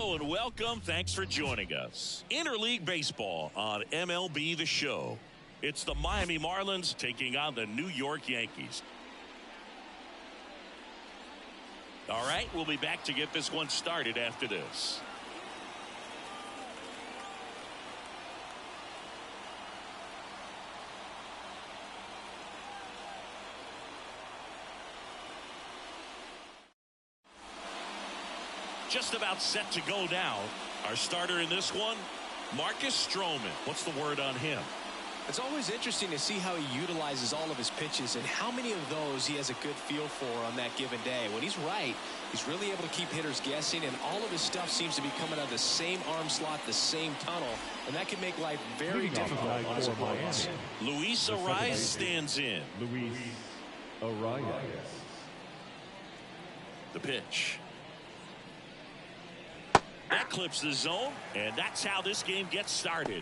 Hello and welcome. Thanks for joining us. Interleague Baseball on MLB The Show. It's the Miami Marlins taking on the New York Yankees. All right, we'll be back to get this one started after this. Just about set to go now. Our starter in this one, Marcus Stroman. What's the word on him? It's always interesting to see how he utilizes all of his pitches and how many of those he has a good feel for on that given day. When he's right, he's really able to keep hitters guessing, and all of his stuff seems to be coming out of the same arm slot, the same tunnel, and that can make life very difficult on his opponents. Luis Arias stands in. Luis Arias. The pitch. That clips the zone, and that's how this game gets started.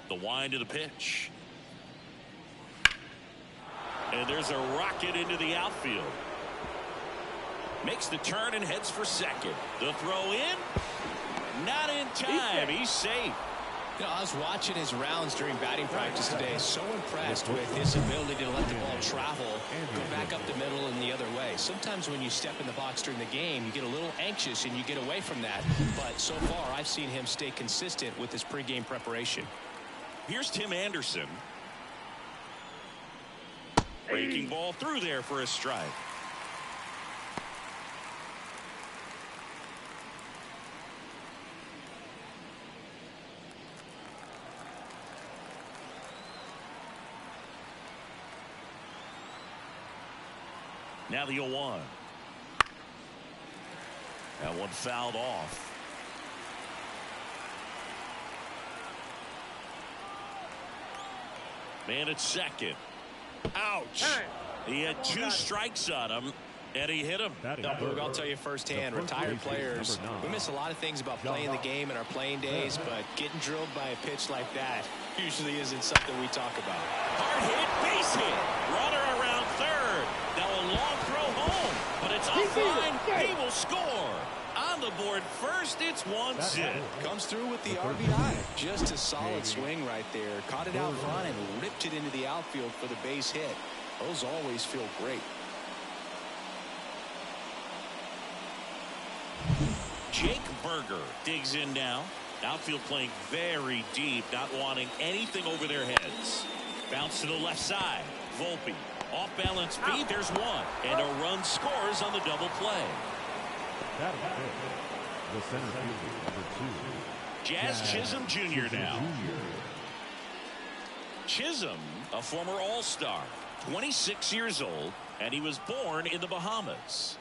The wind of the pitch. And there's a rocket into the outfield. Makes the turn and heads for second. The throw in. Not in time. He's safe. You know, I was watching his rounds during batting practice today. So impressed with his ability to let the ball travel, go back up the middle and the other way. Sometimes when you step in the box during the game, you get a little anxious and you get away from that. But so far, I've seen him stay consistent with his pregame preparation. Here's Tim Anderson. Breaking ball through there for a strike. Now the 0-1. That one fouled off. Man at second. Ouch. He had 2 strikes on him, and he hit him. I'll tell you firsthand, retired players, we miss a lot of things about playing the game in our playing days, but getting drilled by a pitch like that usually isn't something we talk about. Hard hit, base hit. Runner around third. Now a long throw home, but it's offline. He will score. On the board first, it's 1-0. Comes through with the RBI. Just a solid swing right there. Caught it out front and ripped it into the outfield for the base hit. Those always feel great. Jake Berger digs in now. Outfield playing very deep, not wanting anything over their heads. Bounce to the left side. Volpe. Off balance speed, there's one. And a run scores on the double play. That is the center fielder, number 2. Jazz Chisholm Jr. now. Chisholm, a former All-Star, 26 years old, and he was born in the Bahamas.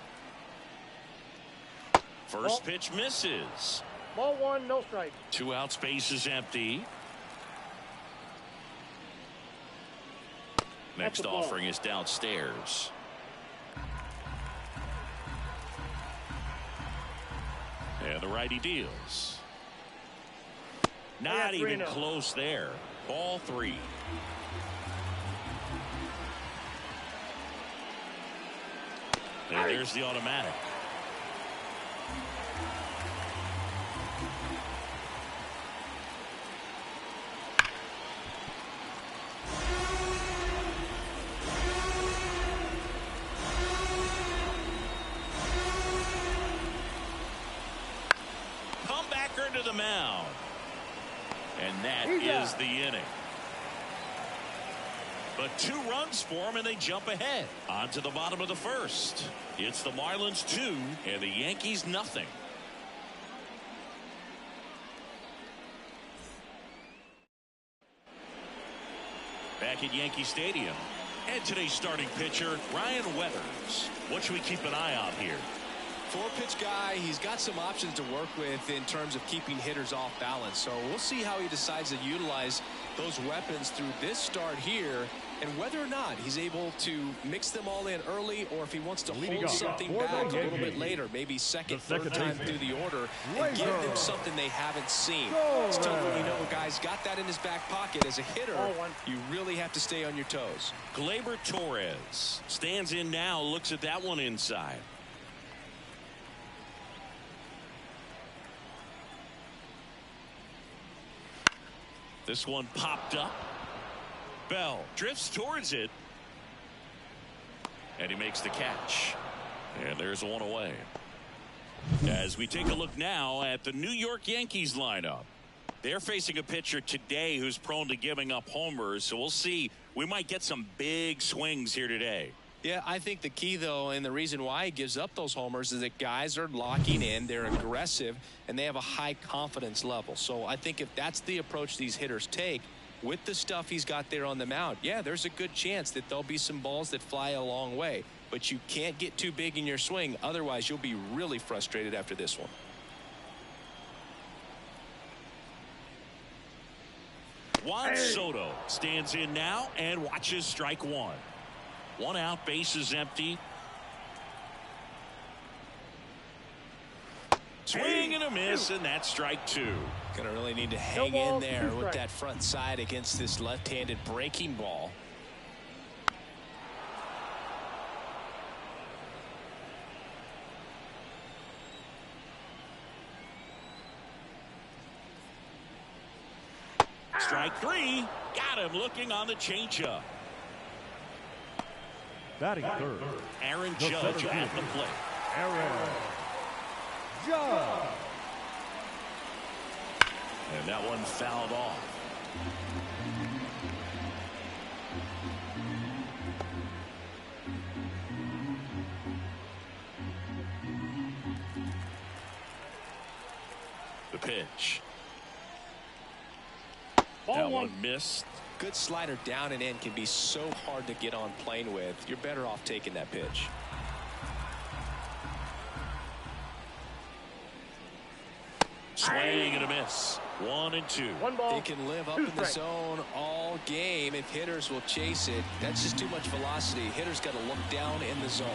First pitch misses. Ball 1, no strike. 2 out, space is empty. Next offering is downstairs. And the righty deals. Not even close there. Ball 3. And there's the automatic. To the mound, and that is the inning. But 2 runs for him, and they jump ahead. On to the bottom of the first. It's the Marlins 2 and the Yankees nothing. Back at Yankee Stadium, and today's starting pitcher, Ryan Weathers. What should we keep an eye on here? 4-pitch guy. He's got some options to work with in terms of keeping hitters off balance. So we'll see how he decides to utilize those weapons through this start here, and whether or not he's able to mix them all in early, or if he wants to hold something back a little bit later, maybe second, third time through the order, and give them something they haven't seen. It's tough when you know a guy's got that in his back pocket. As a hitter, you really have to stay on your toes. Gleyber Torres stands in now, looks at that one inside. This one popped up. Bell drifts towards it, and he makes the catch, and there's one away. As we take a look now at the New York Yankees lineup, they're facing a pitcher today who's prone to giving up homers, so we'll see. We might get some big swings here today. Yeah, I think the key, though, and the reason why he gives up those homers is that guys are locking in, they're aggressive, and they have a high confidence level. So I think if that's the approach these hitters take with the stuff he's got there on the mound, yeah, there's a good chance that there'll be some balls that fly a long way. But you can't get too big in your swing, otherwise you'll be really frustrated after this one. Juan Soto stands in now and watches strike one. One out, base is empty. Swing and a miss, and that's strike two. Gonna really need to hang in there with that front side against this left-handed breaking ball. Strike three. Got him looking on the changeup. Batting third, Aaron Judge at the plate. Aaron Judge. And that one fouled off. The pitch. That one missed. Good slider down and in can be so hard to get on plane with. You're better off taking that pitch. Swing and a miss. 1-2. One ball. They can live up in the zone all game if hitters will chase it. That's just too much velocity. Hitters got to look down in the zone.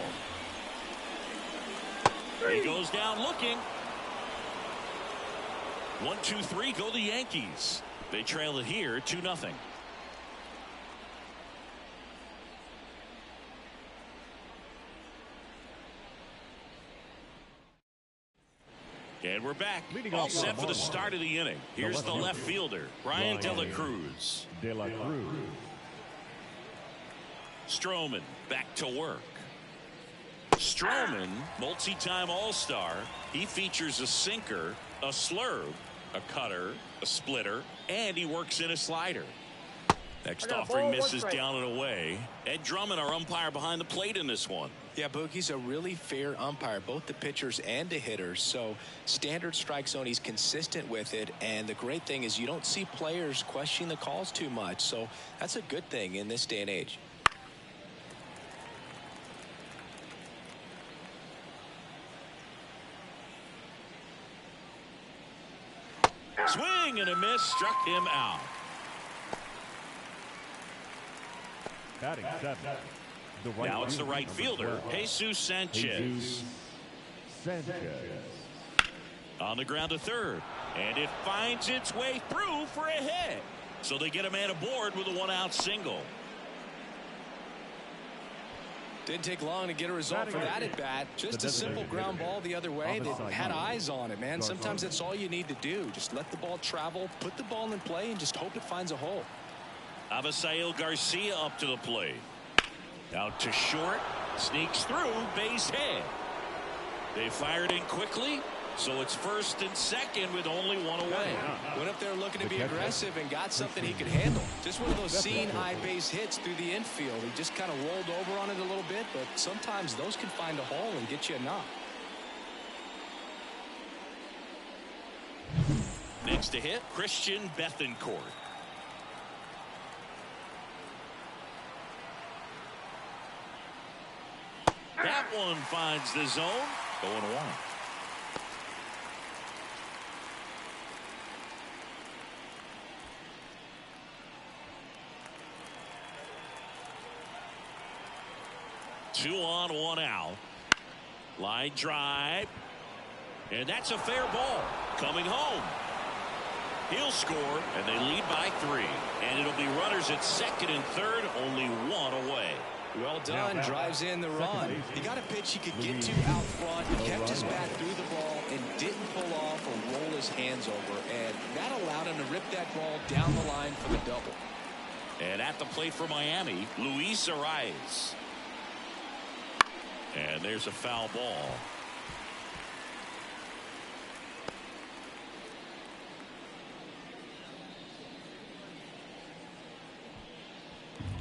He goes down looking. 1-2-3 go the Yankees. They trail it here 2-0. And we're back. All set for the start of the inning. Here's the left fielder, Ryan De La Cruz. De La Cruz. Stroman back to work. Stroman, multi-time All-Star. He features a sinker, a slurve, a cutter, a splitter, and he works in a slider. Next offering misses down and away. Ed Drummond, our umpire behind the plate in this one. Yeah, Boogie's a really fair umpire, both the pitchers and the hitters. So standard strike zone, he's consistent with it. And the great thing is you don't see players questioning the calls too much. So that's a good thing in this day and age. Swing and a miss, struck him out. Batting seven. Now it's the right fielder, Jesus Sanchez. On the ground to third, and it finds its way through for a hit. So they get a man aboard with a one-out single. Didn't take long to get a result for that at bat. Just a simple ground ball the other way. They had eyes on it, man. Sometimes that's all you need to do. Just let the ball travel, put the ball in play, and just hope it finds a hole. Avisail Garcia up to the plate. Out to short, sneaks through, base hit. They fired in quickly, so it's first and second with only one away. Went up there looking to be aggressive and got something he could handle. Just one of those seeing high base hits through the infield. He just kind of rolled over on it a little bit, but sometimes those can find a hole and get you a knock. Next to hit, Christian Bethancourt. That one finds the zone, 0-1. Two on, one out. Line drive. And that's a fair ball. Coming home. He'll score, and they lead by 3. And it'll be runners at second and third, only one away. Well done. Drives in the run. He got a pitch he could get to out front. He kept his bat through the ball and didn't pull off or roll his hands over. And that allowed him to rip that ball down the line for the double. And at the plate for Miami, Luis Arias. And there's a foul ball.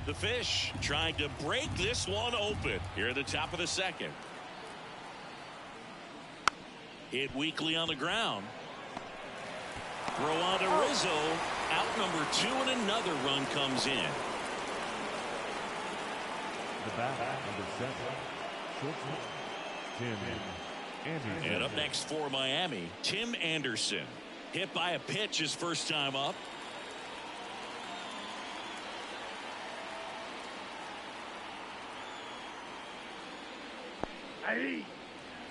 The Fish trying to break this one open here at the top of the second. Hit weakly on the ground. Throw on to Rizzo. Out number 2, and another run comes in. The bat, number 7. Shortstop, Tim Anderson. And up next for Miami, Tim Anderson. Hit by a pitch his first time up.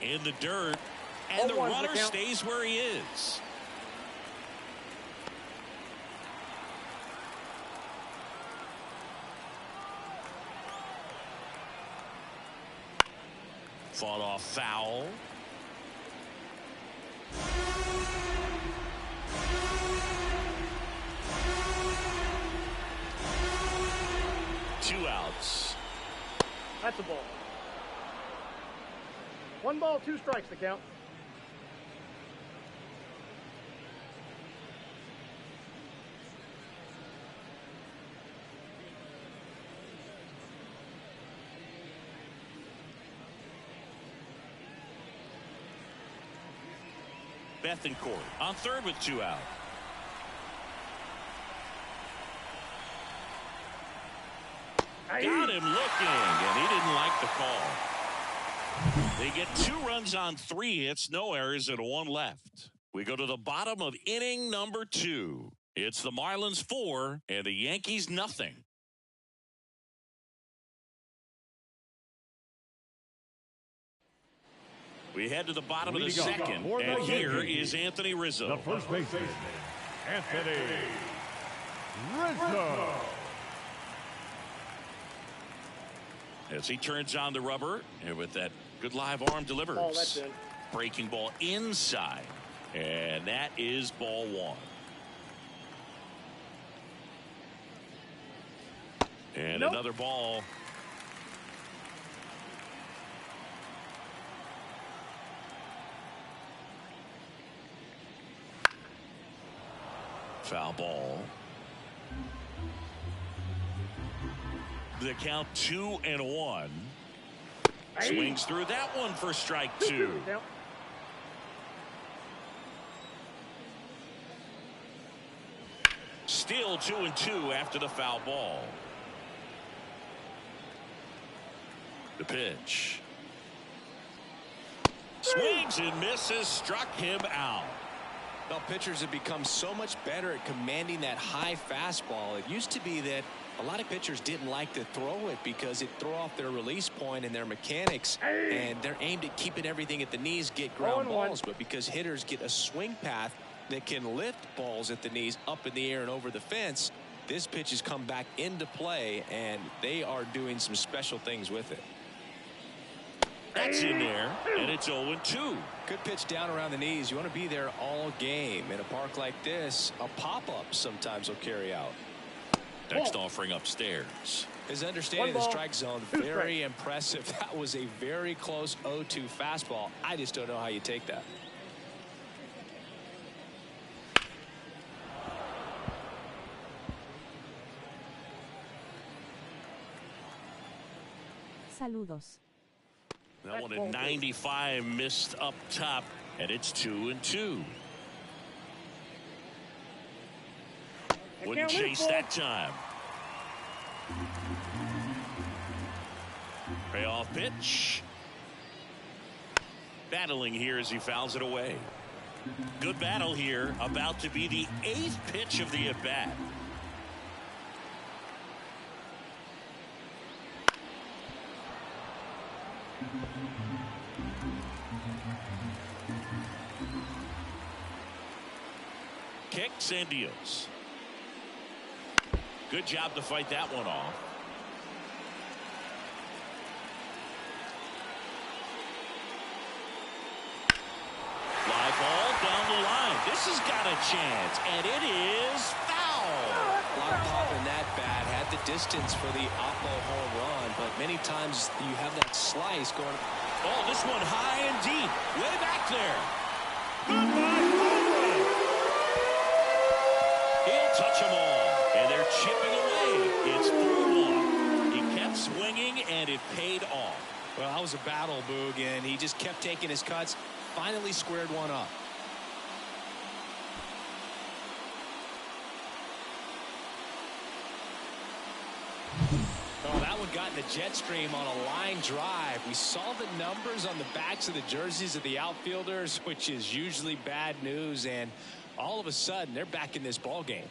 In the dirt, and the runner stays where he is. Fought off foul. Two outs. That's a ball. 1 ball, 2 strikes to count. Bethencourt on third with 2 out. Got him looking, and he didn't like the call. They get 2 runs on 3 hits, no errors, and 1 left. We go to the bottom of inning number 2. It's the Marlins 4 and the Yankees nothing. We head to the bottom of the second, and here is Anthony Rizzo. The first baseman, Anthony Rizzo. As he turns on the rubber, and with that good live arm delivers. Oh, that's it. Breaking ball inside, and that is ball 1. And another ball. Foul ball. The count 2-1. Swings through that one for strike 2. Still 2-2 after the foul ball. The pitch. Swings and misses. Struck him out. Well, pitchers have become so much better at commanding that high fastball. It used to be that a lot of pitchers didn't like to throw it because it threw off their release point and their mechanics, and they're aimed at keeping everything at the knees, get ground balls. But because hitters get a swing path that can lift balls at the knees up in the air and over the fence, this pitch has come back into play, and they are doing some special things with it. That's in there, and it's 0-2. Good pitch down around the knees. You want to be there all game. In a park like this, a pop-up sometimes will carry out. Next offering upstairs. His understanding of the strike zone, very impressive. That was a very close 0-2 fastball. I just don't know how you take that. Saludos. That one at 95 missed up top, and it's 2-2. Wouldn't chase that time. Payoff pitch. Battling here as he fouls it away. Good battle here. About to be the 8th pitch of the at-bat. Kicks and deals. Good job to fight that one off. Fly ball down the line. This has got a chance, and it is foul. A lot of pop in that bat. Had the distance for the Oppo home run, but many times you have that slice going. Oh, this one high and deep. Way back there. He'll touch them all, and they're chipping away. It's 4-1. He kept swinging, and it paid off. Well, that was a battle, Boog, and he just kept taking his cuts. Finally squared one up. Oh, that one got in the jet stream on a line drive. We saw the numbers on the backs of the jerseys of the outfielders, which is usually bad news, and all of a sudden they're back in this ball game.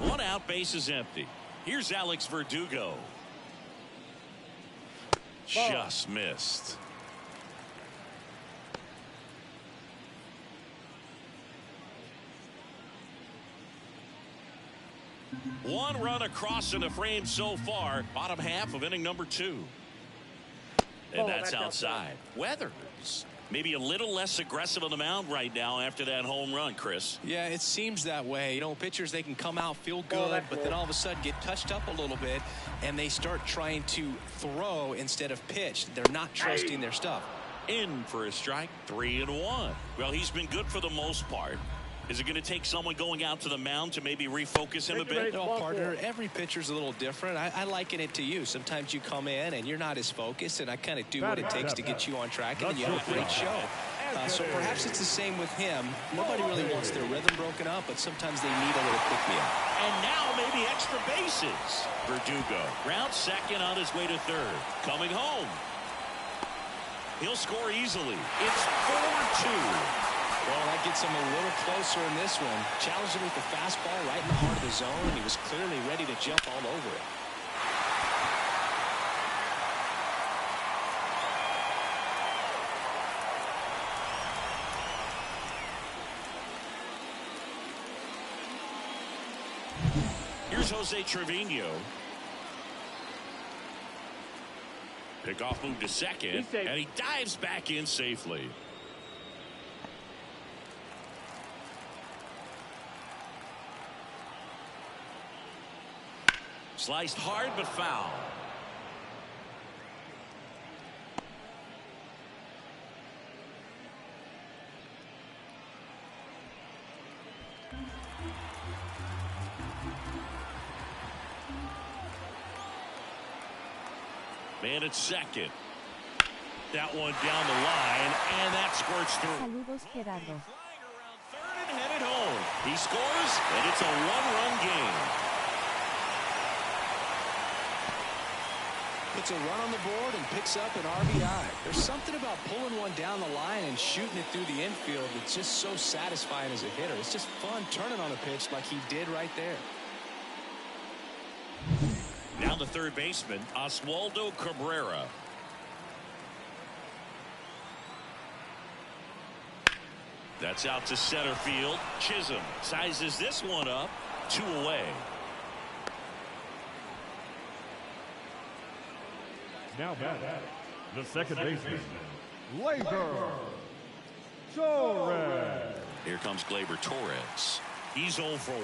One out, base is empty. Here's Alex Verdugo. Just missed. One run across in the frame so far. Bottom half of inning number 2. And that's outside. Weathers maybe a little less aggressive on the mound right now after that home run, Chris. Yeah, it seems that way. You know, pitchers, they can come out, feel good, but then all of a sudden get touched up a little bit, and they start trying to throw instead of pitch. They're not trusting their stuff. In for a strike, 3-1. Well, he's been good for the most part. Is it going to take someone going out to the mound to maybe refocus him a bit? No, partner, every pitcher's a little different. I liken it to you. Sometimes you come in and you're not as focused, and I kind of do what it takes to get you on track, and then you have a great show. So perhaps it's the same with him. Nobody really wants their rhythm broken up, but sometimes they need a little pick-me-up. And now maybe extra bases. Verdugo rounds second on his way to third. Coming home. He'll score easily. It's 4-2. Well, that gets him a little closer in this one. Challenged him with the fastball right in the heart of the zone, and he was clearly ready to jump all over it. Here's Jose Trevino. Pickoff move to second, and he dives back in safely. Sliced hard but foul. Man at second. That one down the line, and that squirts through. Saludos, Gerardo. Flying around third and headed home. He scores, and it's a one-run game. Puts a run on the board and picks up an RBI. There's something about pulling one down the line and shooting it through the infield that's just so satisfying as a hitter. It's just fun turning on a pitch like he did right there. Now the third baseman, Oswaldo Cabrera. That's out to center field. Chisholm sizes this one up. 2 away. Now back, the second baseman, Gleyber Torres. Here comes Gleyber Torres. He's 0 for 1.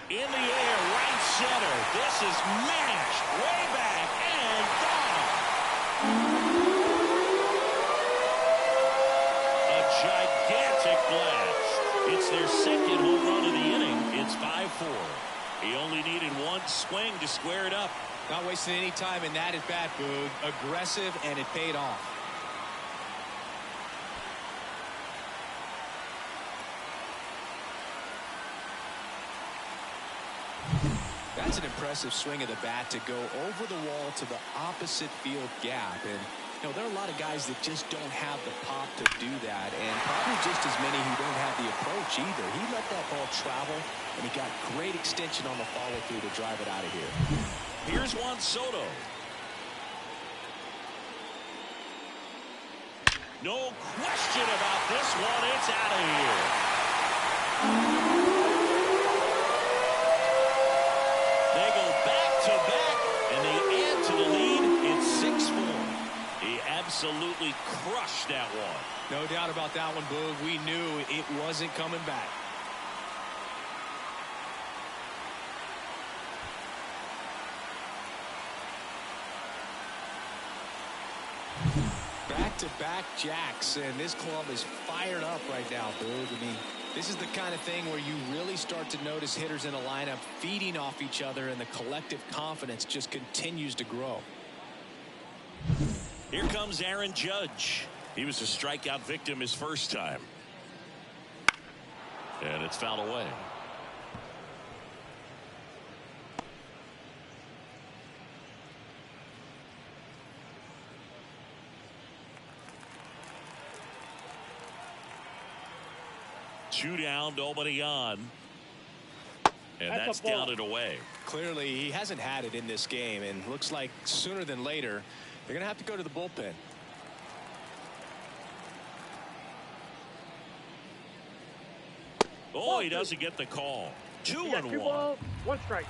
In the air, right center. This is matched way back and gone. A gigantic blast. It's their second home run of the inning. It's 5-4. He only needed one swing to square it up. Not wasting any time in that at bat, Boog. Aggressive, and it paid off. That's an impressive swing of the bat to go over the wall to the opposite field gap. And, you know, there are a lot of guys that just don't have the pop to do that, and probably just as many who don't have the approach either. He let that ball travel, and he got great extension on the follow-through to drive it out of here. Here's Juan Soto. No question about this one. It's out of here. They go back-to-back, and they add to the lead. It's 6-4. He absolutely crushed that one. No doubt about that one, Boog. We knew it wasn't coming back. Back-to-back jacks, and this club is fired up right now, Boog. I mean, this is the kind of thing where you really start to notice hitters in a lineup feeding off each other, and the collective confidence just continues to grow. Here comes Aaron Judge. He was a strikeout victim his first time. And it's fouled away. Two down, nobody on. And that's down and away. Clearly, he hasn't had it in this game, and looks like sooner than later, they're going to have to go to the bullpen. Oh, he doesn't get the call. 2-1. 2 balls, 1 strike.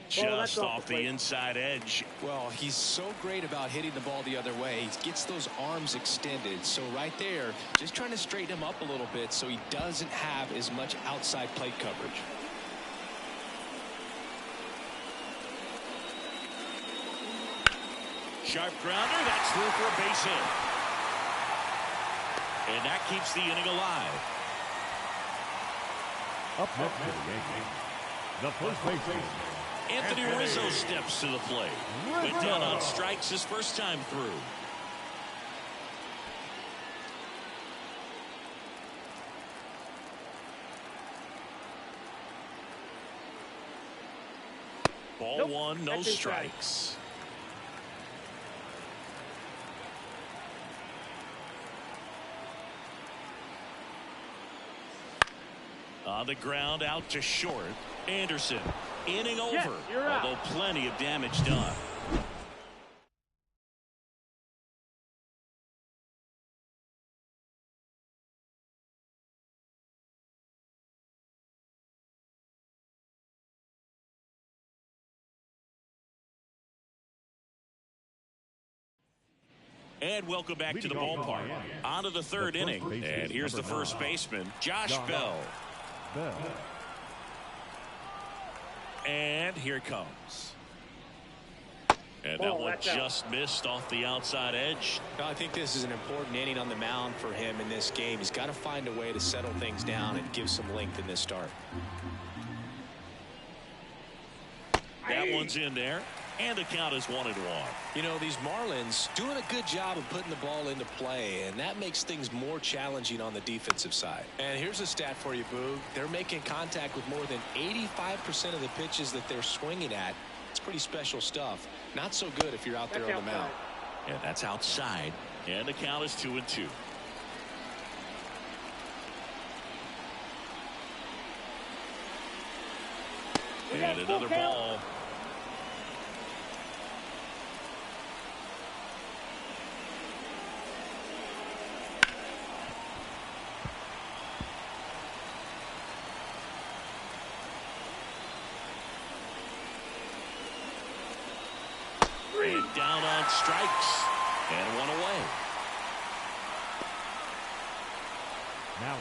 Just off the inside edge. Well, he's so great about hitting the ball the other way. He gets those arms extended. So right there, just trying to straighten him up a little bit so he doesn't have as much outside plate coverage. Sharp grounder. That's through for a base hit. And that keeps the inning alive. Up next for the Yankees, the first baseman, Anthony Rizzo steps to the plate. Went down on strikes his first time through. Ball one, no strikes. On the ground, out to short. Anderson, inning over, although plenty of damage done. And welcome back to the ballpark. On to the third inning. And here's the first baseman, Josh Bell. And here it comes. And that one just missed off the outside edge. I think this is an important inning on the mound for him in this game. He's got to find a way to settle things down and give some length in this start. That one's in there. And the count is 1-1. You know, these Marlins doing a good job of putting the ball into play, and that makes things more challenging on the defensive side. And here's a stat for you, Boog. They're making contact with more than 85% of the pitches that they're swinging at. It's pretty special stuff. Not so good if you're out there on the mound. And that's outside. And the count is 2-2. And another ball. Down on strikes, and one away. Now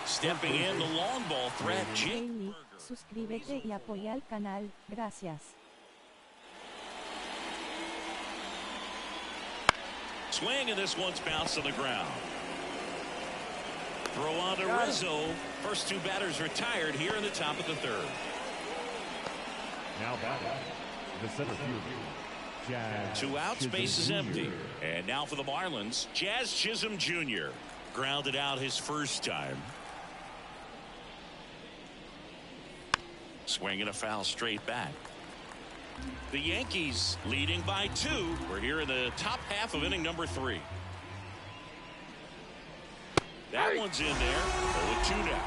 stepping in the long ball threat, Jake Burger. Suscríbete y apoya al canal, gracias. Swing, and this one's bounced on the ground. Throw on to Rizzo. First two batters retired here in the top of the third. Now batting, the center fielder. Two outs, base is empty. And now for the Marlins, Jazz Chisholm Jr. Grounded out his first time. Swing and a foul straight back. The Yankees leading by 2. We're here in the top half of inning number 3. That one's in there. 0-2 now.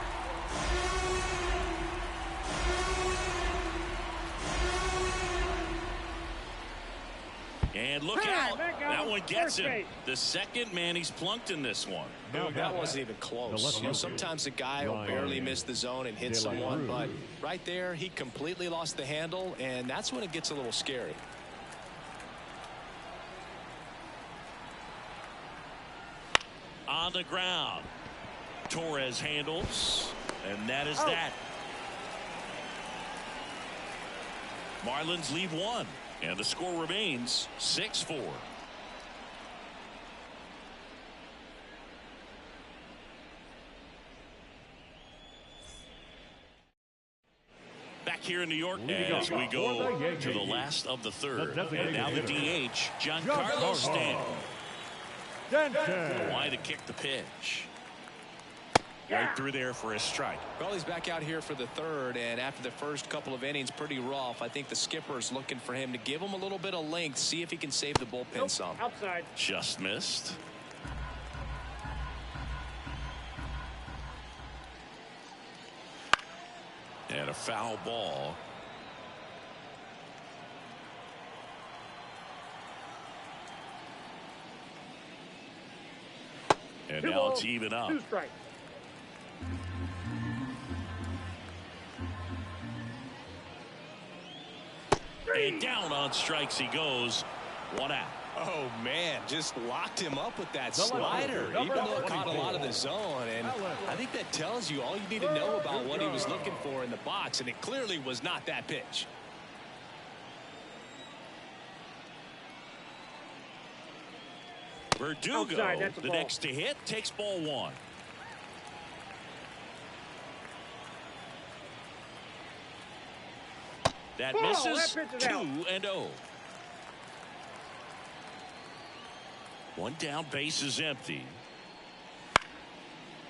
And look out. That one gets him. The second man he's plunked in this one. No, that wasn't even close. You know, sometimes a guy will barely miss the zone and hit someone, but right there he completely lost the handle, and that's when it gets a little scary. On the ground. Torres handles, and that is that. Marlins lead 1, and the score remains 6-4. Back here in New York as we go to the last of the third. And now the DH, Giancarlo Stanton. Why to kick the pitch? Right through there for a strike. Well, he's back out here for the third, and after the first couple of innings, pretty rough. I think the skipper's looking for him to give him a little bit of length, see if he can save the bullpen some. Outside. Just missed. And a foul ball. And now it's even up. 2 strikes. And down on strikes he goes. 1 out. Oh, man, just locked him up with that slider, even though it caught a lot of the zone. And I think that tells you all you need to know about what he was looking for in the box, and it clearly was not that pitch. Verdugo, the next to hit, takes ball 1. That misses. 2-0. 1 down, base is empty.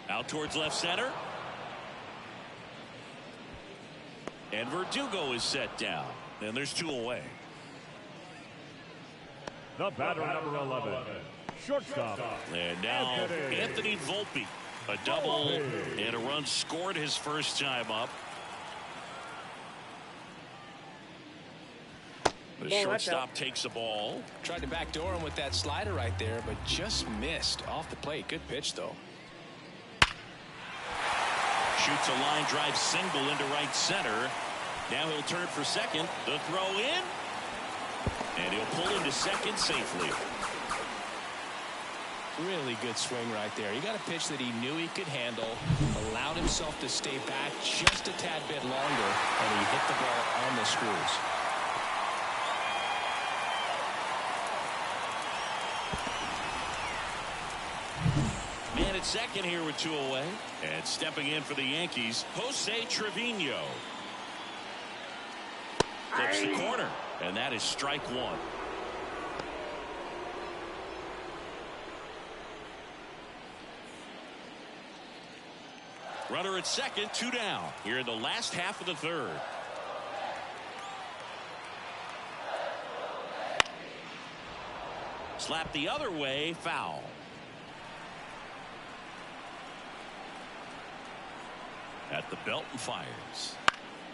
Out towards left center. And Verdugo is set down. And there's 2 away. The batter, number 11, shortstop. And now Anthony Volpe. A double and a run scored his first time up. The shortstop takes the ball. Tried to backdoor him with that slider right there, but just missed off the plate. Good pitch, though. Shoots a line drive single into right center. Now he'll turn for second. The throw in. And he'll pull into second safely. Really good swing right there. He got a pitch that he knew he could handle, allowed himself to stay back just a tad bit longer, and he hit the ball on the screws. Man at second here with 2 away. And stepping in for the Yankees, Jose Trevino. Flips the corner, and that is strike 1. Runner at second, 2 down. Here in the last half of the third. Slap the other way, foul. At the belt and fires.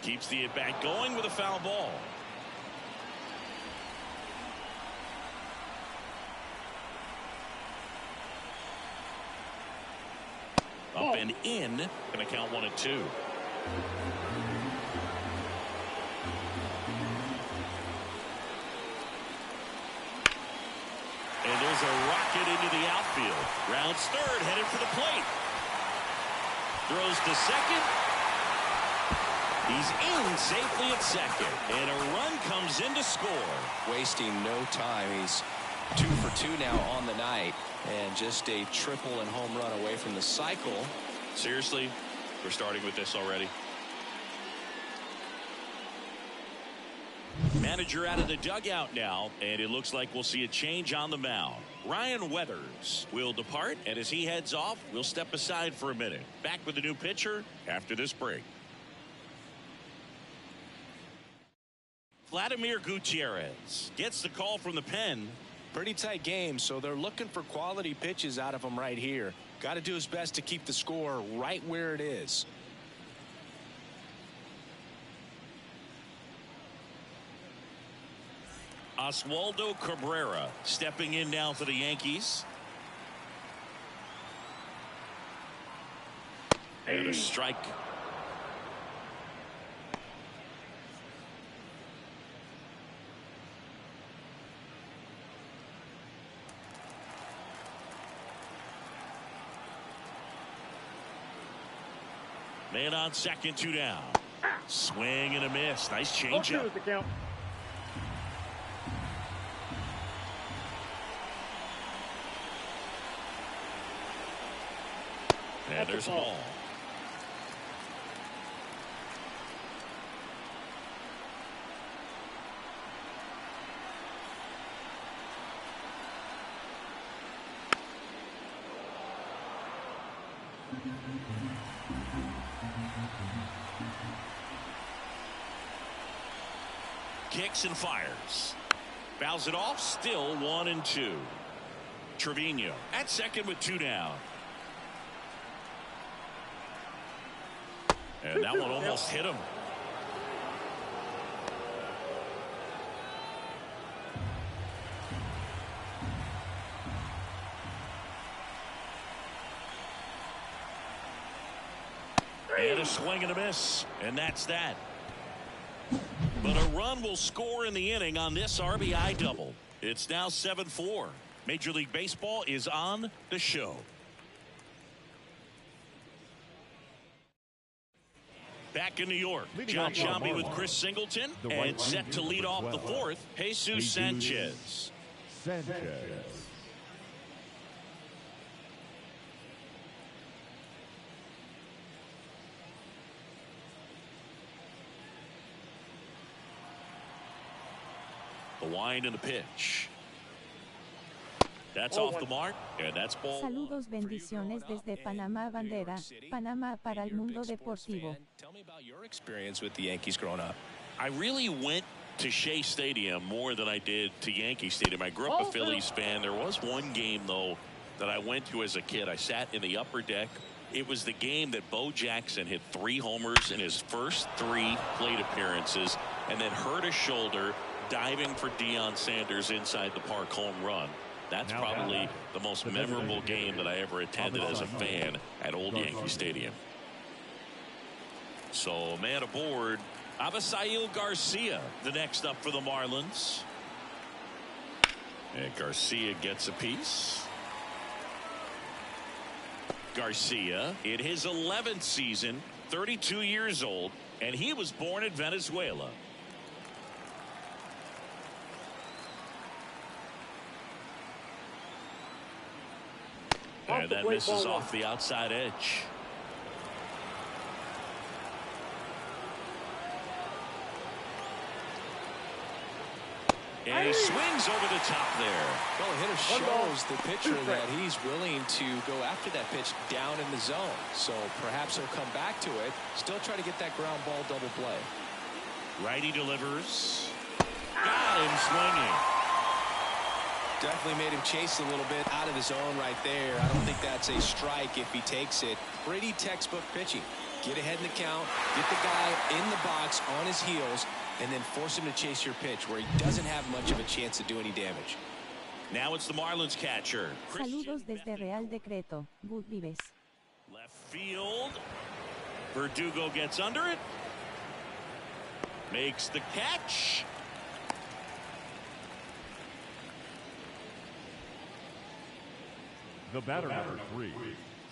Keeps the at-bat going with a foul ball. Up and in. Going to count 1 and 2. And there's a rocket into the outfield. Rounds third, headed for the plate. Throws to second. He's in safely at second. And a run comes in to score. Wasting no time. He's 2 for 2 now on the night. And just a triple and home run away from the cycle. Seriously, we're starting with this already. Manager out of the dugout now, and it looks like we'll see a change on the mound. Ryan Weathers will depart, and as he heads off, we'll step aside for a minute. Back with the new pitcher after this break. Vladimir Gutierrez gets the call from the pen. Pretty tight game, so they're looking for quality pitches out of him right here. Got to do his best to keep the score right where it is. Oswaldo Cabrera stepping in now for the Yankees. And a strike. Man on second, 2 down. Swing and a miss. Nice changeup. The count. And there's the ball. Kicks and fires. Fouls it off. Still 1-2. Trevino at second with 2 down. And that one almost hit him. And a swing and a miss. And that's that. But a run will score in the inning on this RBI double. It's now 7-4. Major League Baseball is on the show. Back in New York, John Sciambi with Chris Singleton, and set to lead off the fourth, Jesus Sanchez. The wind and the pitch. That's off the mark, and that's ball. Saludos, bendiciones desde Panamá Bandera, Panamá para el mundo deportivo. Tell me about your experience with the Yankees growing up. I really went to Shea Stadium more than I did to Yankee Stadium. I grew up a Phillies fan. There was one game, though, that I went to as a kid. I sat in the upper deck. It was the game that Bo Jackson hit 3 homers in his first 3 plate appearances and then hurt his shoulder diving for Deion Sanders inside the park home run. That's probably the most memorable game that I ever attended as a fan at Old Yankee Stadium. So, man aboard, Avisail Garcia, the next up for the Marlins. And Garcia gets a piece. Garcia in his 11th season, 32 years old, and he was born in Venezuela. And that misses off the outside edge. And he swings over the top there. Well, the hitter shows the pitcher that he's willing to go after that pitch down in the zone. So perhaps he'll come back to it. Still try to get that ground ball double play. Righty delivers. Got him swinging. Definitely made him chase a little bit out of his zone right there. I don't think that's a strike if he takes it. Pretty textbook pitching. Get ahead in the count, get the guy in the box on his heels, and then force him to chase your pitch where he doesn't have much of a chance to do any damage. Now it's the Marlins catcher. Saludos desde Real Decreto. Good vives. Left field. Verdugo gets under it. Makes the catch. The batter, number 3,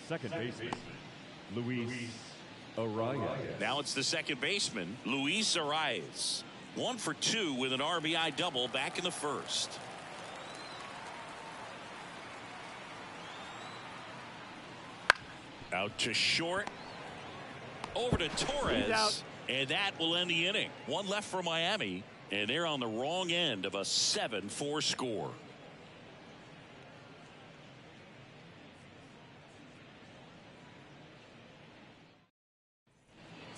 second baseman, Luis Arias. Now it's the second baseman, Luis Arias. 1 for 2 with an RBI double back in the first. Out to short. Over to Torres. And that will end the inning. 1 left for Miami. And they're on the wrong end of a 7-4 score.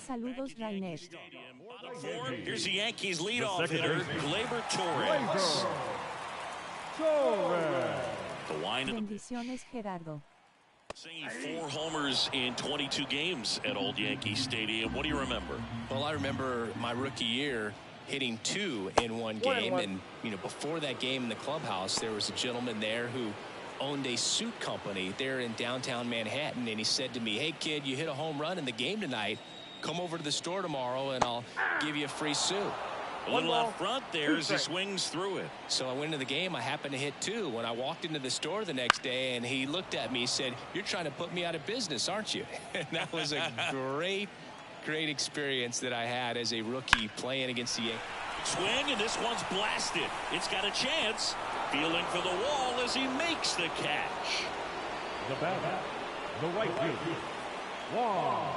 Saludos Rainer. Here's the Yankees leadoff hitter, Gleyber Torres. The wind of the Bendiciones Gerardo. singing 4 homers in 22 games at Old Yankee Stadium. What do you remember? Well, I remember my rookie year hitting 2 in one game, and before that game in the clubhouse, there was a gentleman there who owned a suit company there in downtown Manhattan, and he said to me, "Hey kid, you hit a home run in the game tonight. Come over to the store tomorrow and I'll give you a free suit." A little out front there as he swings through it. So I went into the game. I happened to hit 2. When I walked into the store the next day, and he looked at me, he said, "You're trying to put me out of business, aren't you?" And that was a great experience that I had as a rookie playing against the Yankees. Swing, and this one's blasted. It's got a chance. Feeling for the wall as he makes the catch. The batter, the right fielder, Juan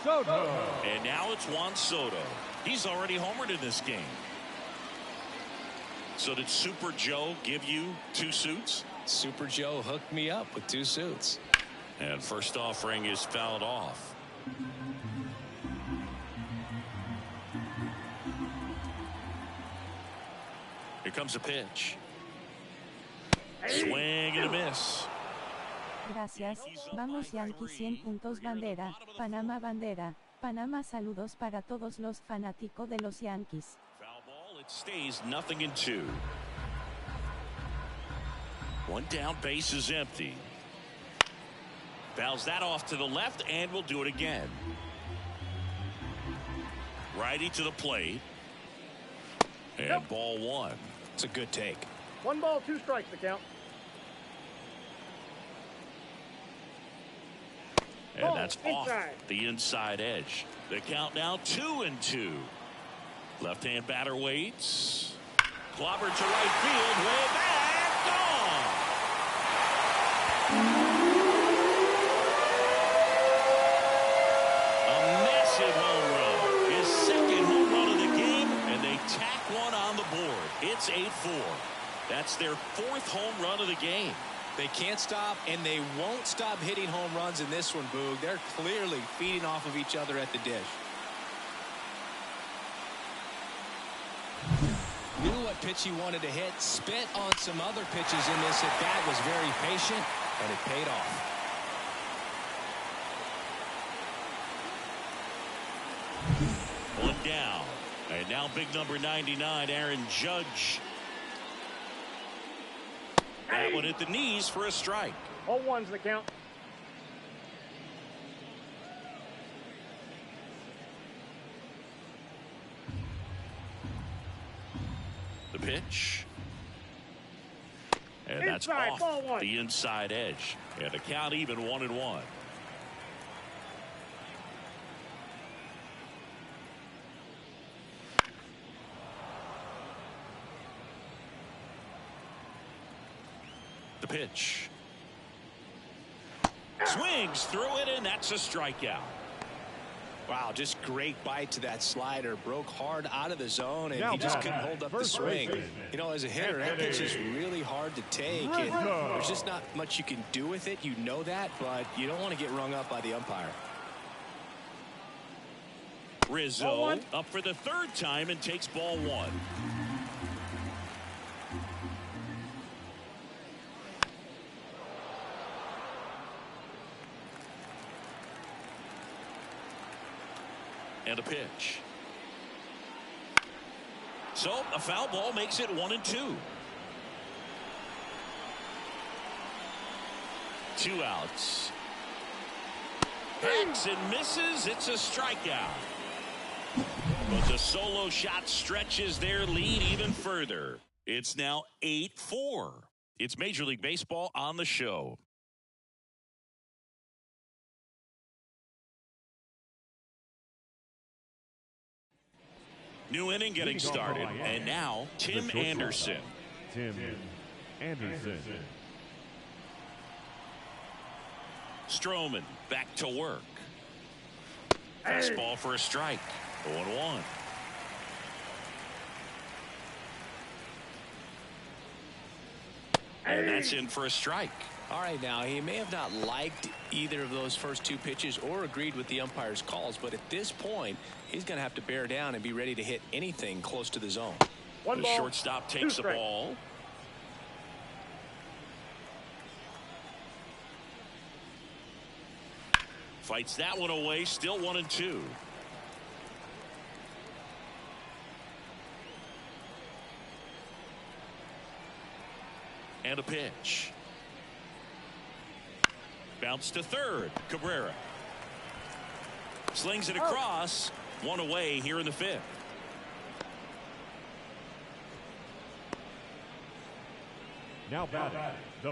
Soto. And now it's Juan Soto. He's already homered in this game. So did Super Joe give you 2 suits? Super Joe hooked me up with 2 suits. And first offering is fouled off. Here comes a pitch. Swing and a miss. Gracias. Vamos Yankees 100 puntos bandera. Panamá bandera. Panamá saludos para todos los fanáticos de los Yankees. Foul ball, it stays 0-2. One down, base is empty. Fouls that off to the left and will do it again. Righty to the plate. And ball 1. It's a good take. 1 ball, 2 strikes to count. And that's off the inside edge. The count now 2-2. Left-hand batter waits. Clobbered to right field. Way back. Gone. A massive home run. His 2nd home run of the game. And they tack one on the board. It's 8-4. That's their 4th home run of the game. They can't stop, and they won't stop hitting home runs in this one, Boog. They're clearly feeding off of each other at the dish. Knew what pitch he wanted to hit. Spit on some other pitches in this at bat. Was very patient, and it paid off. One down. And now big number 99, Aaron Judge. That one at the knees for a strike. 0-1's the count. The pitch. And that's Inside, off ball 1. the inside edge. And the count even 1-1. The pitch. Swings through it, and that's a strikeout. Wow, just great bite to that slider. Broke hard out of the zone, and he just couldn't hold up the swing. As a hitter, that pitch is really hard to take. And there's just not much you can do with it. You know that, but you don't want to get rung up by the umpire. Rizzo up for the 3rd time and takes ball 1. And a pitch. So a foul ball makes it 1-2. 2 outs. Hacks and misses. It's a strikeout. But the solo shot stretches their lead even further. It's now 8-4. It's Major League Baseball on the show. New inning getting started. And now Tim Anderson. Tim Anderson. Stroman back to work. Fastball for a strike. 0-1. And that's in for a strike. All right, now, he may have not liked either of those first two pitches or agreed with the umpire's calls, but at this point, he's going to have to bear down and be ready to hit anything close to the zone. The shortstop takes the ball. Fights that one away, still 1-2. And a pitch. Bounce to third. Cabrera slings it across. One away here in the fifth. Now batting.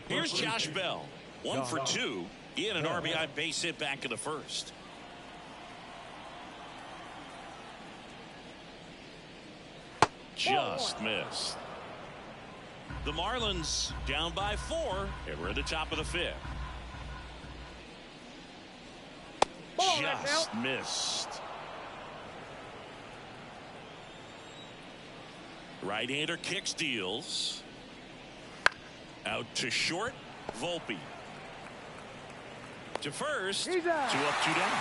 Here's Josh Bell. 1 for 2. He had an RBI base hit back in the first. Just missed. The Marlins down by 4, and we're at the top of the fifth. Just missed. Right-hander kicks, deals. Out to short. Volpe. To first. 2 up, 2 down.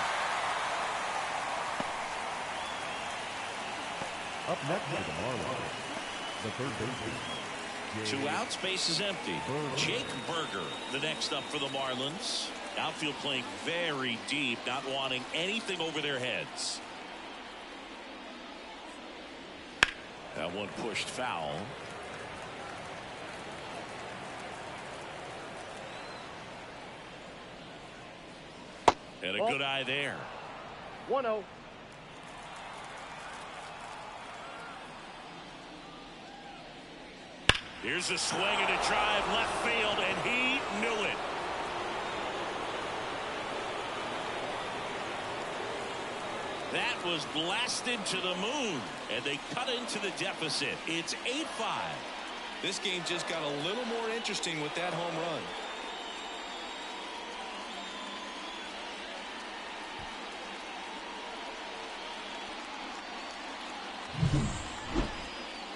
Up next for the Marlins, the third baseman. 2 outs, base is empty. Jake Burger, the next up for the Marlins. Outfield playing very deep, not wanting anything over their heads. That one pushed foul. And a good eye there. 1-0. Here's a swing and a drive left field, and he knew it. That was blasted to the moon, and they cut into the deficit. It's 8-5. This game just got a little more interesting with that home run.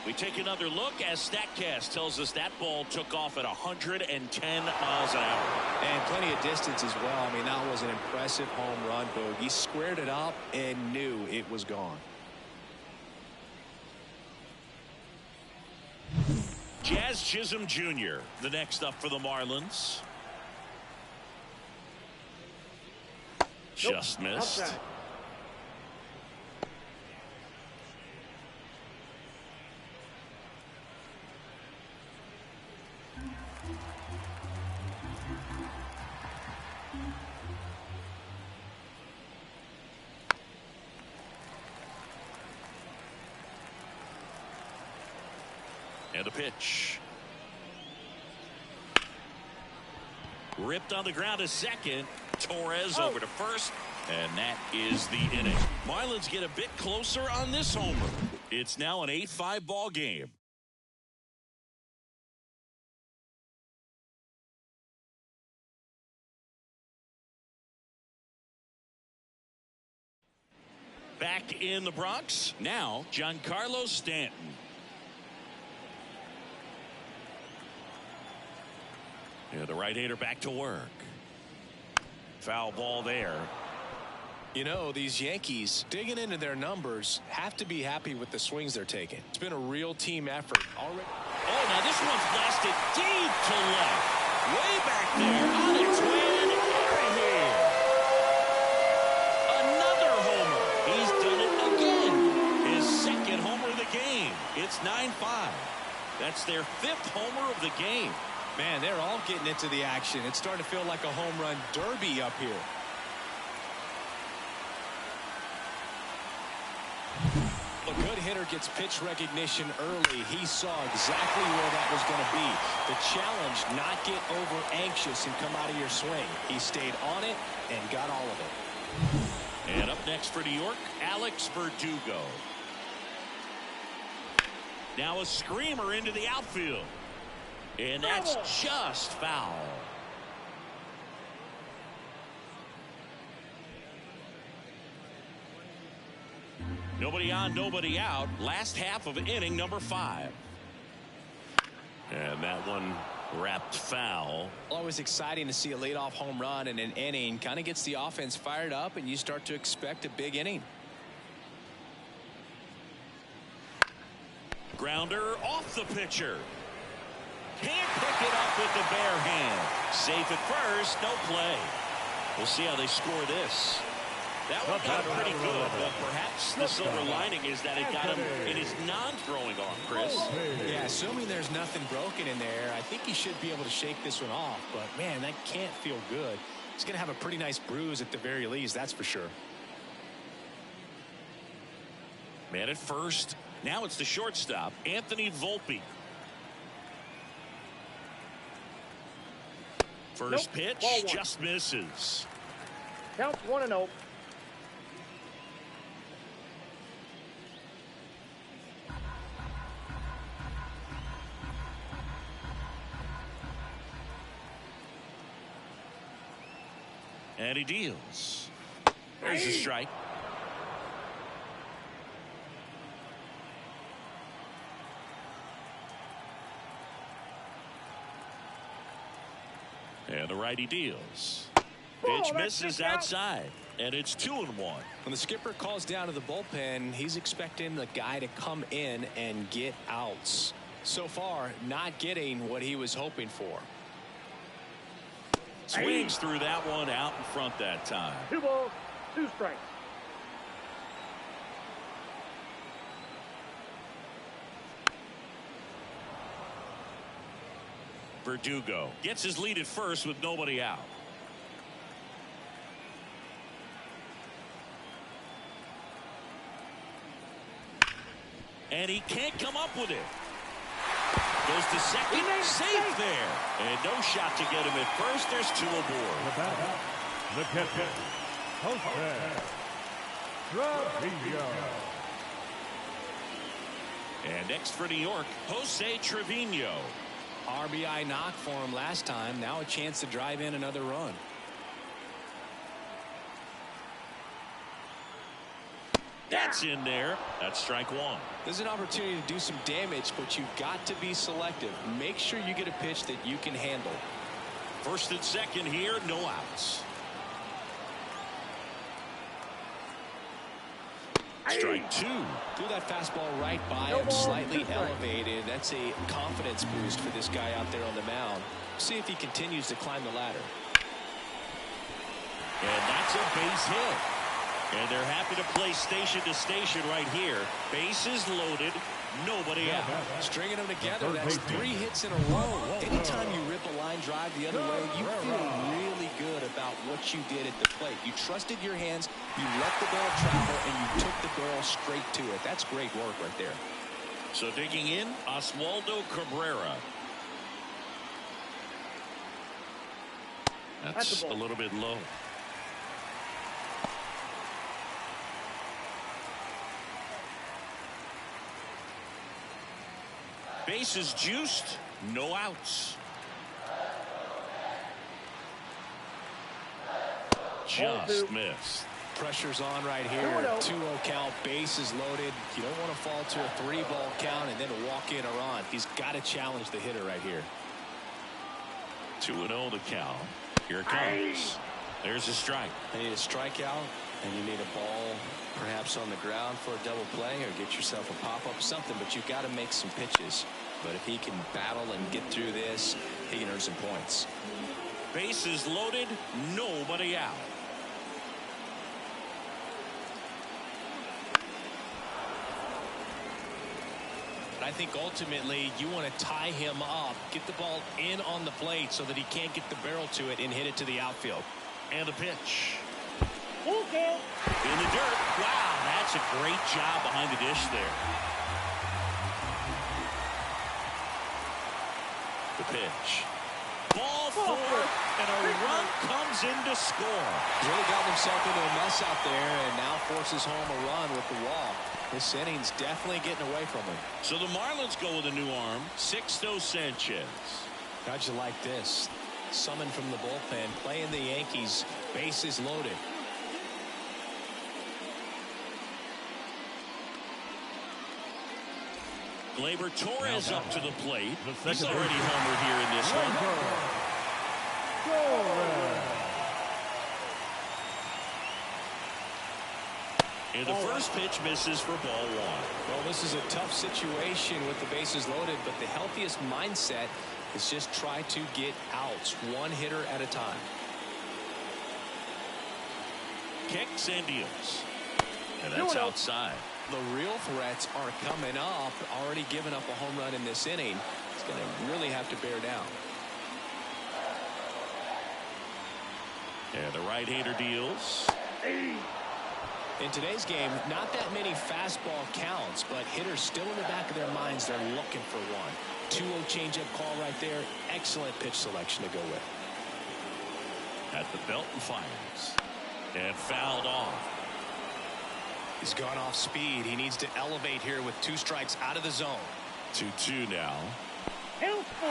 We take another look as StatCast tells us that ball took off at 110 miles an hour. And plenty of distance as well. I mean, that was an impressive home run, Boog. He squared it up and knew it was gone. Jazz Chisholm Jr., the next up for the Marlins. Just missed. Outside. And a pitch. Ripped on the ground to second. Torres over to first. And that is the inning. Marlins get a bit closer on this homer. It's now an 8-5 ball game. Back in the Bronx, now Giancarlo Stanton. Yeah, the right-hander back to work. Foul ball there. You know, these Yankees, digging into their numbers, have to be happy with the swings they're taking. It's been a real team effort already. Oh, now this one's blasted deep to left. Way back there, on its way and out of here. Another homer. He's done it again. His second homer of the game. It's 9-5. That's their 5th homer of the game. Man, they're all getting into the action. It's starting to feel like a home run derby up here. A good hitter gets pitch recognition early. He saw exactly where that was going to be. The challenge, not get over anxious and come out of your swing. He stayed on it and got all of it. And up next for New York, Alex Verdugo. Now a screamer into the outfield. And that's just foul. Nobody on, nobody out. Last half of inning number 5. And that one Wrapped foul. Always exciting to see a leadoff home run in an inning. Kind of gets the offense fired up, and you start to expect a big inning. Grounder off the pitcher. Can't pick it up with the bare hand. Safe at first, no play. We'll see how they score this. That one got him pretty good, but perhaps the silver lining is that it got him in his non-throwing arm, Chris. Yeah, assuming there's nothing broken in there, I think he should be able to shake this one off. But, man, that can't feel good. He's going to have a pretty nice bruise at the very least, that's for sure. Man at first. Now it's the shortstop, Anthony Volpe. First pitch just misses. Counts 1-0. And he deals. There's a strike. And the righty deals. Pitch misses outside. And it's 2-1. When the skipper calls down to the bullpen, he's expecting the guy to come in and get outs. So far, not getting what he was hoping for. Swings through that one out in front that time. 2 balls, 2 strikes. Verdugo gets his lead at first with nobody out. And he can't come up with it. Goes to second, safe there. And no shot to get him at first. There's 2 aboard. The catcher, Jose Trevino. And next for New York, Jose Trevino. RBI knock for him last time. Now a chance to drive in another run. That's in there. That's strike 1. There's an opportunity to do some damage, but you've got to be selective. Make sure you get a pitch that you can handle. First and second here, no outs. Strike 2. Threw that fastball right by him, slightly elevated. That's a confidence boost for this guy out there on the mound. See if he continues to climb the ladder. And that's a base hit. And they're happy to play station to station right here. Bases loaded, nobody out. Stringing them together, that's 3 hits in a row. Anytime you rip a line drive the other way, you feel really good about what you did at the plate. You trusted your hands, you let the ball travel, and you took the ball straight to it. That's great work right there. So digging in, Oswaldo Cabrera. That's a little bit low. Bases juiced, no outs. Just missed. Pressure's on right here. 2-0 count, bases loaded. You don't want to fall to a 3-ball count and then walk in a run. He's got to challenge the hitter right here. 2-0 the count. Here it comes. There's a strike. You need a strikeout, and you need a ball perhaps on the ground for a double play or get yourself a pop-up or something, but you've got to make some pitches. But if he can battle and get through this, he can earn some points. Bases loaded, nobody out. I think ultimately you want to tie him up, get the ball in on the plate so that he can't get the barrel to it and hit it to the outfield. And a pitch. Full count. In the dirt. Wow, that's a great job behind the dish there. The pitch. Ball forward, and a run comes in to score. He's really gotten himself into a mess out there and now forces home a run with the walk. This inning's definitely getting away from him. So the Marlins go with a new arm, Sixto Sanchez. How'd you like this? Summoned from the bullpen, playing the Yankees, bases loaded. Gleyber Torres up to the plate. He's already homered here in this one. And the first pitch misses for ball one. Well, this is a tough situation with the bases loaded, but the healthiest mindset is just try to get outs, one hitter at a time. Kicks and deals. And that's outside. The real threats are coming up. Already given up a home run in this inning. He's going to really have to bear down. And the right-hander deals. In today's game, not that many fastball counts, but hitters still in the back of their minds, they're looking for one. 2-0 changeup call right there. Excellent pitch selection to go with. At the belt and fires. And fouled off. He's gone off speed. He needs to elevate here with 2 strikes out of the zone. 2-2 now. Helpful.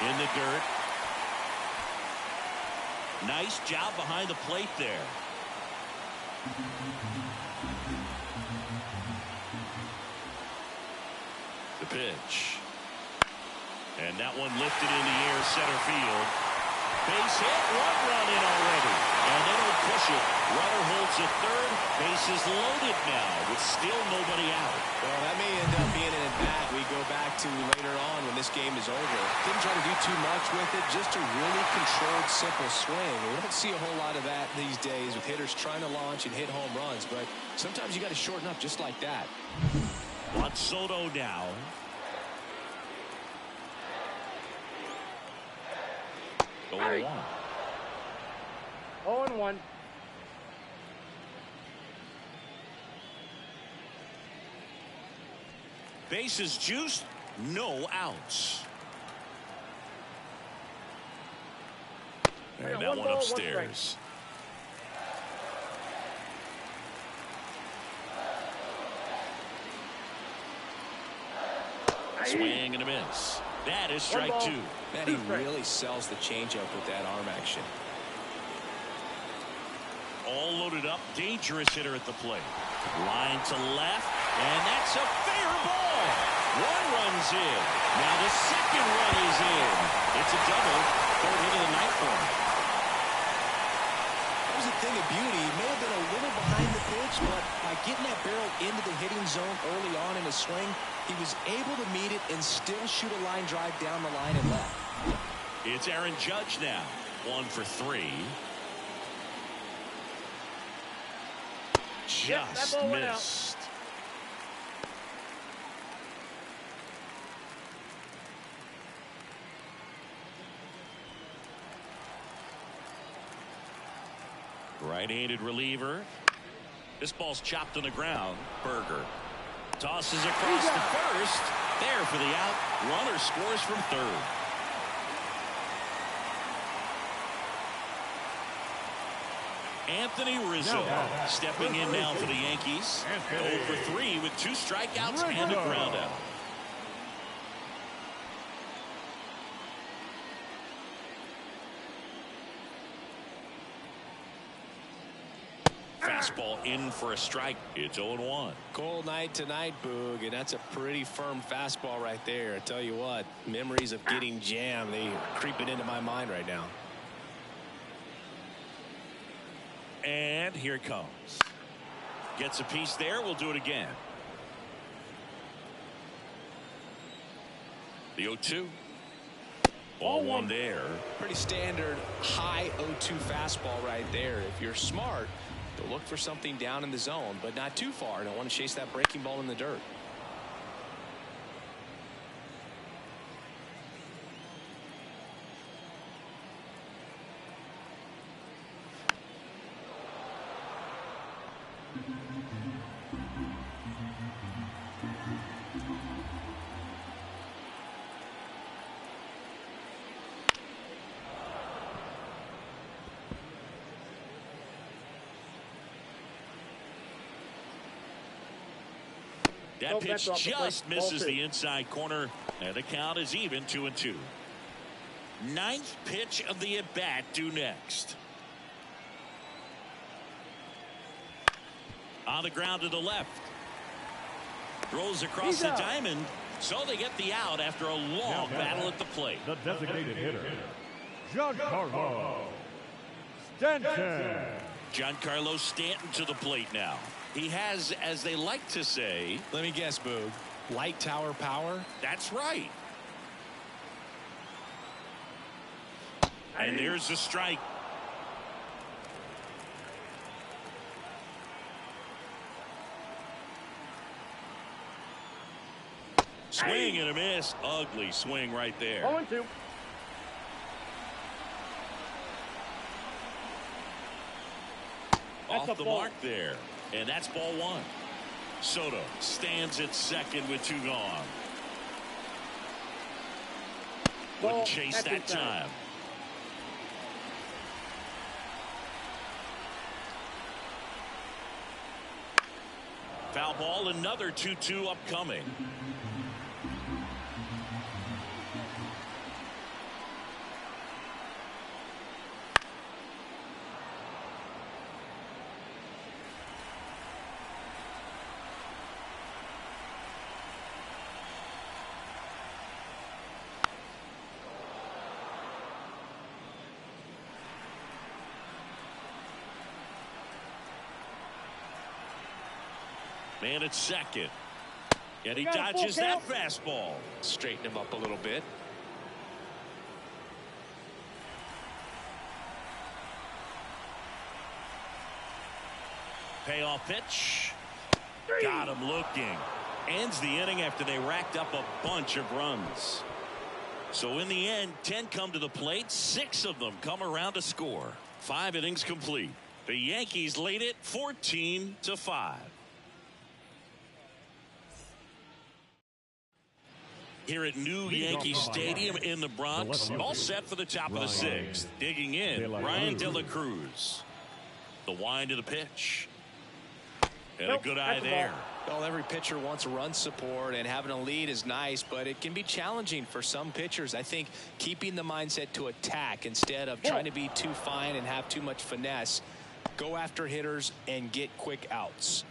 In the dirt. Nice job behind the plate there. The pitch. And that one lifted in the air, center field. Base hit, 1 run in already. And they don't push it. Runner holds at third. Bases loaded now with still nobody out. Well, that may end up being an at-bat we go back to later on when this game is over. Didn't try to do too much with it. Just a really controlled, simple swing. We don't see a whole lot of that these days with hitters trying to launch and hit home runs. But sometimes you got to shorten up just like that. Juan Soto now. Going 1. 0-1. Bases juiced, no outs. And that one upstairs. Swing and a miss. That is strike 2. Man, he really sells the changeup with that arm action. All loaded up, dangerous hitter at the plate. Line to left, and that's a fair ball. 1 run's in. Now the second run is in. It's a double. 3rd hit of the night for him. That was a thing of beauty. He may have been a little behind the pitch, but by getting that barrel into the hitting zone early on in his swing, he was able to meet it and still shoot a line drive down the line and left. It's Aaron Judge now. 1 for 3. Just missed. Right-handed reliever. This ball's chopped on the ground. Berger tosses across the first. There for the out. Runner scores from third. Anthony Rizzo stepping in now for the Yankees. 0 for 3 with 2 strikeouts and a ground out. Fastball in for a strike. It's 0-1. Cold night tonight, Boog, and that's a pretty firm fastball right there. I tell you what, memories of getting jammed, they creeping into my mind right now. And here it comes. Gets a piece there. We'll do it again. The 0-2. Ball 1 there. Pretty standard high 0-2 fastball right there. If you're smart, you'll look for something down in the zone, but not too far. Don't want to chase that breaking ball in the dirt. That pitch just misses the inside corner, and the count is even 2-2. 9th pitch of the at-bat due next. On the ground to the left. Throws across the diamond. So they get the out after a long battle at the plate. The designated hitter, Giancarlo Stanton. Giancarlo Stanton to the plate now. He has, as they like to say, let me guess, Boog, light tower power? That's right. And there's the strike. Swing and a miss. Ugly swing right there. 0-2. Off the mark there. And that's ball one. Soto stands at second with two gone. Wouldn't chase that time. Foul ball, another 2-2 upcoming. Man at second. And he dodges that fastball. Straighten him up a little bit. Payoff pitch. Got him looking. Ends the inning after they racked up a bunch of runs. So in the end, 10 come to the plate. 6 of them come around to score. 5 innings complete. The Yankees lead it 14-5. Here at new Yankee Stadium in the Bronx, all set for the top of the 6th. Digging in, Ryan De La Cruz. The wind of the pitch. And a good eye there. Well, every pitcher wants run support, and having a lead is nice, but it can be challenging for some pitchers. I think keeping the mindset to attack instead of trying to be too fine and have too much finesse. Go after hitters and get quick outs.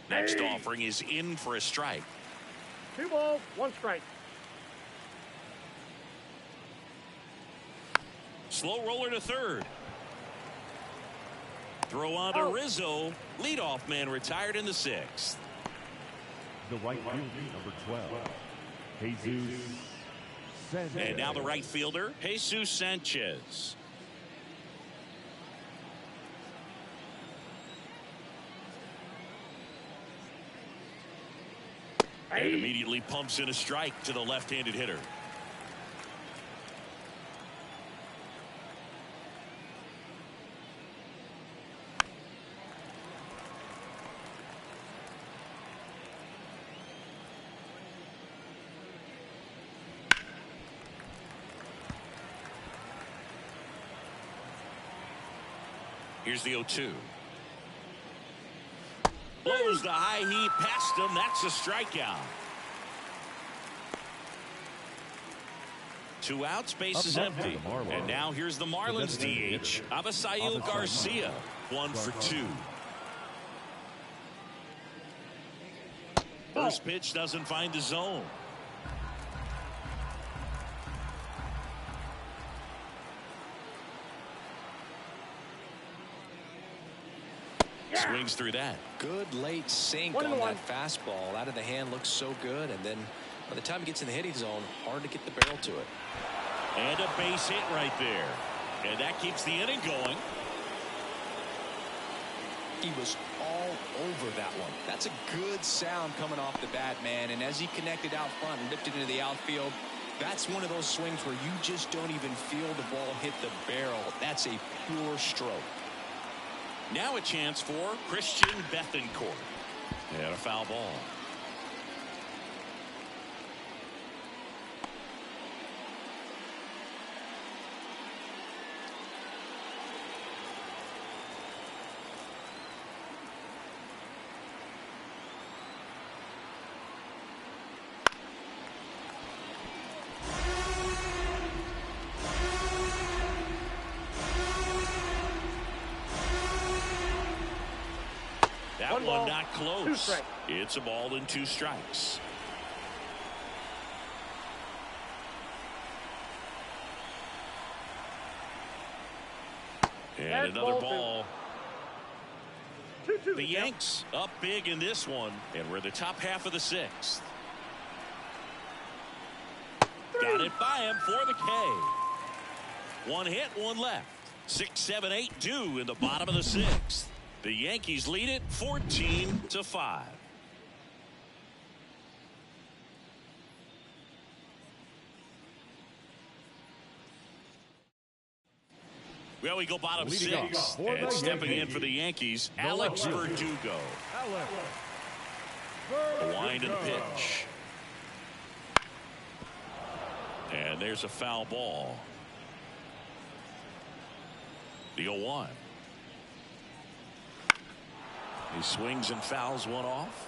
Next offering is in for a strike. 2 balls, 1 strike. Slow roller to third. Throw on to Rizzo. Leadoff man retired in the 6th. The right fielder, number 12, Jesus Sanchez. And now the right fielder, Jesus Sanchez. And immediately pumps in a strike to the left-handed hitter. Here's the 0-2. Blows the high heat past him. That's a strikeout. 2 outs, base is empty. And now here's the Marlins DH, Avisail Garcia. 1 for 2. First pitch doesn't find the zone. Swings through that. Good late sink on that fastball. Out of the hand, looks so good, and then by the time he gets in the hitting zone, hard to get the barrel to it. And a base hit right there. And that keeps the inning going. He was all over that one. That's a good sound coming off the bat, man. And as he connected out front and lifted into the outfield, that's one of those swings where you just don't even feel the ball hit the barrel. That's a pure stroke. Now a chance for Christian Bethancourt. And a foul ball. That one not close. It's a ball and 2 strikes. And another ball. The Yanks up big in this one, and we're the top half of the 6th. Got it by him for the K. 1 hit, 1 left. 6, 7, 8 due in the bottom of the 6th. The Yankees lead it 14-5. Well, we go bottom 6, and stepping in for the Yankees, Alex Verdugo. The wind and the pitch. And there's a foul ball. The 0-1. He swings and fouls one off.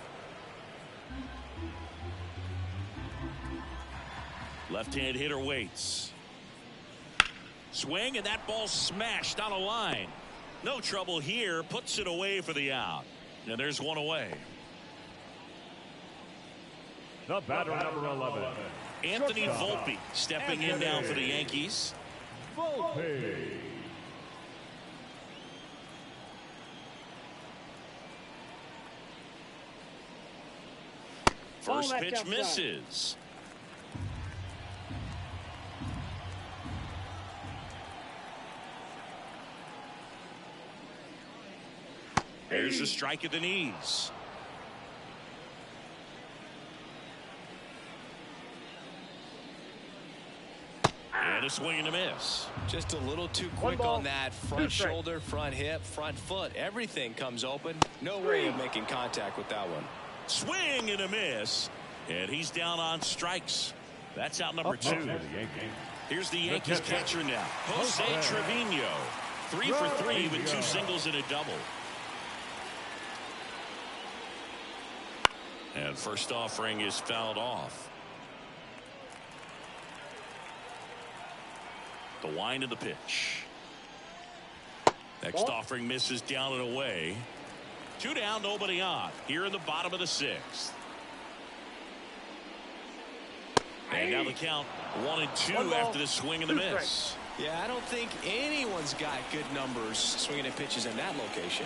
Left-hand hitter waits. Swing, and that ball smashed on a line. No trouble here. Puts it away for the out. And there's one away. The batter, number 11. Anthony Volpe stepping in now for the Yankees. Volpe. First pitch misses. There's a strike at the knees. And a swing and a miss. Just a little too quick on that front shoulder, front hip, front foot. Everything comes open. No way of making contact with that one. Swing and a miss. And he's down on strikes. That's out number 2. Here's the Yankees catcher now, Jose Trevino. 3 for 3 with 2 singles and a double. And first offering is fouled off. The wind of the pitch. Next offering misses down and away. 2 down, nobody on. Here in the bottom of the 6th. And now the count 1-2 after the swing and the miss. Yeah, I don't think anyone's got good numbers swinging at pitches in that location.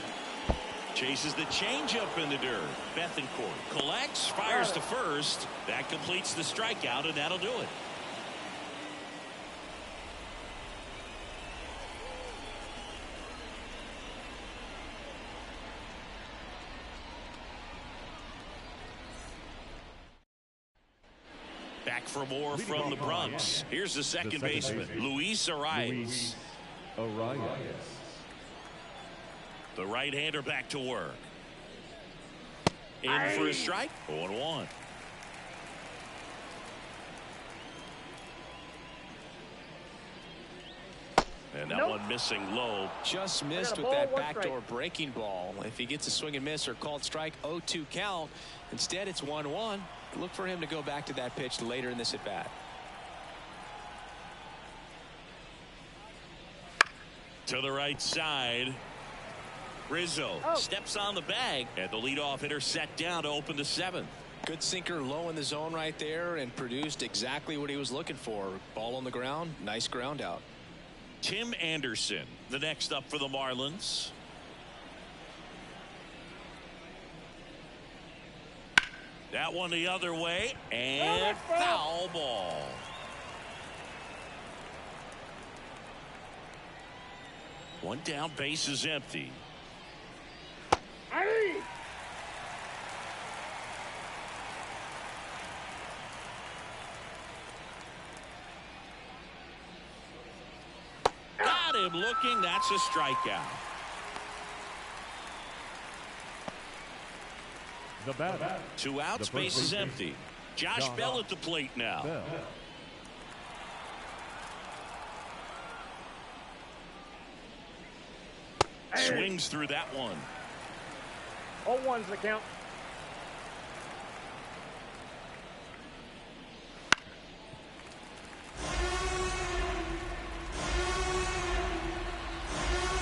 Chases the changeup in the dirt. Bethencourt collects, fires to first. That completes the strikeout, and that'll do it. Back for more from the Bronx. Here's the second baseman, Luis Arias. The right-hander back to work. In for a strike. 0-1. And that one missing low. Just missed with that backdoor breaking ball. If he gets a swing and miss or called strike, 0-2 count. Instead, it's 1-1. Look for him to go back to that pitch later in this at bat. To the right side. Rizzo steps on the bag, and the leadoff hitter set down to open the 7th. Good sinker low in the zone right there and produced exactly what he was looking for. Ball on the ground, nice ground out. Tim Anderson, the next up for the Marlins. That one the other way, and foul ball. One down, base is empty. Got him looking. That's a strikeout. The batter. 2 outs, base is empty. Josh Bell at the plate now. Swings through that one. 0-1's the count.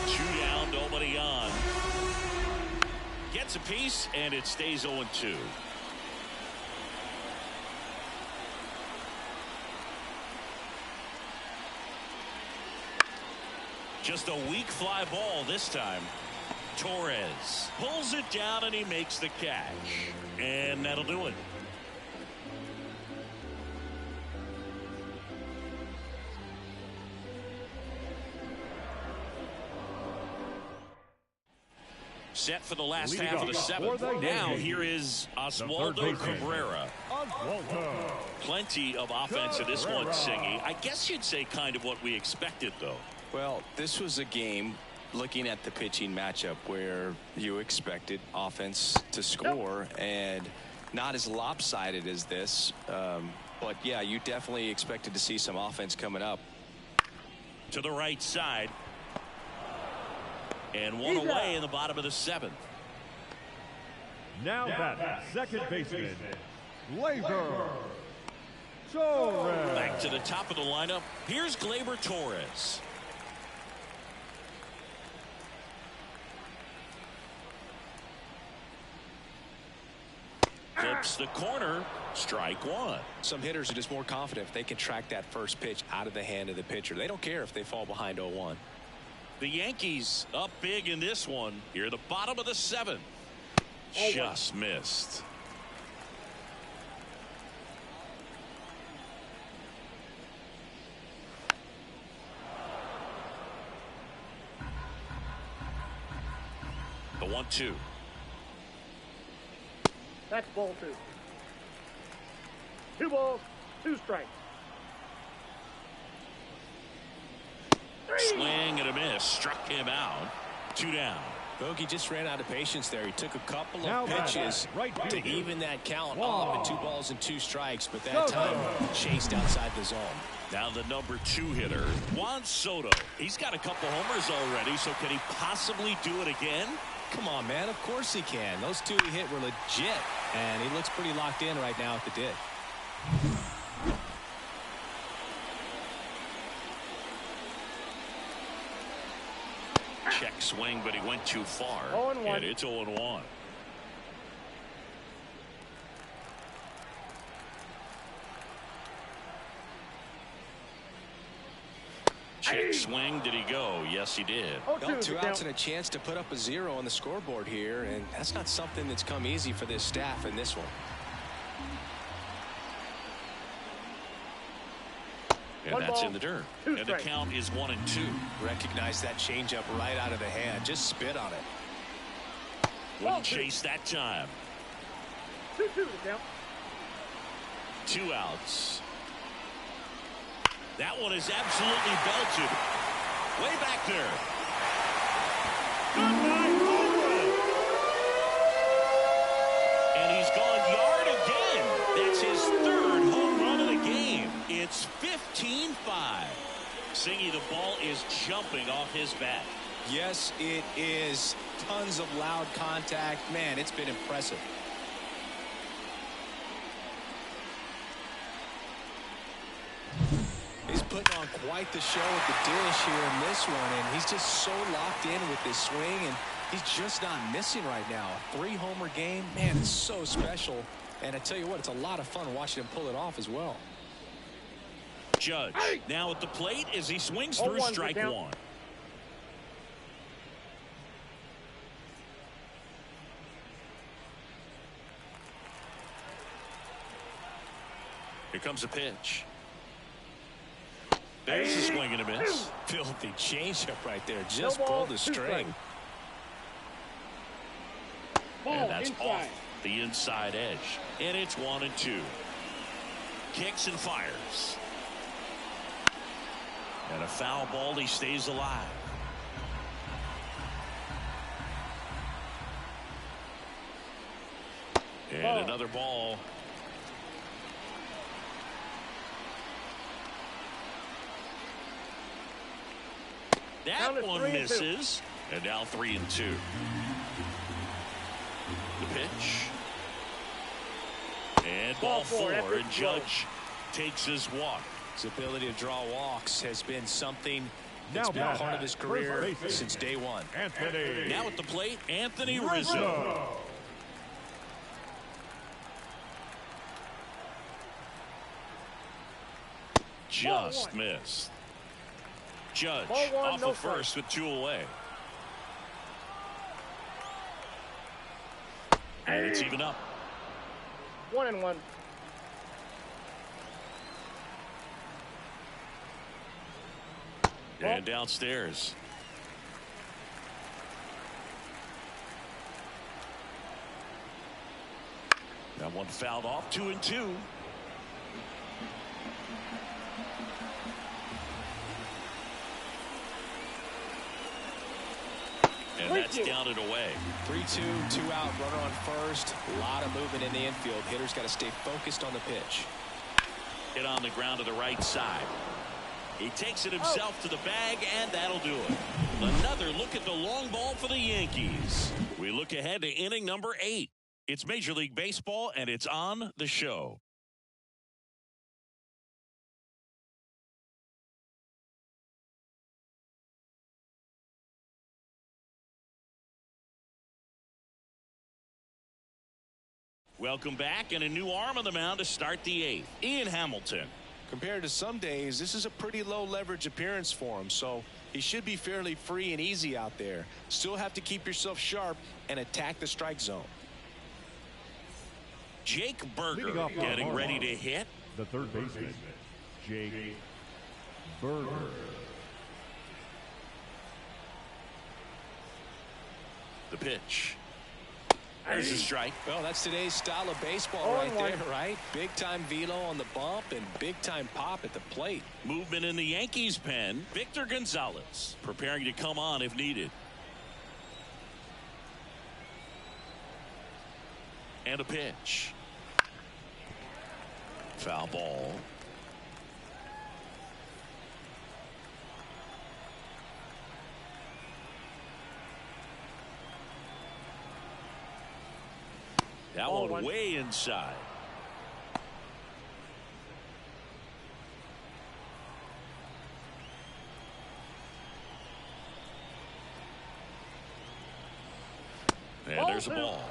Two down, nobody on. apiece, and it stays 0-2. Just a weak fly ball this time. Torres pulls it down and he makes the catch. And that'll do it. Set for the last half of the seventh. Now here is Oswaldo Cabrera. Plenty of offense in this one, Singy. I guess you'd say kind of what we expected, though. Well, this was a game, looking at the pitching matchup, where you expected offense to score, and not as lopsided as this. But, yeah, you definitely expected to see some offense coming up. To the right side. And one away in the bottom of the seventh. Now that second baseman, Gleyber Torres. Back to the top of the lineup. Here's Gleyber Torres. Flips the corner. Strike one. Some hitters are just more confident if they can track that first pitch out of the hand of the pitcher. They don't care if they fall behind 0-1. The Yankees up big in this one. Here at the bottom of the seventh. Just missed. The 1-2. That's ball two. 2 balls, 2 strikes. Swing and a miss. Struck him out. 2 down. Bogey just ran out of patience there. He took a couple of pitches to even that count off at 2 balls and 2 strikes, but that time chased outside the zone. Now the number 2 hitter, Juan Soto. He's got a couple homers already, so can he possibly do it again? Come on, man. Of course he can. Those 2 he hit were legit, and he looks pretty locked in right now at the dig. Check swing, but he went too far. 0-1. And it's 0-1. Check swing. Did he go? Yes, he did. Well, 2 outs and a chance to put up a 0 on the scoreboard here, and that's not something that's come easy for this staff in this one. And that's in the dirt. And the count is 1-2. Recognize that changeup right out of the hand. Just spit on it. Wouldn't chase that time. 2-2 to count. 2 outs. That one is absolutely belted. Way back there. Goodbye, home run. And he's gone yard again. That's his 3rd home run of the game. It's 15-5. Singy, the ball is jumping off his bat. Yes, it is. Tons of loud contact. Man, it's been impressive. He's putting on quite the show at the dish here in this one, and he's just so locked in with this swing, and he's just not missing right now. A 3-homer game, man, it's so special. And I tell you what, it's a lot of fun watching him pull it off as well. Judge now at the plate as he swings through strike 1. Here comes a pitch. There's a swing and a miss. Filthy changeup right there. Just pulled the string. And that's off the inside edge. And it's 1-2. Kicks and fires. And a foul ball. He stays alive. And another ball. That one misses. And now 3-2. The pitch. And ball 4. And Judge takes his walk. His ability to draw walks has been something that's been part of his career since day one. Anthony. Now at the plate, Anthony Rizzo. just missed. Judge off of first with 2 away. And it's even up. 1-1. And downstairs. That one fouled off. 2-2. And that's down and away. 3-2, 2 out, runner on first. A lot of movement in the infield. Hitter's got to stay focused on the pitch. Hit on the ground to the right side. He takes it himself to the bag, and that'll do it. Another look at the long ball for the Yankees. We look ahead to inning number 8. It's Major League Baseball, and it's on the show. Welcome back, and a new arm on the mound to start the 8th. Ian Hamilton. Compared to some days, this is a pretty low leverage appearance for him, so he should be fairly free and easy out there. Still have to keep yourself sharp and attack the strike zone. Jake Burger getting ready to hit. The third baseman, Jake Burger. The pitch. There's a strike. Well, that's today's style of baseball right there, right? Big-time velo on the bump and big-time pop at the plate. Movement in the Yankees pen. Victor Gonzalez preparing to come on if needed. And a pitch. Foul ball. That one way inside. And there's a ball.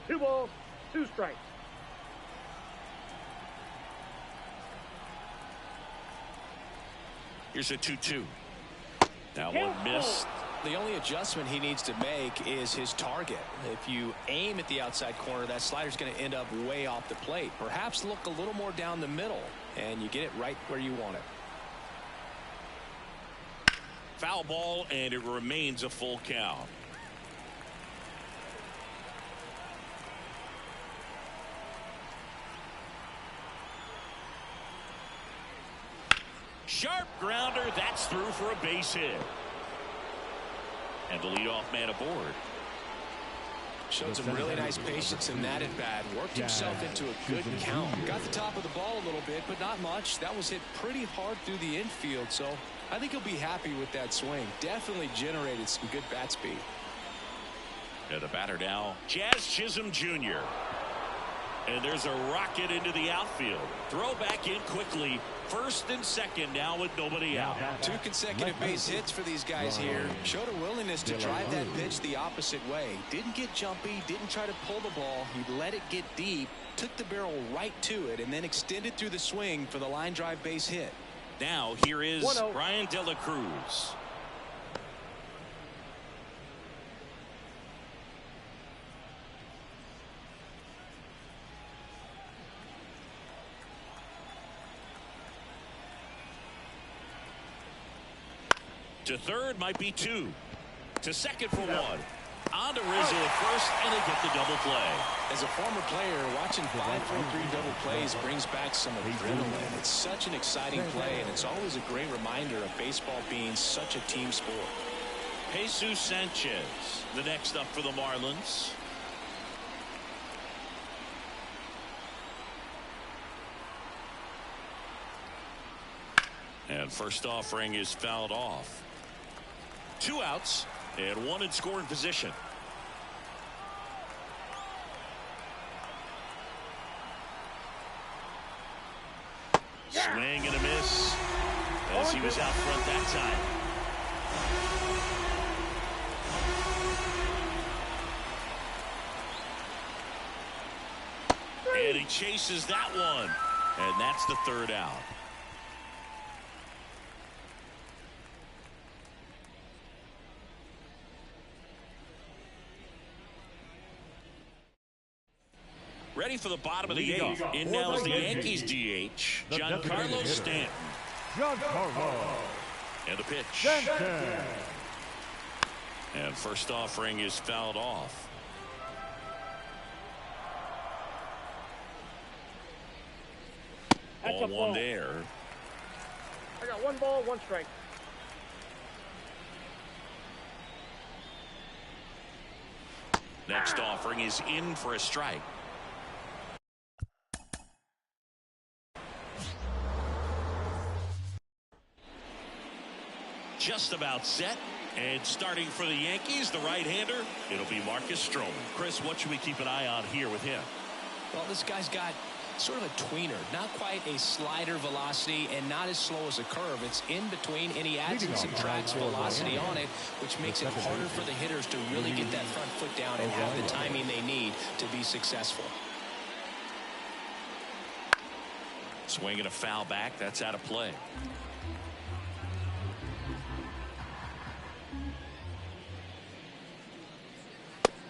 2 balls, 2 strikes. Here's a 2-2. That one missed. The only adjustment he needs to make is his target. If you aim at the outside corner, that slider's going to end up way off the plate. Perhaps look a little more down the middle, and you get it right where you want it. Foul ball, and it remains a full count. Sharp grounder. That's through for a base hit. And the leadoff man aboard. Showed some really nice patience in that at bat. Worked himself into a good count. Got the top of the ball a little bit, but not much. That was hit pretty hard through the infield, so I think he'll be happy with that swing. Definitely generated some good bat speed. And the batter now, Jazz Chisholm Jr. And there's a rocket into the outfield. Throw back in quickly. First and second now with nobody out. 2 consecutive base hits for these guys here. Showed a willingness to drive that pitch the opposite way. Didn't get jumpy, didn't try to pull the ball. He let it get deep, took the barrel right to it, and then extended through the swing for the line drive base hit. Now here is Brian De La Cruz. To third might be 2. To second for 1. On to Rizzo at first, and they get the double play. As a former player, watching 5-3 double plays brings back some adrenaline. It's such an exciting play, and it's always a great reminder of baseball being such a team sport. Jesus Sanchez, the next up for the Marlins. And first offering is fouled off. 2 outs and 1 in scoring position. Swing and a miss as he was out front that time. And he chases that one. And that's the third out. Ready for the bottom of the eighth. In now is the Yankees DH, Giancarlo Stanton. And the pitch. And first offering is fouled off. That's Ball a one ball. there. I got 1 ball, 1 strike. Next offering is in for a strike. Just about set. And starting for the Yankees, the right-hander, it'll be Marcus Stroman. Chris, what should we keep an eye on here with him? Well, this guy's got sort of a tweener, not quite a slider velocity and not as slow as a curve. It's in between, and he adds and subtracts velocity on it, which makes it harder for the hitters to really get that front foot down and have the timing they need to be successful. Swinging a foul back. That's out of play.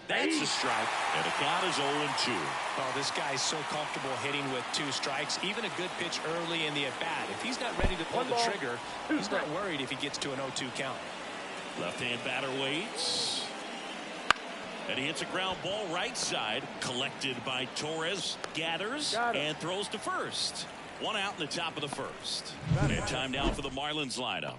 That's a strike, and the count is 0-2. Oh, this guy's so comfortable hitting with 2 strikes. Even a good pitch early in the at-bat. If he's not ready to pull the trigger, he's not worried if he gets to an 0-2 count. Left-hand batter waits. And he hits a ground ball right side. Collected by Torres. Gathers and throws to first. 1 out in the top of the first. And time now for the Marlins lineup.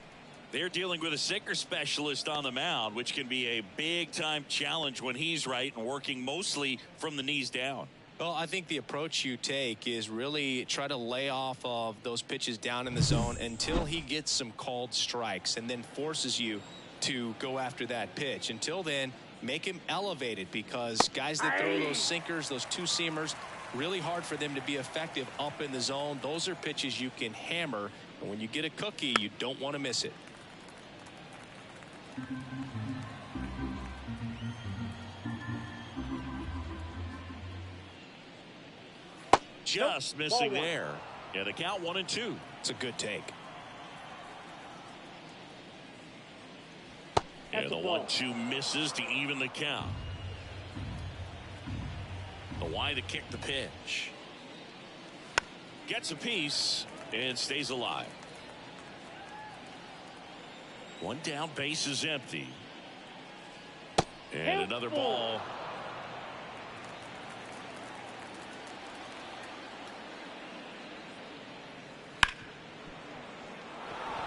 They're dealing with a sinker specialist on the mound, which can be a big-time challenge when he's right and working mostly from the knees down. Well, I think the approach you take is really try to lay off of those pitches down in the zone until he gets some called strikes and then forces you to go after that pitch. Until then, make him elevated, because guys that throw those sinkers, those 2-seamers, really hard for them to be effective up in the zone. Those are pitches you can hammer, and when you get a cookie, you don't want to miss it. Just missing there. Yeah, the count 1-2. It's a good take. And the 1-2 misses to even the count. The wide to kick the pitch. Gets a piece and stays alive. 1 down, base is empty. And another ball.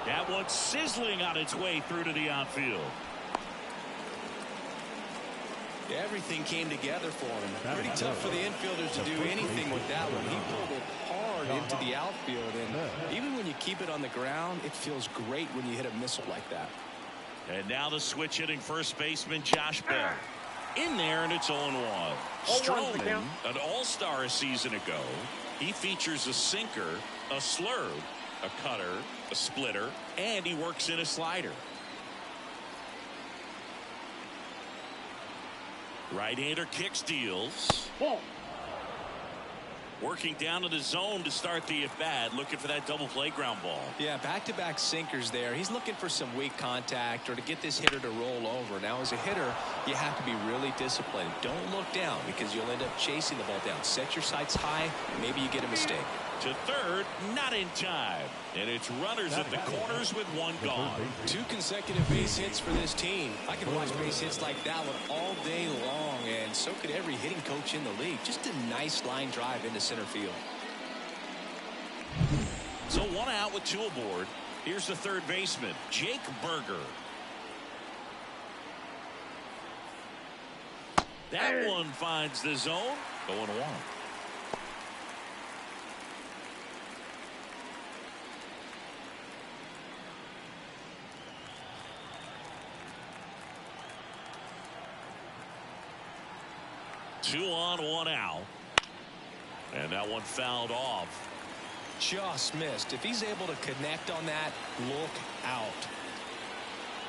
That one sizzling on its way through to the outfield. Everything came together for him. Pretty tough for the infielders to do anything with that one. He pulled it hard into the outfield, and even when you keep it on the ground, it feels great when you hit a missile like that. And now the switch hitting first baseman Josh Bell. In there, and it's 0-1. Stroman, an all-star a season ago. He features a sinker, a slurve, a cutter, a splitter, and he works in a slider. Right-hander kicks, deals. Working down to the zone to start the at-bat, looking for that double play ground ball. Yeah, back-to-back sinkers there. He's looking for some weak contact or to get this hitter to roll over. Now, as a hitter, you have to be really disciplined. Don't look down, because you'll end up chasing the ball down. Set your sights high. Maybe you get a mistake. To third, not in time. And it's runners at the corners with 1 gone. 2 consecutive base hits for this team. I can watch base hits like that one all day long, and so could every hitting coach in the league. Just a nice line drive into center field. So 1 out with 2 aboard. Here's the third baseman, Jake Burger. That one finds the zone. 0-1. Two on, 1 out. And that one fouled off. Just missed. If he's able to connect on that, look out.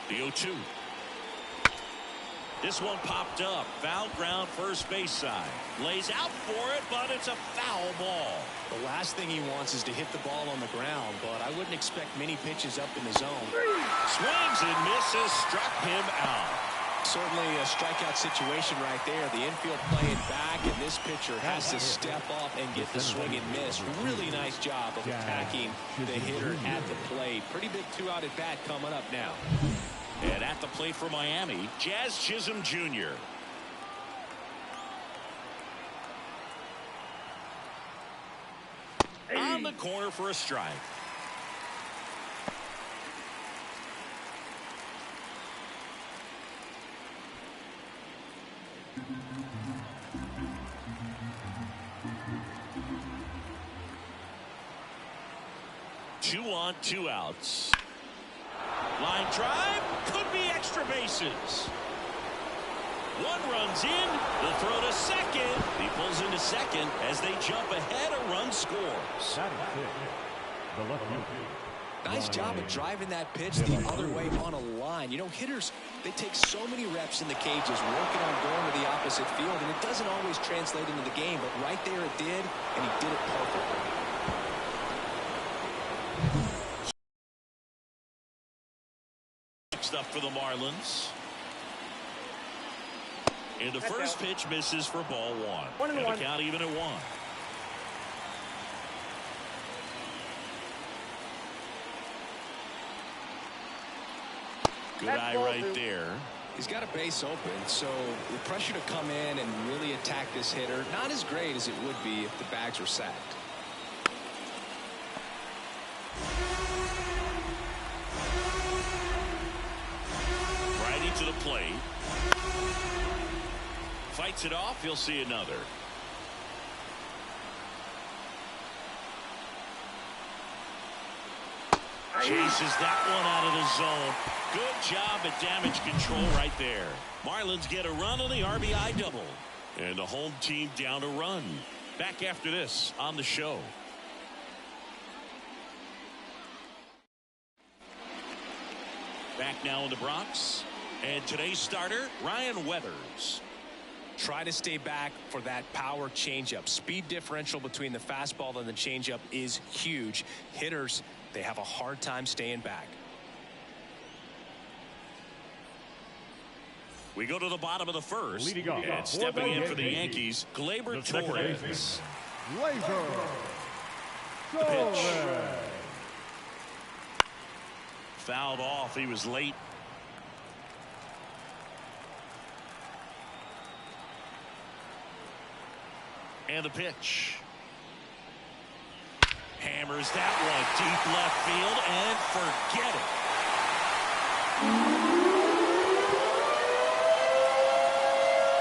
The 0-2. This one popped up. Foul ground, first base side. Lays out for it, but it's a foul ball. The last last thing he wants is to hit the ball on the ground, but I wouldn't expect many pitches up in the zone. Swings and misses, struck him out. Certainly a strikeout situation right there. The infield playing back, and this pitcher has to step up and get the swing and miss. Really nice job of attacking the hitter at the plate. Pretty big 2-out at bat coming up now. And at the plate for Miami, Jazz Chisholm Jr. On the corner for a strike. Two on, 2 outs. Line drive, could be extra bases. One runs in, they'll throw to second. He pulls into second as they jump ahead. A run scores. That is it. The left field. Nice job of driving that pitch the other way on a line. You know, hitters, they take so many reps in the cages working on going to the opposite field, and it doesn't always translate into the game, but right there it did, and he did it perfectly. Next up for the Marlins. And the first pitch misses for ball 1. And the count even at 1. Good eye right there. He's got a base open, so the pressure to come in and really attack this hitter, not as great as it would be if the bags were sacked. Righty to the plate. Fights it off. He'll see another. Chases that one out of the zone. Good job at damage control right there. Marlins get a run on the RBI double. And the home team down a run. Back after this on the show. Back now in the Bronx. And today's starter, Ryan Weathers. Try to stay back for that power changeup. Speed differential between the fastball and the changeup is huge. Hitters, they have a hard time staying back. We go to the bottom of the first. Leading off and stepping in for the Yankees, Gleyber Torres. Gleyber Torres. Fouled off. He was late. And the pitch. Hammers that one deep left field and forget it.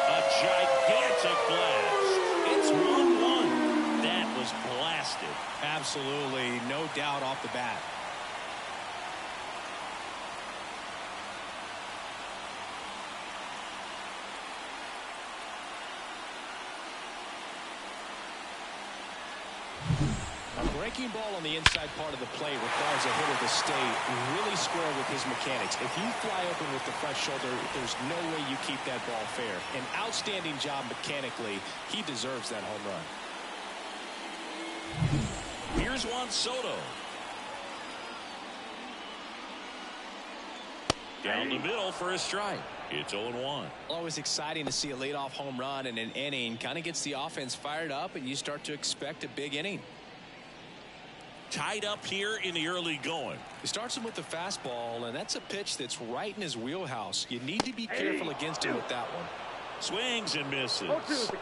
A gigantic blast. It's 1-1. That was blasted. Absolutely, no doubt off the bat. Breaking ball on the inside part of the plate requires a hitter to stay really square with his mechanics. If you fly open with the front shoulder, there's no way you keep that ball fair. An outstanding job mechanically. He deserves that home run. Here's Juan Soto. Down the middle for a strike. It's 0-1. Always exciting to see a leadoff home run in an inning. Kind of gets the offense fired up, and you start to expect a big inning. Tied up here in the early going. He starts him with the fastball, and that's a pitch that's right in his wheelhouse. You need to be careful against him with that one. Swings and misses.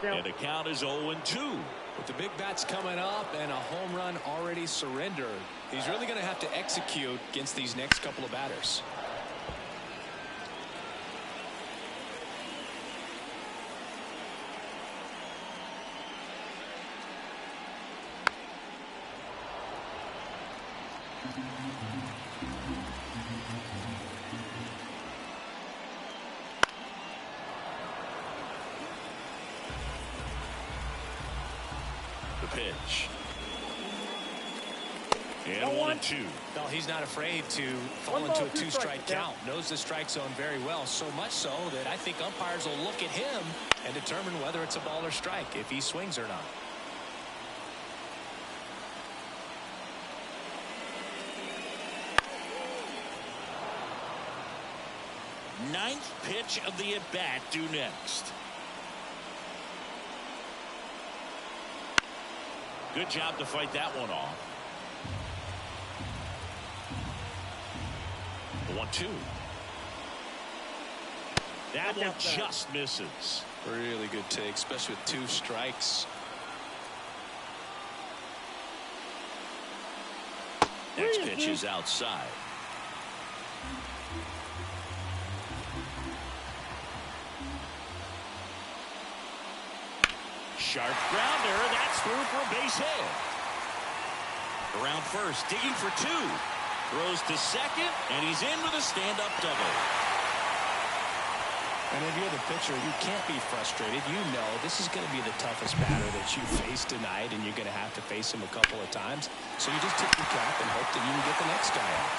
And the count is 0-2. With the big bats coming up and a home run already surrendered, he's really going to have to execute against these next couple of batters. Pitch. And 1-2. No, he's not afraid to fall into a 2-strike count. Knows the strike zone very well, so much so that I think umpires will look at him and determine whether it's a ball or strike, if he swings or not. ninth pitch of the at-bat due next. Good job to fight that one off. The 1-2. That one just misses. Really good take, especially with 2 strikes. Next pitch is outside. Sharp grounder. That's through for a base hit. Around first, digging for 2. Throws to second, and he's in with a stand-up double. And if you're the pitcher, you can't be frustrated. You know this is going to be the toughest batter that you face tonight, and you're going to have to face him a couple of times. So you just tip your cap and hope that you can get the next guy out.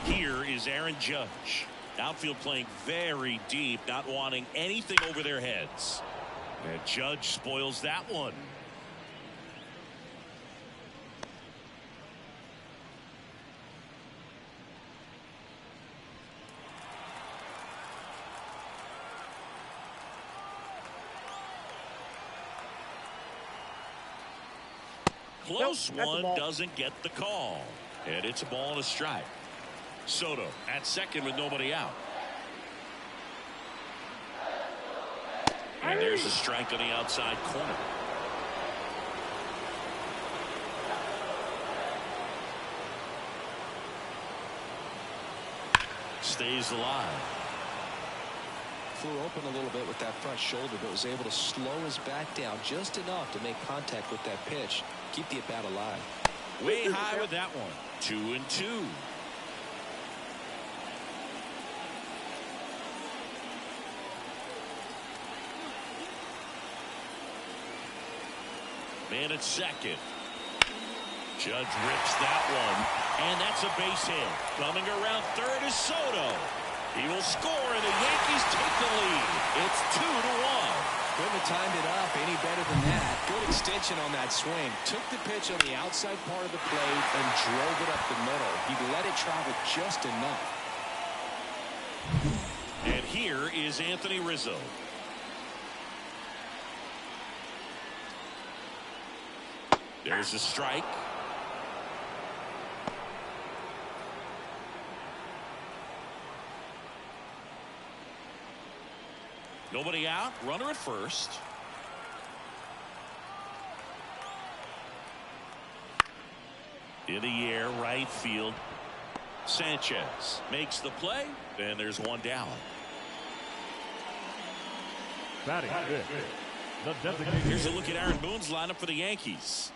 Here is Aaron Judge. Outfield playing very deep, not wanting anything over their heads. And Judge spoils that one. Close one, doesn't get the call. And it's a ball and a strike. Soto at second with nobody out. And there's a strike on the outside corner. Stays alive. Flew open a little bit with that front shoulder, but was able to slow his back down just enough to make contact with that pitch. Keep the at-bat alive. Way high with that one. 2-2. Man at second. Judge rips that one, and that's a base hit. Coming around third is Soto. He will score, and the Yankees take the lead. It's 2-1. Couldn't have timed it up any better than that. Good extension on that swing. Took the pitch on the outside part of the plate and drove it up the middle. He let it travel just enough. And here is Anthony Rizzo. There's a strike. Nobody out. Runner at first. In the air, right field. Sanchez makes the play, and there's one down. Batting fifth. Here's a look at Aaron Boone's lineup for the Yankees.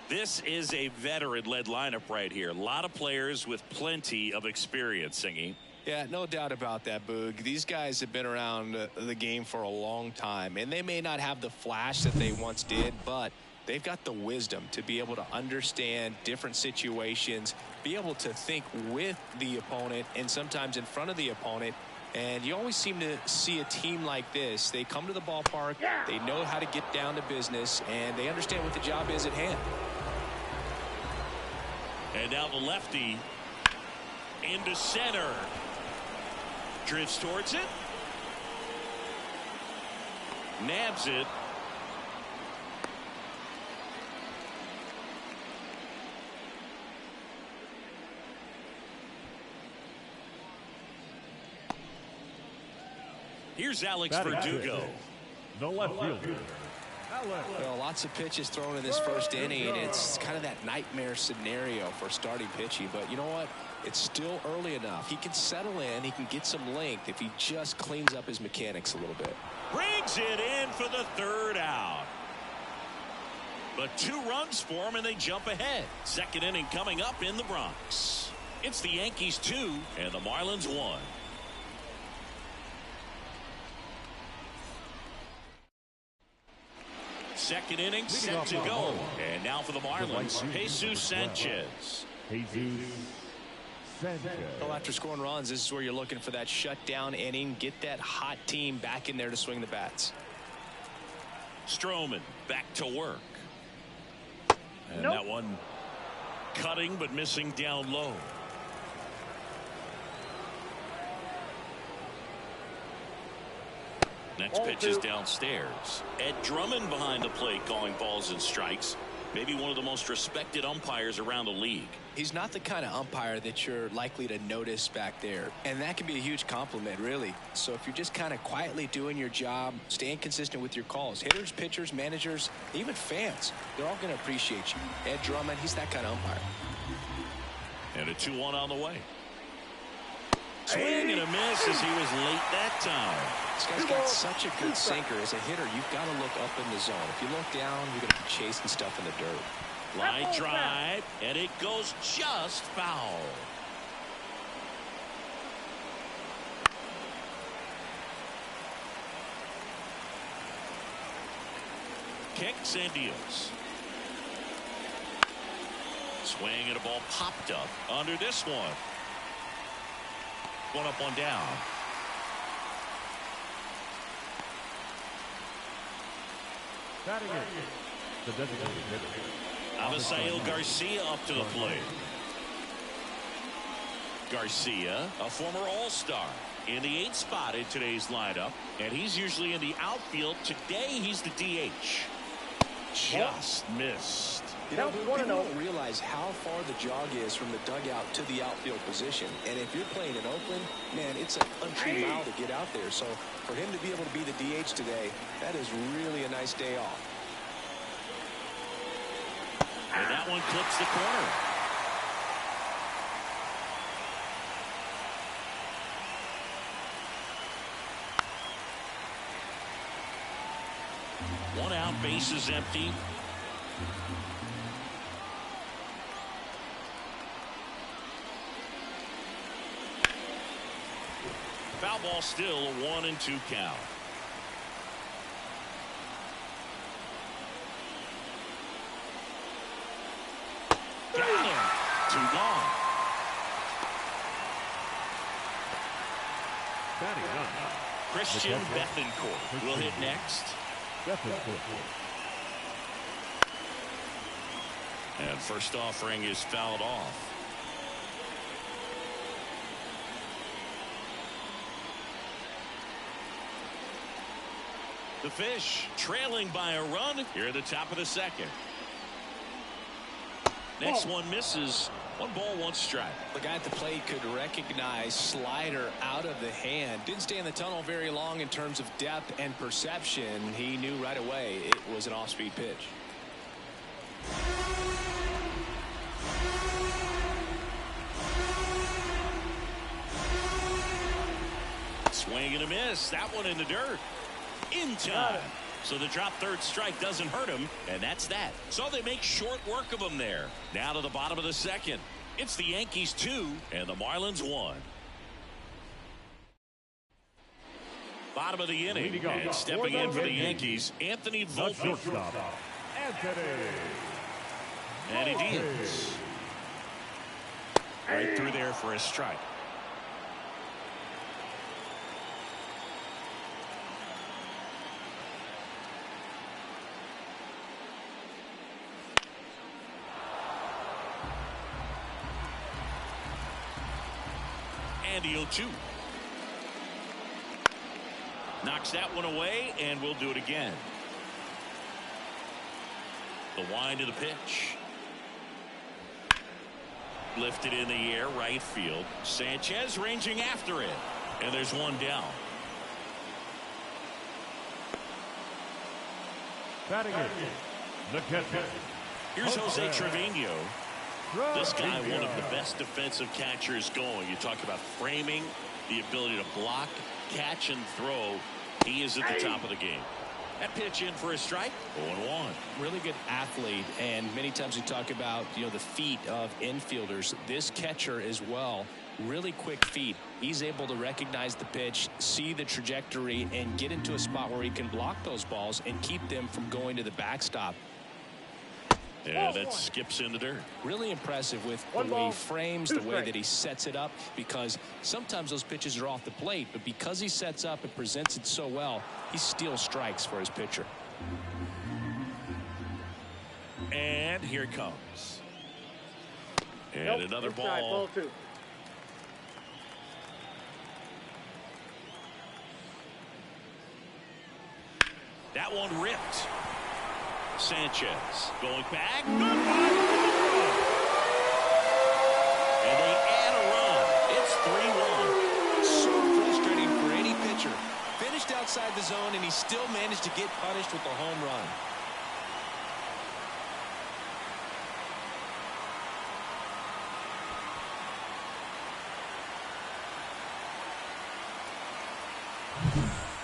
This is a veteran-led lineup right here. A lot of players with plenty of experience, Singy. Yeah, no doubt about that, Boog. These guys have been around the game for a long time, and they may not have the flash that they once did, but they've got the wisdom to be able to understand different situations, be able to think with the opponent and sometimes in front of the opponent. And you always seem to see a team like this. They come to the ballpark, they know how to get down to business, and they understand what the job is at hand. And now the lefty into center. Drifts towards it. Nabs it. Here's Alex Verdugo. The left fielder. Well, lots of pitches thrown in this first inning, and it's kind of that nightmare scenario for starting pitching. But you know what? It's still early enough. He can settle in. He can get some length if he just cleans up his mechanics a little bit. Brings it in for the third out. But 2 runs for him, and they jump ahead. Second inning coming up in the Bronx. It's the Yankees 2 and the Marlins 1. Second inning set to go. And now for the Marlins, Jesus Sanchez. Well, after scoring runs, this is where you're looking for that shutdown inning. Get that hot team back in there to swing the bats. Stroman back to work. And Nope. that one cutting but missing down low. Next Ball pitch is two. downstairs. Ed Drummond behind the plate calling balls and strikes. Maybe one of the most respected umpires around the league. He's not the kind of umpire that you're likely to notice back there. And that can be a huge compliment, really. So if you're just kind of quietly doing your job, staying consistent with your calls, hitters, pitchers, managers, even fans, they're all going to appreciate you. Ed Drummond, he's that kind of umpire. And a 2-1 on the way. Swing and a miss as he was late that time. This guy's got such a good sinker. As a hitter, you've got to look up in the zone. If you look down, you're going to be chasing stuff in the dirt. Line drive, and it goes just foul. Kicks and deals. Swing and a ball popped up under this one. One up, one down. Batting it, the designated hitter. Avisail Garcia up to the plate. Garcia, a former All-Star, in the 8th spot in today's lineup, and he's usually in the outfield. Today, he's the DH. Just missed. You know, people don't realize how far the jog is from the dugout to the outfield position. And if you're playing in Oakland, man, it's a country mile to get out there. So for him to be able to be the DH today, that is really a nice day off. And that one clips the corner. One out, base is empty. Foul ball, still a 1-2 count. Got him. 2 gone. Batting ninth, Christian Bethencourt will hit next. And first offering is fouled off. The Fish trailing by a run here at the top of the 2nd. Next one misses. 1 ball, 1 strike. The guy at the plate could recognize slider out of the hand. Didn't stay in the tunnel very long in terms of depth and perception. He knew right away it was an off-speed pitch. Swing and a miss. That one in the dirt. In time. So the drop third strike doesn't hurt him, and that's that. So they make short work of him there. Now to the bottom of the 2nd. It's the Yankees 2 and the Marlins 1. Bottom of the inning, and stepping in for the Yankees, Anthony Volpe. And he deals. Right through there for a strike. And the 0-2. Knocks that one away, and we'll do it again. The wind to the pitch. Lifted in the air, right field. Sanchez ranging after it. And there's one down. Batting it, the catcher. Here's Jose Trevino. This guy, one of the best defensive catchers going. You talk about framing, the ability to block, catch, and throw. He is at the top of the game. That pitch in for a strike. 0-1. Really good athlete, and many times we talk about, you know, the feet of infielders. This catcher as well, really quick feet. He's able to recognize the pitch, see the trajectory, and get into a spot where he can block those balls and keep them from going to the backstop. Yeah, that skips in the dirt. Really impressive with the way he frames, the way that he sets it up, because sometimes those pitches are off the plate, but because he sets up and presents it so well, he steals strikes for his pitcher. And here it comes. And another Inside, ball. ball 2. That one ripped. Sanchez going back. And they add a run. It's 3-1. So frustrating for any pitcher. Finished outside the zone, and he still managed to get punished with the home run.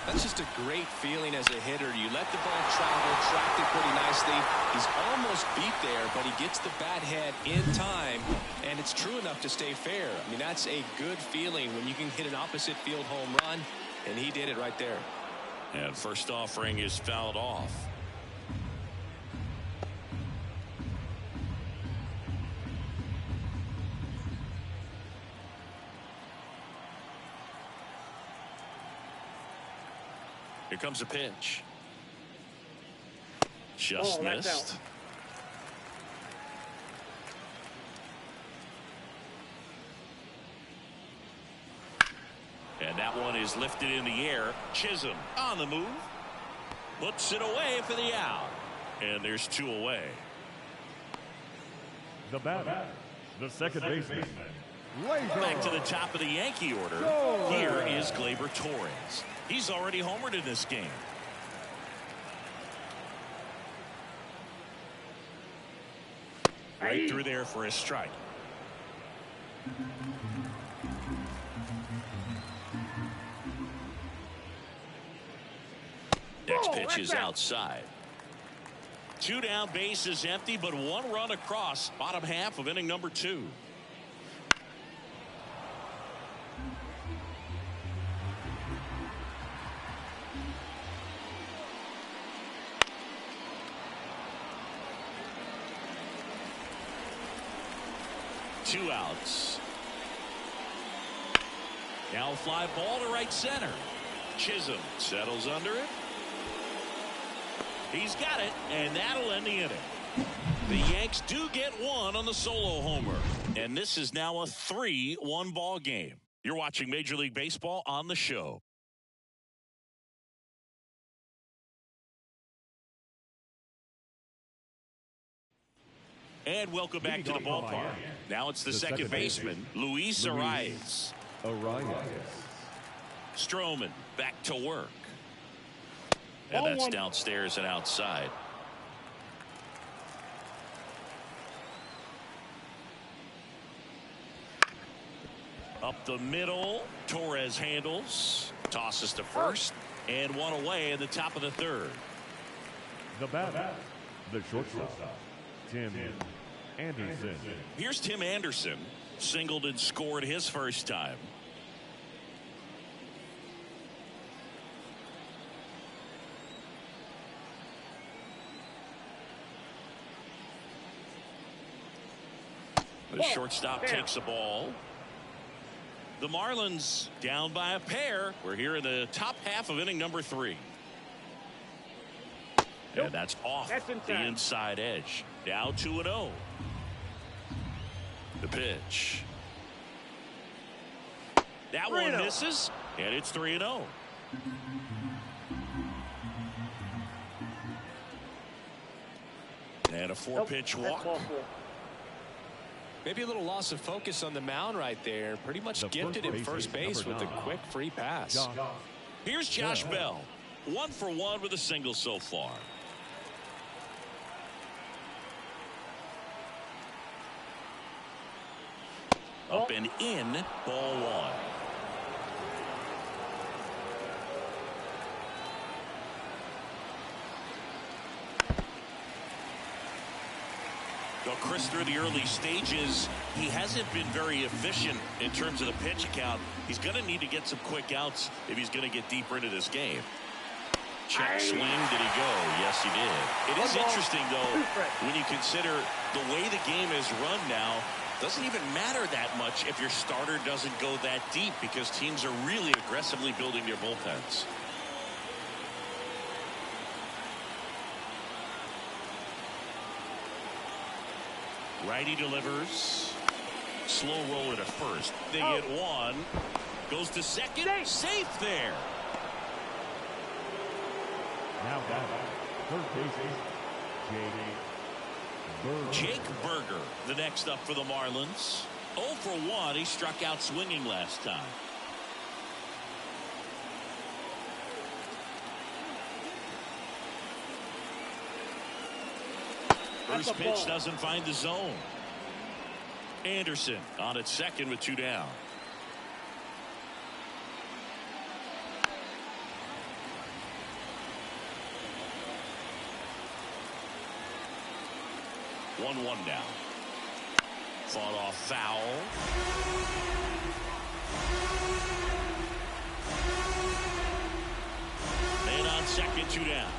That's just a great feeling as a hitter. You let the ball travel, tracked it pretty nicely. He's almost beat there, but he gets the bat head in time, and it's true enough to stay fair. I mean, that's a good feeling when you can hit an opposite field home run, and he did it right there. And first offering is fouled off. Here comes a pitch. Just missed. And that one is lifted in the air. Chisholm on the move. Puts it away for the out. And there's 2 away. The batter, the second baseman, Back to the top of the Yankee order. Here is Gleyber Torres. He's already homered in this game. Right through there for a strike. Next pitch is outside. 2 down, bases empty, but 1 run across. Bottom half of inning number 2. Two outs. Now a fly ball to right center. Chisholm settles under it. He's got it, and that'll end the inning. The Yanks do get 1 on the solo homer, and this is now a 3-1 ball game. You're watching Major League Baseball on the show. And welcome back to the ballpark. Now it's the second baseman, Luis Arias. Stroman back to work. And that's downstairs and outside. Up the middle, Torres handles, tosses to first, and 1 away in the top of the 3rd. The batter, the shortstop, Tim Anderson. Here's Tim Anderson, singled and scored his first time. The shortstop takes a ball. The Marlins down by a pair. We're here in the top half of inning number 3. And that's off the inside edge. Now 2-0. The pitch. That one misses, and it's 3-0. And a 4-pitch walk. Maybe a little loss of focus on the mound right there. Pretty much gifted in first base with a quick free pass. Here's Josh Bell. 1 for 1 with a single so far. Up and in, ball 1. Well, Chris, through the early stages, he hasn't been very efficient in terms of the pitch count. He's going to need to get some quick outs if he's going to get deeper into this game. Check swing. Did he go? Yes, he did. It is interesting, though, when you consider the way the game is run now. Doesn't even matter that much if your starter doesn't go that deep, because teams are really aggressively building their bullpens. Righty delivers. Slow roller to first. They get one. Goes to second. Safe there. Now batting, third baseman, Jake Berger, the next up for the Marlins. 0 for 1. He struck out swinging last time. First pitch doesn't find the zone. Anderson on at second with 2 down. One down. Fought off foul. And on second, 2 down.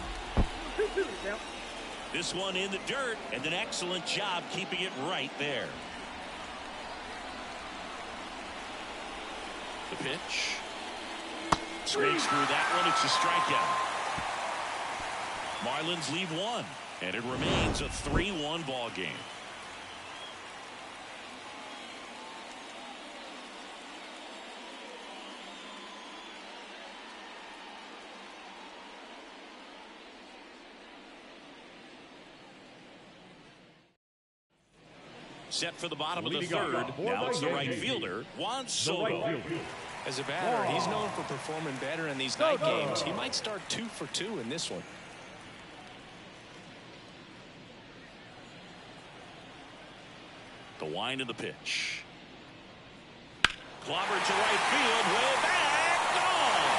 This one in the dirt, and an excellent job keeping it right there. The pitch. Swings through that one. It's a strikeout. Marlins leave 1, and it remains a 3-1 ball game. Set for the bottom of the third. Now it's the right fielder, Juan Soto. As a batter, he's known for performing better in these night games. He might start 2 for 2 in this one. The wind of the pitch. Clobbered to right field, way back, gone.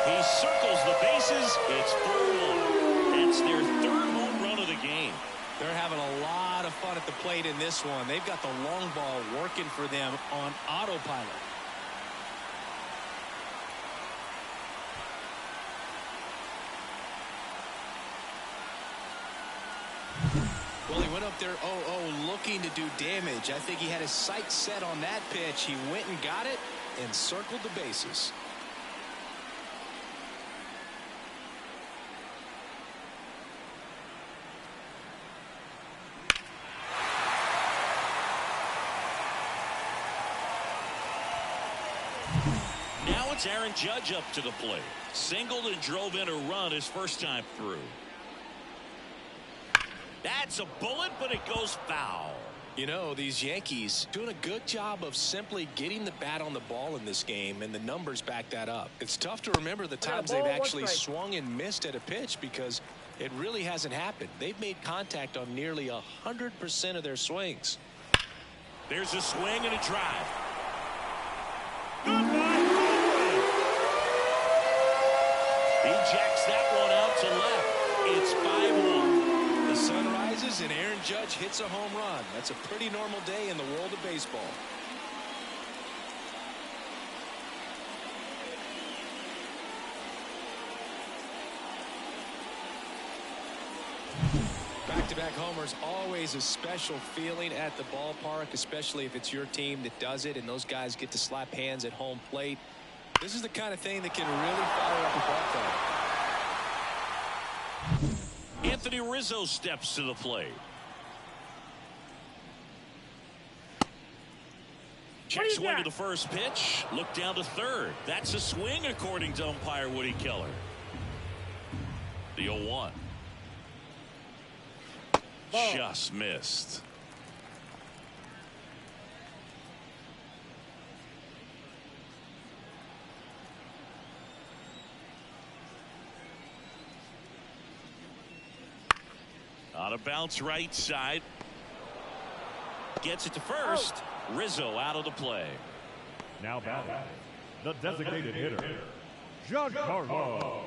He circles the bases. It's 4-1. That's their 3rd home run of the game. They're having a lot of fun at the plate in this one. They've got the long ball working for them on autopilot. Well, he went up there 0-0 looking to do damage. I think he had his sights set on that pitch. He went and got it and circled the bases. Now it's Aaron Judge up to the plate. Singled and drove in a run his first time through. That's a bullet, but it goes foul. You know, these Yankees doing a good job of simply getting the bat on the ball in this game, and the numbers back that up. It's tough to remember the times they've actually swung and missed at a pitch because it really hasn't happened. They've made contact on nearly 100% of their swings. There's a swing and a drive. He jacks that one out to left. It's 5-1. The sun rises and Aaron Judge hits a home run. That's a pretty normal day in the world of baseball. Back-to-back homers, always a special feeling at the ballpark, especially if it's your team that does it and those guys get to slap hands at home plate. This is the kind of thing that can really fire up a ballpark. Anthony Rizzo steps to the plate. Check swing to the first pitch. Look down to third. That's a swing according to umpire Woody Keller. The 0-1. Just missed. On a bounce right side. Gets it to first. Rizzo out of the play. Now batting, the designated hitter, Giancarlo.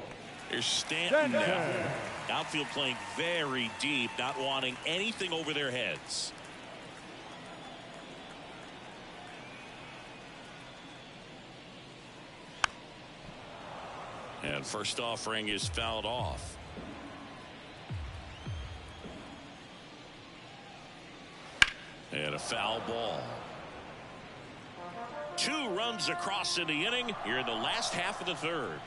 Here's Stanton now. Outfield playing very deep, not wanting anything over their heads. And first offering is fouled off. And a foul ball. 2 runs across in the inning here in the last half of the third.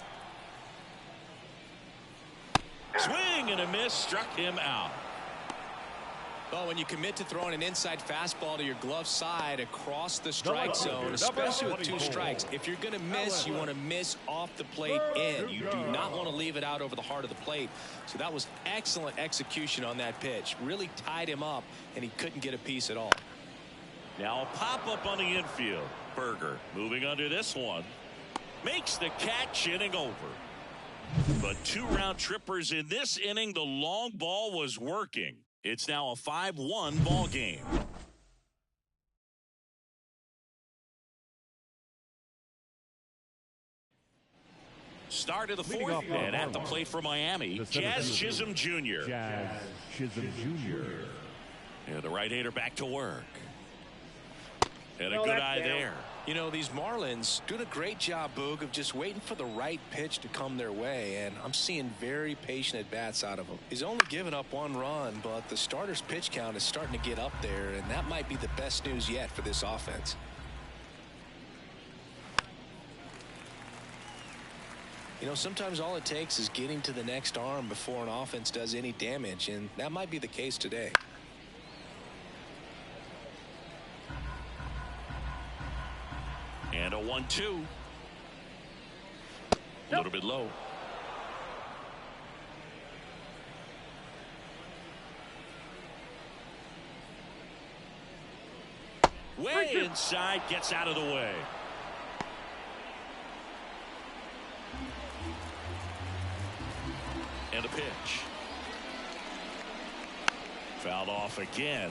Swing and a miss, struck him out. Well, when you commit to throwing an inside fastball to your glove side across the strike zone, especially with 2 strikes, if you're going to miss, you want to miss off the plate in. You do not want to leave it out over the heart of the plate. So that was excellent execution on that pitch. Really tied him up, and he couldn't get a piece at all. Now a pop-up on the infield. Berger moving under this one. Makes the catch, inning over. But 2 round trippers in this inning. The long ball was working. It's now a 5-1 ball game. Start of the 4th, and at the plate for Miami, Jazz Chisholm Jr. Jazz Chisholm Jr. And the right-hander back to work. And a good eye there. You know, these Marlins doing a great job, Boog, of just waiting for the right pitch to come their way, and I'm seeing very patient at-bats out of him. He's only given up 1 run, but the starter's pitch count is starting to get up there, and that might be the best news yet for this offense. You know, sometimes all it takes is getting to the next arm before an offense does any damage, and that might be the case today. And a 1-2. A little bit low. Way inside, gets out of the way. And a pitch. Fouled off again.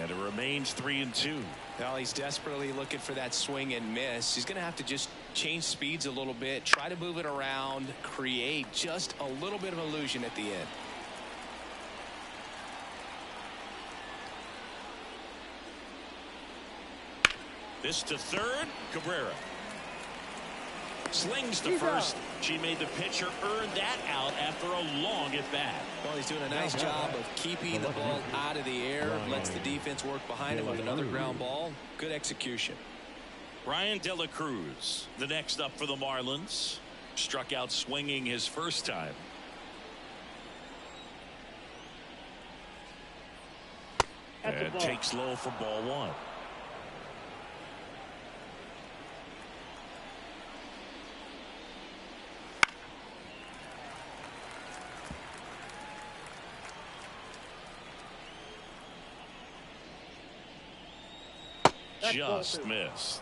And it remains 3-2. Now he's desperately looking for that swing and miss. He's going to have to just change speeds a little bit, try to move it around, create just a little bit of illusion at the end. This to third, Cabrera. Slings to first. She made the pitcher earn that out after a long at-bat. Well, he's doing a nice job of keeping the ball out of the air. Lets the defense work behind him with another ground ball. Good execution. Brian De La Cruz, the next up for the Marlins. Struck out swinging his first time. And takes low for ball 1. Just missed.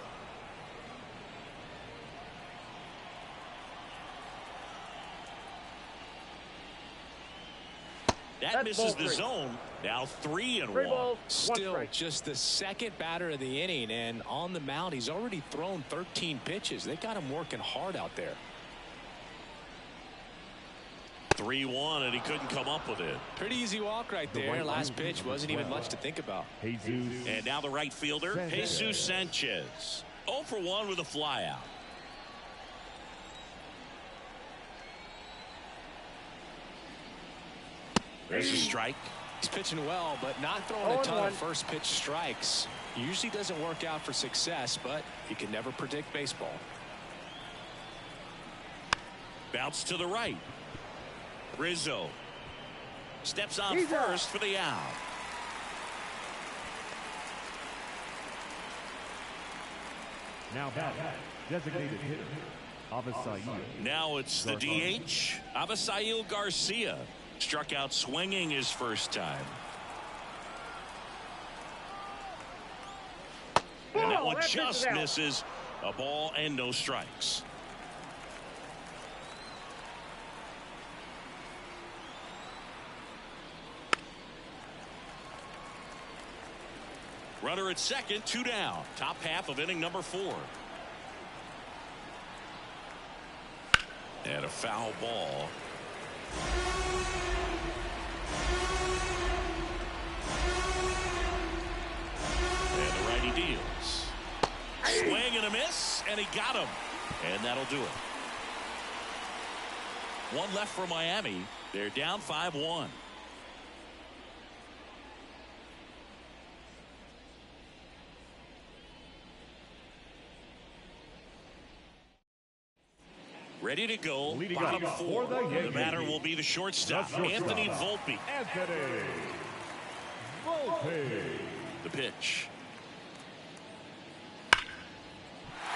That misses the zone. Now 3-1. Still just the 2nd batter of the inning, and on the mound he's already thrown 13 pitches. They got him working hard out there. 3-1, and he couldn't come up with it. Pretty easy walk right there. Last pitch wasn't even much to think about. And now the right fielder, Jesus Sanchez. 0 for 1 with a flyout. There's a strike. He's pitching well, but not throwing a ton of first pitch strikes. Usually doesn't work out for success, but you can never predict baseball. Bounce to the right. Rizzo steps on first for the out. Now back, designated hitter, Avisail. Now it's the DH, Avisail Garcia. Struck out swinging his first time. And that one just misses. A ball and no strikes. Runner at second, 2 down. Top half of inning number 4. And a foul ball. And the righty deals. Swing and a miss, and he got him. And that'll do it. 1 left for Miami. They're down 5-1. Ready to go. Leading Bottom off four. for the The Yankees. batter will be the shortstop, Anthony Volpe. Anthony Volpe. The pitch.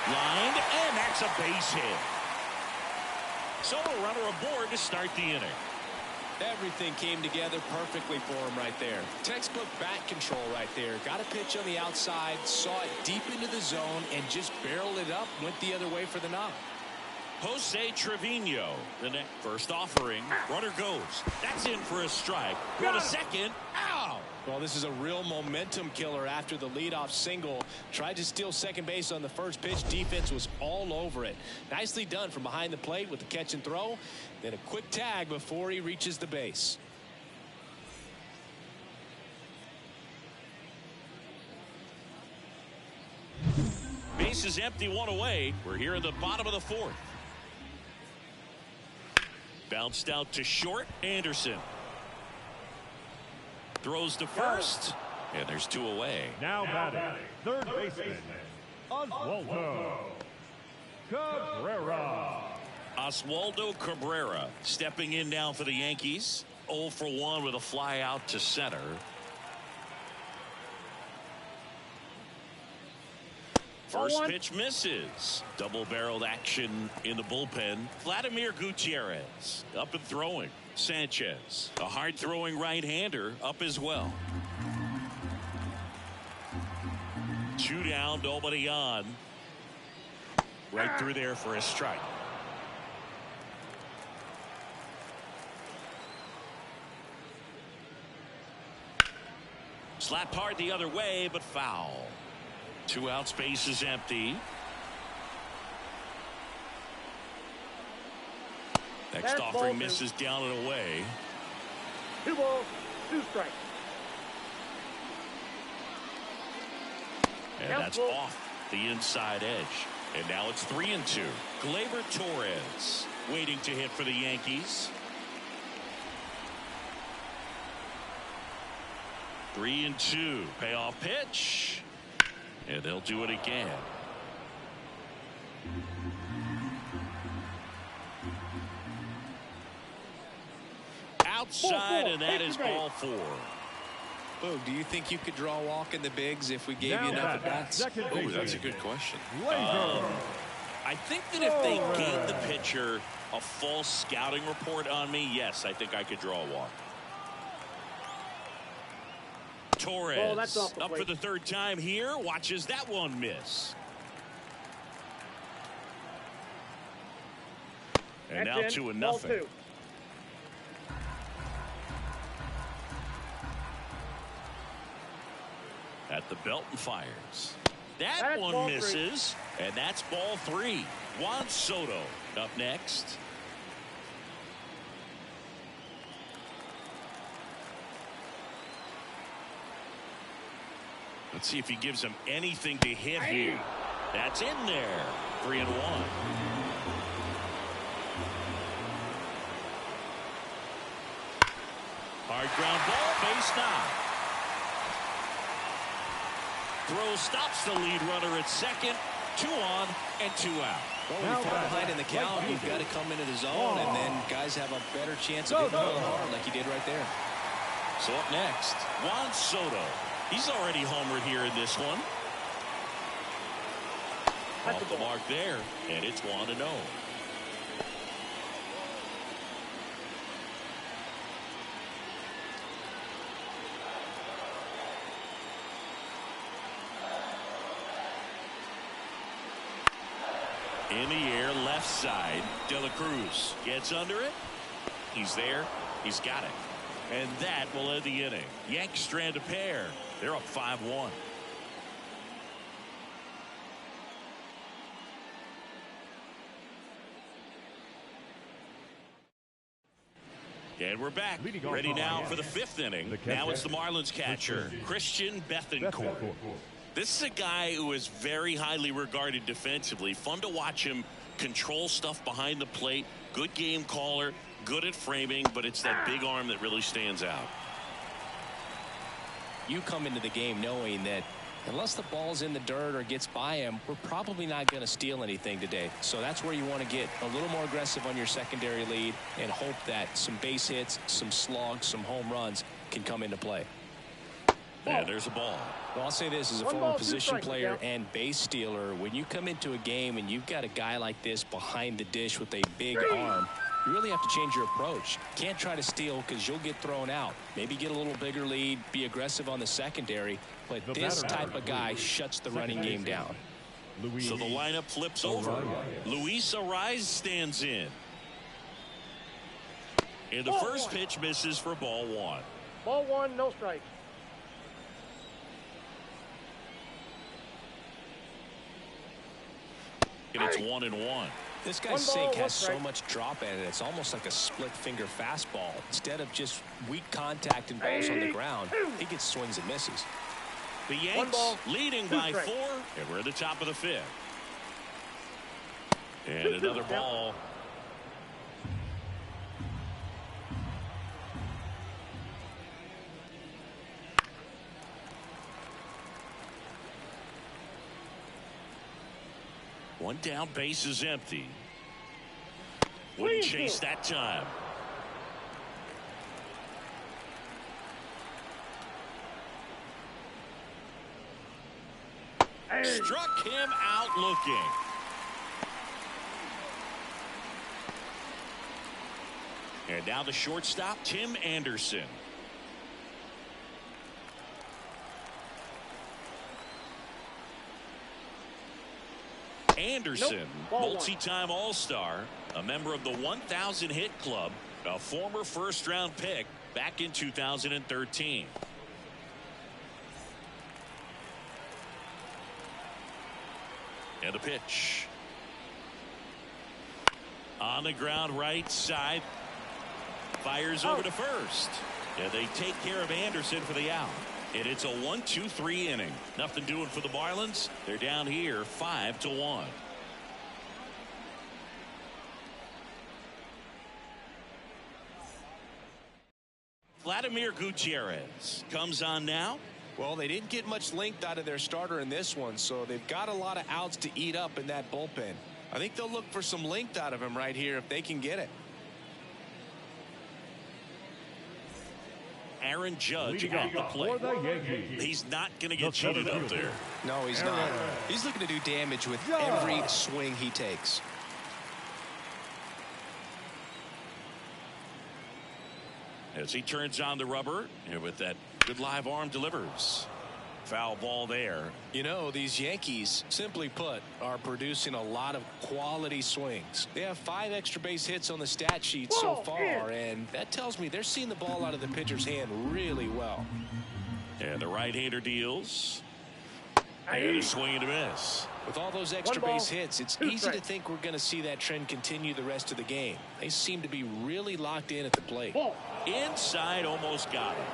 Lined, and that's a base hit. So a runner aboard to start the inning. Everything came together perfectly for him right there. Textbook bat control right there. Got a pitch on the outside, saw it deep into the zone, and just barreled it up, went the other way for the knock. Jose Trevino, the next first offering. Runner goes. That's in for a strike. Run a second. Ow! Well, this is a real momentum killer after the leadoff single. Tried to steal second base on the first pitch. Defense was all over it. Nicely done from behind the plate with the catch and throw. Then a quick tag before he reaches the base. Base is empty, one away. We're here in the bottom of the fourth. Bounced out to short. Anderson throws to first, and there's two away. Now batting, third baseman, Oswaldo Cabrera. Oswaldo Cabrera stepping in now for the Yankees. 0 for 1 with a fly out to center. First pitch misses. Double-barreled action in the bullpen. Vladimir Gutierrez up and throwing. Sanchez, a hard-throwing right-hander, up as well. 2 down, nobody on. Right through there for a strike. Slapped hard the other way, but foul. 2 outs, base is empty. Next offering misses down and away. 2 balls, 2 strikes. And that's off the inside edge. And now it's 3-2. Gleyber Torres waiting to hit for the Yankees. 3-2. Payoff pitch. And they'll do it again. Outside, and that is ball 4. Oh, do you think you could draw a walk in the bigs if we gave you enough at bats? Oh, that's a good question. Laser. I think that if they gave the pitcher a false scouting report on me, yes, I think I could draw a walk. Torres up for the 3rd time here. Watches that one miss. And now 2-0. At the belt and fires. That one misses. And that's ball 3. Juan Soto up next. Let's see if he gives him anything to hit here. That's in there. 3-1. Hard ground ball, base knock. Throw stops the lead runner at second. 2 on and 2 out. Well, when you fall behind in the count, you've got to come into the zone, and then guys have a better chance of hitting the ball hard like he did right there. So up next, Juan Soto. He's already homered here in this one. Off the mark there, and it's 1-0. In the air, left side. De La Cruz gets under it. He's there. He's got it. And that will end the inning. Yanks strand a pair. They're up 5-1. And we're back. Ready now for the 5th inning. Now it's the Marlins catcher, Christian Bethancourt. This is a guy who is very highly regarded defensively. Fun to watch him control stuff behind the plate. Good game caller. Good at framing, but it's that big arm that really stands out. You come into the game knowing that Unless the ball's in the dirt or gets by him, we're probably not going to steal anything today. So that's where you want to get a little more aggressive on your secondary lead and hope that some base hits, some slugs, some home runs can come into play. And there's a ball. Well, I'll say this as a former position player and base stealer, when you come into a game and you've got a guy like this behind the dish with a big arm, you really have to change your approach. Can't try to steal because you'll get thrown out. Maybe get a little bigger lead, be aggressive on the secondary, but this type of guy shuts the running game down. So the lineup flips over. Luis Arias stands in. And the first pitch misses for ball one. Ball one, no strikes. And it's 1-1. This guy's sink has so much drop in it. It's almost like a split finger fastball. Instead of just weak contact and balls on the ground, he gets swings and misses. The Yanks leading by 4, and we're at the top of the 5th. And another ball. One down, base is empty. Wouldn't chase that time. Struck him out looking. And now the shortstop, Tim Anderson. Anderson, multi-time All-Star, a member of the 1,000 hit club, a former first-round pick back in 2013. And the pitch. On the ground, right side. Fires over to first. And they take care of Anderson for the out. And it's a 1-2-3 inning. Nothing doing for the Marlins. They're down here 5-1. Vladimir Gutierrez comes on now. Well, they didn't get much length out of their starter in this one, so they've got a lot of outs to eat up in that bullpen. I think they'll look for some length out of him right here if they can get it. Aaron Judge at the plate. He's not going to get cheated up there. No, he's not. He's looking to do damage with every swing he takes. As he turns on the rubber, and with that good live arm delivers. Foul ball there. You know, these Yankees, simply put, are producing a lot of quality swings. They have 5 extra base hits on the stat sheet so far, and that tells me they're seeing the ball out of the pitcher's hand really well. And the right-hander deals. And a swing and a miss. With all those extra base hits, it's easy to think we're going to see that trend continue the rest of the game. They seem to be really locked in at the plate. Inside, almost got him.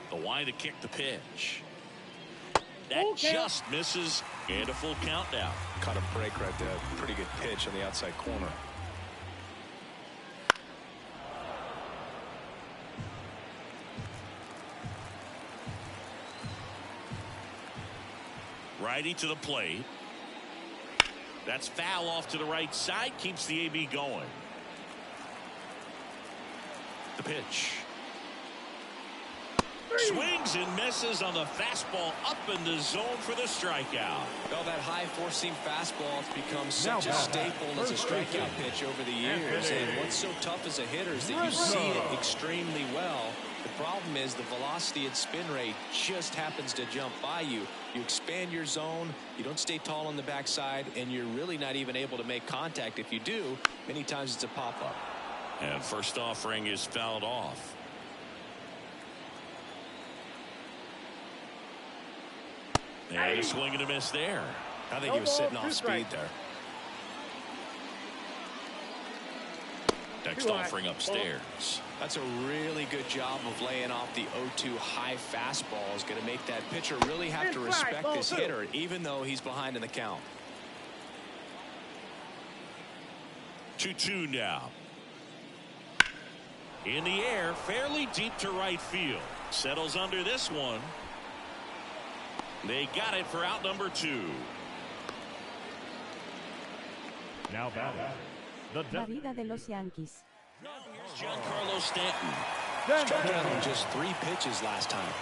The wide to kick the pitch. That just misses, and a full count now. Caught a break right there. Pretty good pitch on the outside corner. Righty to the plate. That's foul off to the right side. Keeps the AB going. The pitch. Swings and misses on the fastball up in the zone for the strikeout. Well, that high four-seam fastball has become such a staple as a strikeout pitch over the years. And what's so tough as a hitter is that you see it extremely well. The problem is the velocity and spin rate just happens to jump by you. You expand your zone, you don't stay tall on the backside, and you're really not even able to make contact. If you do, many times it's a pop-up. And first offering is fouled off. And a swing and a miss there. I think he was sitting off speed there. Next offering upstairs. That's a really good job of laying off the 0-2 high fastball. Is going to make that pitcher really have to respect this hitter, even though he's behind in the count. 2-2 now. In the air, fairly deep to right field. Settles under this one. They got it for out number 2. Now batting. La vida de los Yankees. Here's Giancarlo Stanton. Struck out on just 3 pitches last time.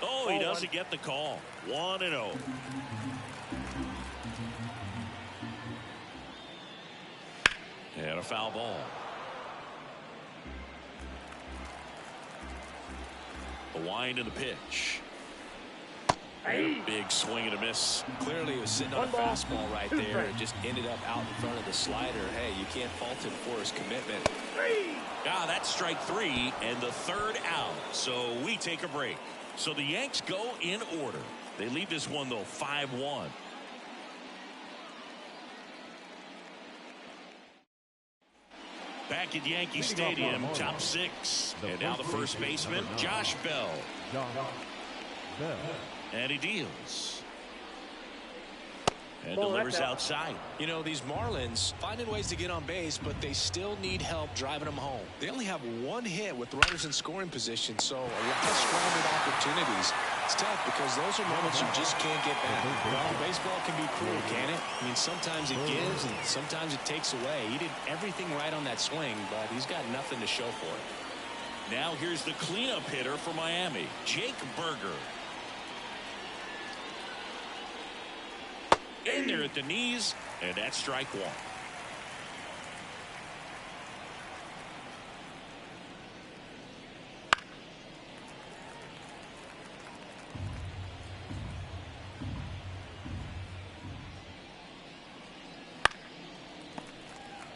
Oh, he doesn't get the call. 1-0. And a foul ball. The wind and the pitch. And a big swing and a miss. Clearly he was sitting on a fastball right there. It just ended up out in front of the slider. Hey, you can't fault him for his commitment. That's strike 3 and the 3rd out. So we take a break. So the Yanks go in order. They lead this one, though, 5-1. Back at Yankee Stadium, top 6. And now the first baseman, Josh Bell. And he deals. And delivers outside. You know, these Marlins finding ways to get on base, but they still need help driving them home. They only have 1 hit with runners in scoring position, so a lot of scrambled opportunities. It's tough because those are moments you just can't get back. Well, baseball can be cruel, can it? I mean, sometimes it gives and sometimes it takes away. He did everything right on that swing, but he's got nothing to show for it. Now here's the cleanup hitter for Miami, Jake Burger. In there at the knees, and that's strike 1.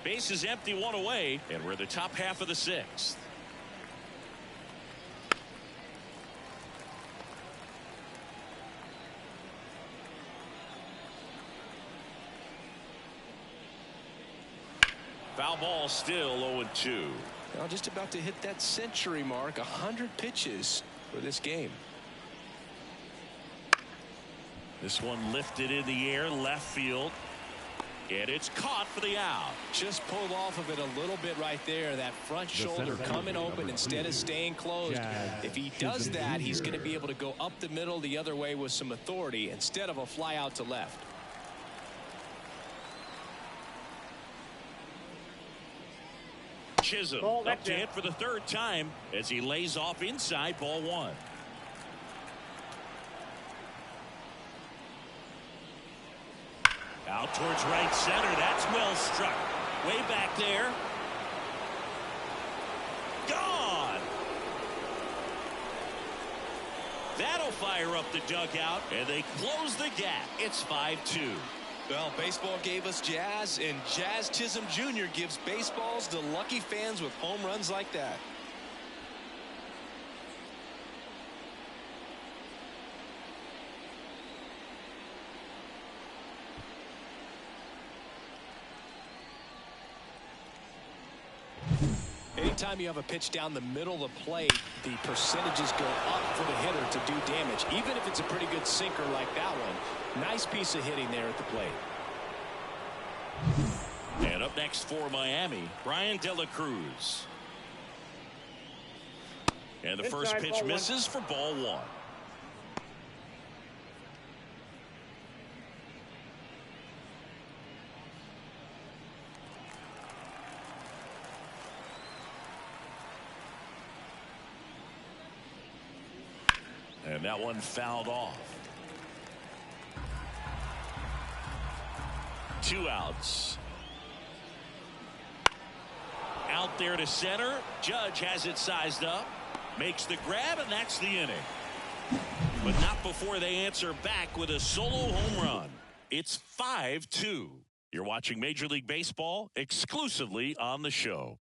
Base is empty, 1 away, and we're the top half of the 6th. Foul ball, still 0-2. Well, just about to hit that century mark, 100 pitches for this game. This one lifted in the air, left field. And it's caught for the out. Just pulled off of it a little bit right there. That front shoulder coming open instead of staying closed. If he does that, he's going to be able to go up the middle the other way with some authority instead of a fly out to left. Chisholm up to hit for the 3rd time as he lays off inside, ball 1. Out towards right center. That's well struck. Way back there. Gone. That'll fire up the dugout, and they close the gap. It's 5-2. Well, baseball gave us Jazz, and Jazz Chisholm Jr. gives baseballs to lucky fans with home runs like that. Anytime you have a pitch down the middle of the plate, the percentages go up for the hitter to do damage, even if it's a pretty good sinker like that one. Nice piece of hitting there at the plate. And up next for Miami, Brian De La Cruz. And the first pitch misses for ball 1. And that one fouled off. 2 outs. Out there to center. Judge has it sized up. Makes the grab, and that's the inning. But not before they answer back with a solo home run. It's 5-2. You're watching Major League Baseball exclusively on the show.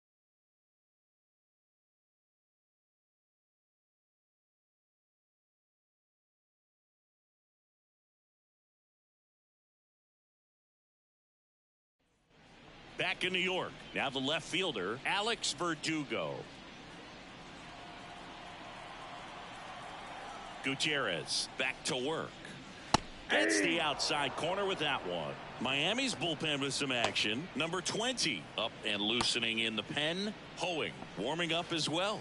Back in New York, now the left fielder, Alex Verdugo. Gutierrez back to work. Gets the outside corner with that one. Miami's bullpen with some action. Number 20 up and loosening in the pen. Hoeing warming up as well.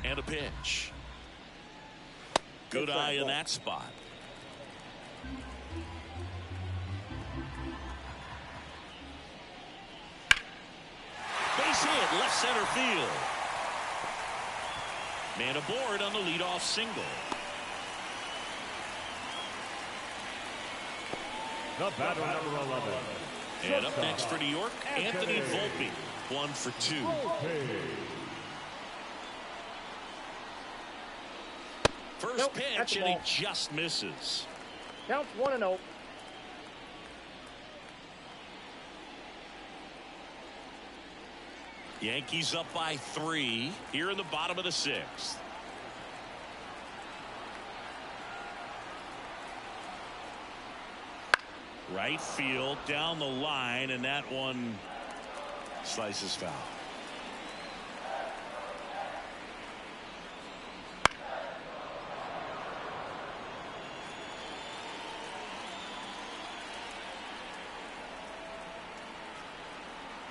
And a pitch. Good eye in that spot. Base hit, left center field. Man aboard on the leadoff single. The batter, number 11. And up next for New York, Anthony Volpe. 1 for 2. First pitch, and he just misses. Counts 1-0. Yankees up by 3 here in the bottom of the 6th. Right field down the line, and that one slices foul.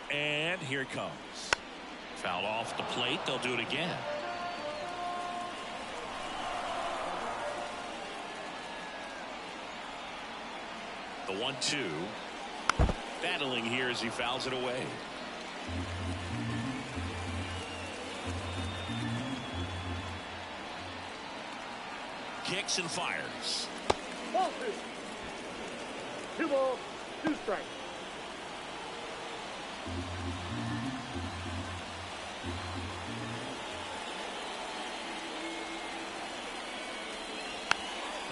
And here it comes. Foul off the plate. They'll do it again. The 1-2. Battling here as he fouls it away. Kicks and fires. Ball 2. 2 balls, 2 strikes.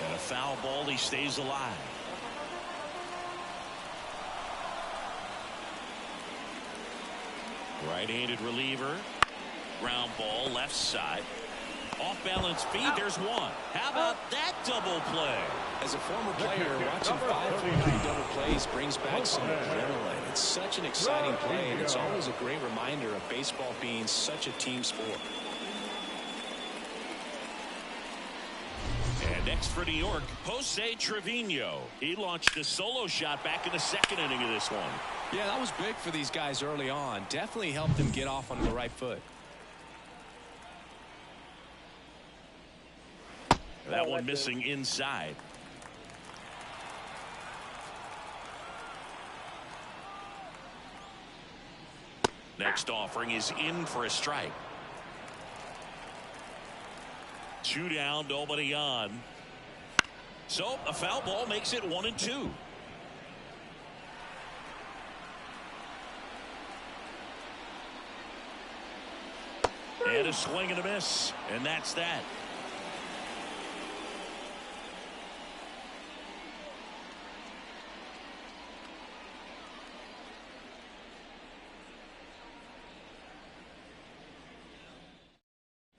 And a foul ball, he stays alive. Right-handed reliever. Ground ball, left side. Off balance feed, there's one. How about that double play? As a former player, watching 5-4-3 double plays brings back some adrenaline. It's such an exciting play, and it's always a great reminder of baseball being such a team sport. And next for New York, Jose Trevino. He launched a solo shot back in the 2nd inning of this one. Yeah, that was big for these guys early on. Definitely helped them get off on the right foot. That one missing inside. Next offering is in for a strike. 2 down, nobody on. So a foul ball makes it 1-2. And a swing and a miss, and that's that.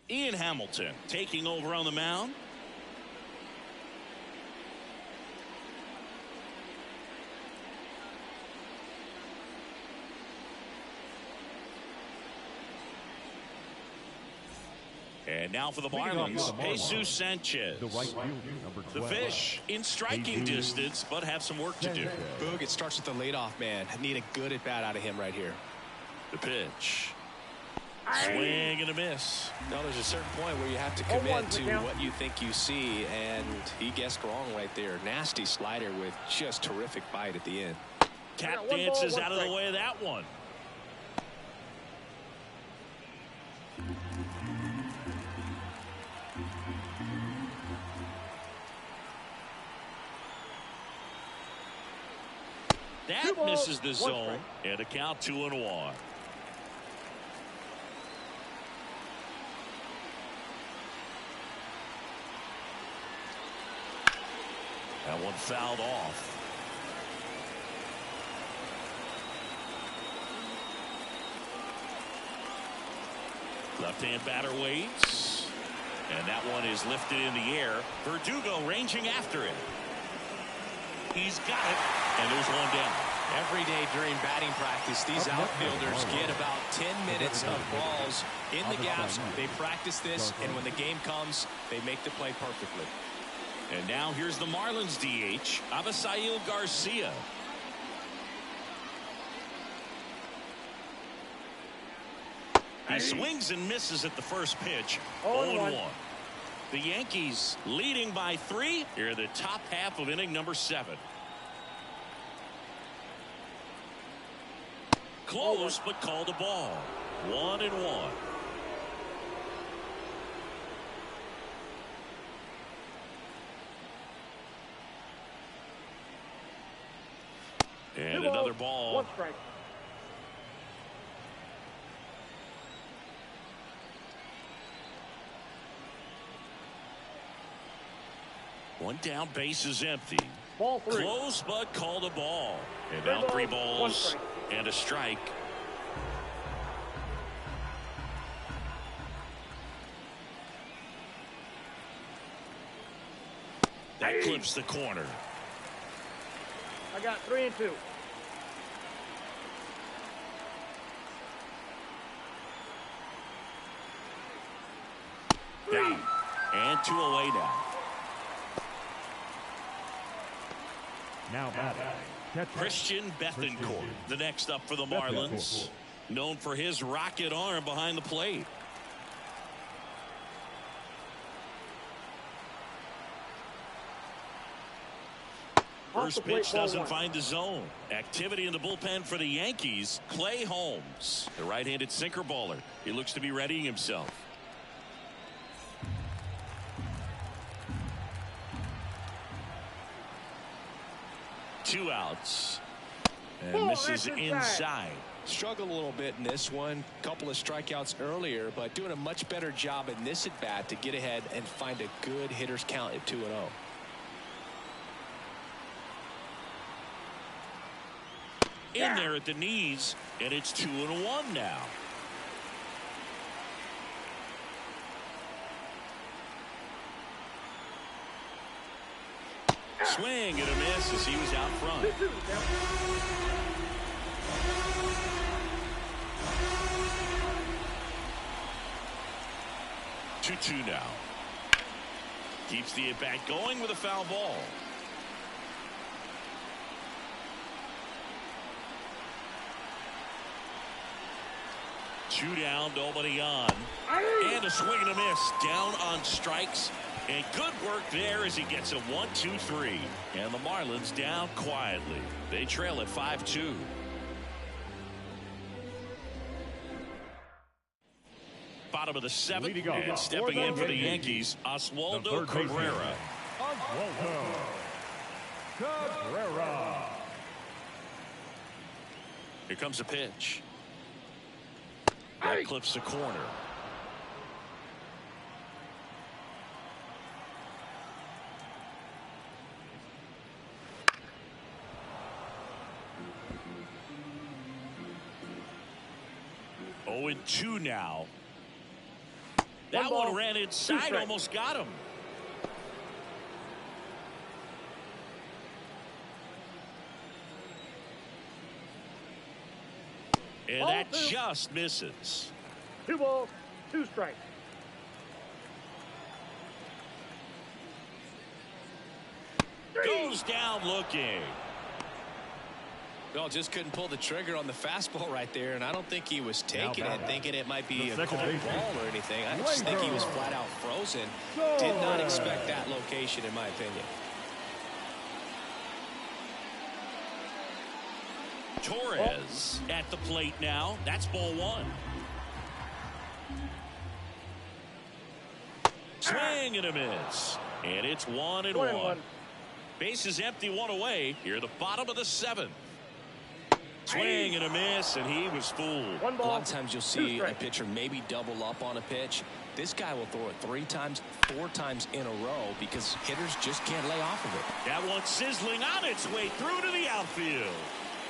Ian Hamilton taking over on the mound. And now for the Marlins, Jesus Sanchez. The right fielder, number 12. The Fish in striking distance, but have some work to do. Boog, it starts with the leadoff man. Need a good at bat out of him right here. The pitch. Swing and a miss. No, there's a certain point where you have to commit to what you think you see, and he guessed wrong right there. Nasty slider with just terrific bite at the end. Tap dances out of the way of that one. That misses the zone, and a count 2-1. That one fouled off. Left-hand batter waits. And that one is lifted in the air. Verdugo ranging after it. He's got it. And there's one down. Every day during batting practice, these outfielders get about 10 minutes of balls in the gaps. They practice this, and when the game comes, they make the play perfectly. And now here's the Marlins DH, Avisail Garcia. He swings and misses at the first pitch. 0-1. The Yankees leading by 3 here in the top half of inning number 7. Close, but called a ball. 1-1. And another ball. 1 strike. One down, base is empty. Ball 3. Close, but called a ball. And now 3 balls and a strike. That clips the corner. I got 3 and 2. Down. And 2 away now. Now batting, catcher Christian Bethancourt, the next up for the Marlins. Known for his rocket arm behind the plate. First pitch doesn't find the zone. Activity in the bullpen for the Yankees. Clay Holmes, the right-handed sinker baller. He looks to be readying himself. Two outs. And misses inside. Struggled a little bit in this one. Couple of strikeouts earlier, but doing a much better job in this at bat to get ahead and find a good hitter's count at 2-0. In there at the knees, and it's 2-1 now. Swing and a miss as he was out front. 2-2 now. Keeps the at-bat going with a foul ball. Two down, nobody on. And a swing and a miss. Down on strikes. And good work there as he gets a 1-2-3. And the Marlins down quietly. They trail at 5-2. Bottom of the 7th. And stepping in for the Yankees, Oswaldo Cabrera. Oswaldo Cabrera. Here comes a pitch. That clips the corner. Oh, and 2 now. That one ran inside, almost got him. And that just misses. 2 balls, 2 strikes. Goes down looking. Well, just couldn't pull the trigger on the fastball right there, and I don't think he was taking it, thinking it might be a cold ball or anything. I just think he was flat out frozen. Did not expect that location, in my opinion. Torres at the plate now. That's ball 1. Swing and a miss. And it's 1-1. Base is empty, 1 away. Here at the bottom of the 7th. Swing and a miss, and he was fooled. A lot of times you'll see a pitcher maybe double up on a pitch. This guy will throw it 3 times, 4 times in a row because hitters just can't lay off of it. That one sizzling on its way through to the outfield.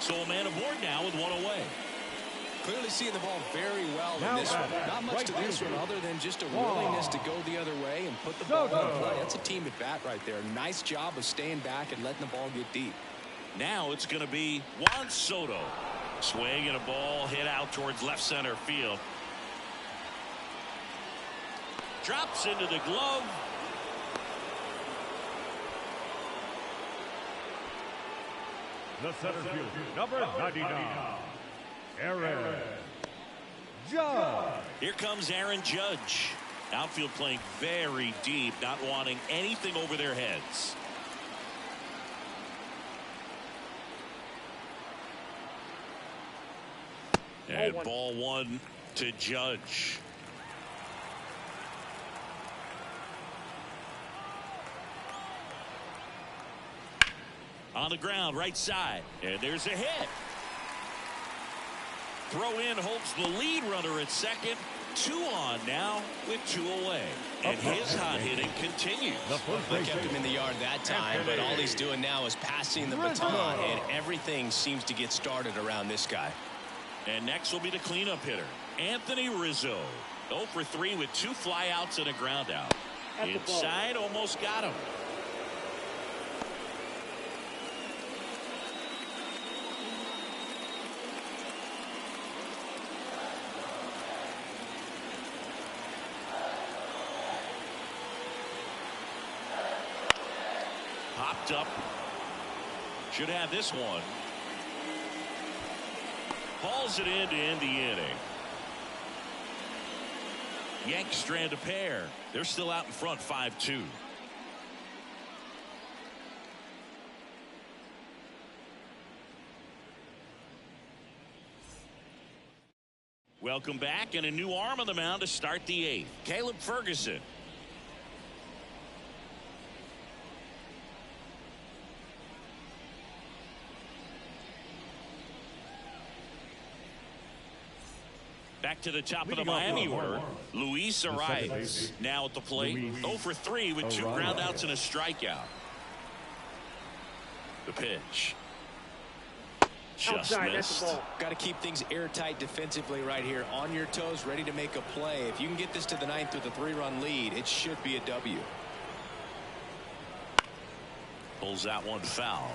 So a man aboard now with 1 away. Clearly seeing the ball very well in this one. Not much to this one other than just a willingness to go the other way and put the ball in play. That's a team at bat right there. Nice job of staying back and letting the ball get deep. Now it's going to be Juan Soto. Swing and a ball hit out towards left center field. Drops into the glove. The center fielder, number 99, Aaron Judge. Here comes Aaron Judge. Outfield playing very deep, not wanting anything over their heads. And ball one to Judge. On the ground, right side. And there's a hit. Throw in holds the lead runner at second. 2 on now with 2 away. And his hot hitting continues. They kept him in the yard that time, but all he's doing now is passing the baton, and everything seems to get started around this guy. And next will be the cleanup hitter, Anthony Rizzo. 0 for 3 with 2 flyouts and a ground out. Inside, almost got him. Popped up. Should have this one. Hauls it in to end the inning. Yanks strand a pair. They're still out in front 5-2. Welcome back, and a new arm on the mound to start the 8th. Caleb Ferguson. Back to the top of the Miami order, Luis Arias now at the plate. 0 for 3 with 2 groundouts and a strikeout. The pitch. Just missed. Got to keep things airtight defensively right here. On your toes, ready to make a play. If you can get this to the 9th with a 3-run lead, it should be a W. Pulls that one foul.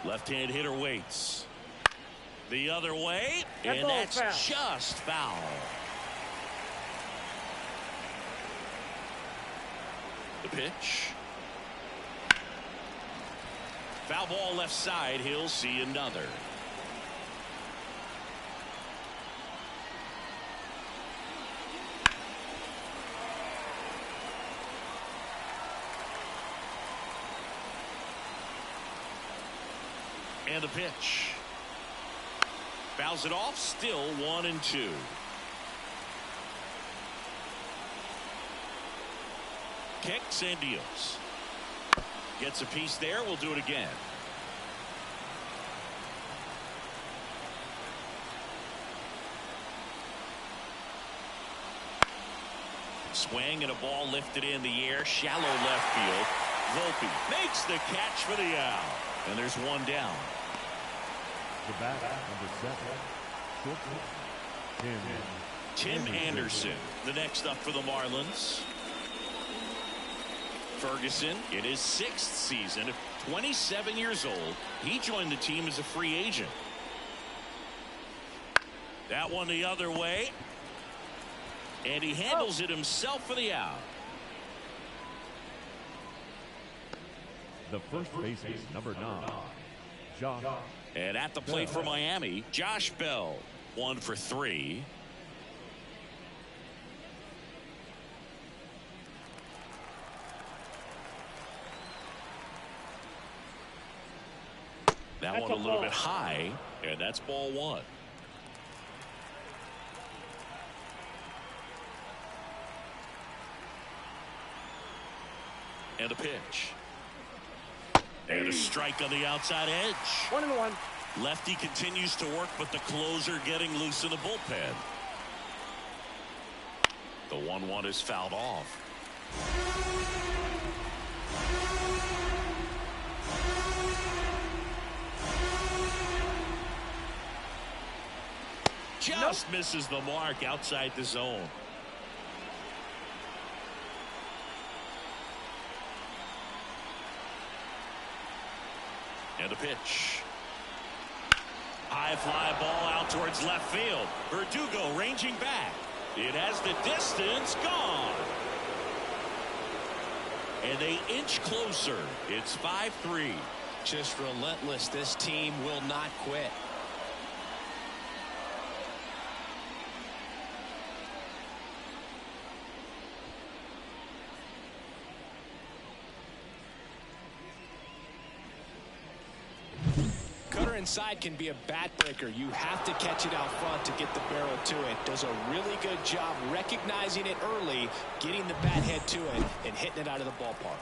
Left-hand hitter waits. The other way, and that's just foul. The pitch. Foul ball left side. He'll see another. And the pitch. Fouls it off. Still 1-2. Kicks and deals. Gets a piece there. We'll do it again. Swing and a ball lifted in the air. Shallow left field. Volpe makes the catch for the out. And there's one down. The bat, number 7, Tim Anderson, the next up for the Marlins. Ferguson in his 6th season, 27 years old. He joined the team as a free agent. That one the other way. And he handles it himself for the out. The first baseman, number 9, Josh. And at the plate for Miami, Josh Bell. 1 for 3. That one a little bit high, and that's ball 1. And a pitch. And a strike on the outside edge. 1-1. Lefty continues to work, but the closer getting loose in the bullpen. The 1-1 is fouled off. Just misses the mark outside the zone. pitch. High fly ball out towards left field. Verdugo ranging back. It has the distance, gone. And they inch closer. It's 5-3. Just relentless. This team will not quit. Cutter inside can be a bat breaker. You have to catch it out front to get the barrel to it. Does a really good job recognizing it early, getting the bat head to it, and hitting it out of the ballpark.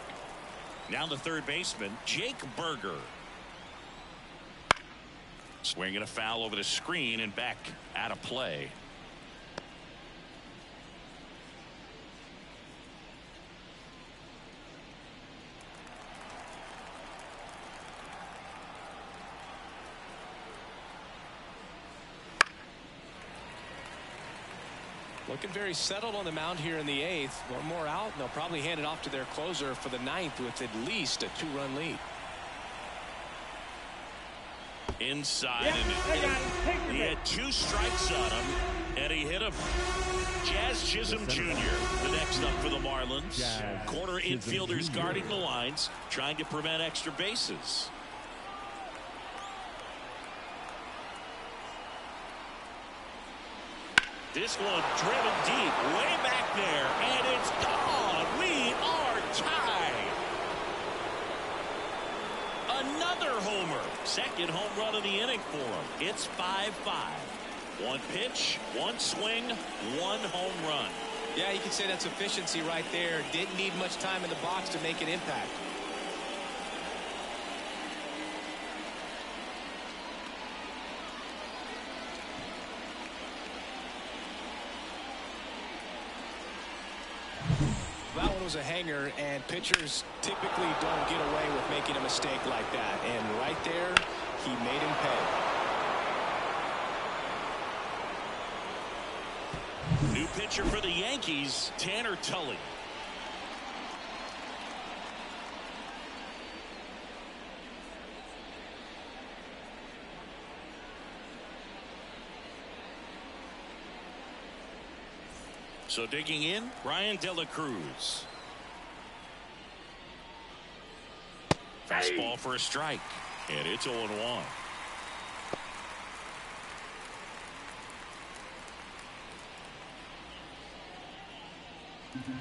Now the third baseman, Jake Berger. Swinging a foul over the screen and back out of play. Looking very settled on the mound here in the 8th. One more out, and they'll probably hand it off to their closer for the 9th with at least a 2-run lead. Inside, and he had 2 strikes on him, and he hit him. Jazz Chisholm Jr., the next up for the Marlins. Corner infielders guarding the lines, trying to prevent extra bases. This one driven deep, way back there, and it's gone. We are tied. Another homer. Second home run of the inning for him. It's 5-5. One pitch, one swing, one home run. Yeah, you can say that's efficiency right there. Didn't need much time in the box to make an impact. That one was a hanger, and pitchers typically don't get away with making a mistake like that. And right there, he made him pay. New pitcher for the Yankees, Tanner Tully. So digging in, Ryan De La Cruz. Fastball for a strike, and it's 0-1.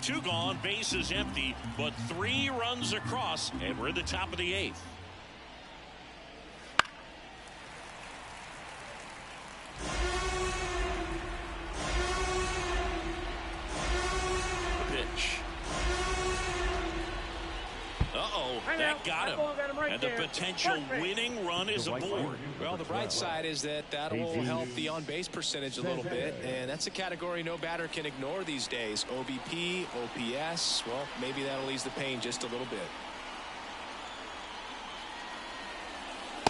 Two gone, bases empty, but 3 runs across, and we're at the top of the 8th. That got him. And the potential winning run is aboard. Well, the bright side is that will help the on-base percentage a little bit, and that's a category no batter can ignore these days. OBP, OPS, well, maybe that'll ease the pain just a little bit.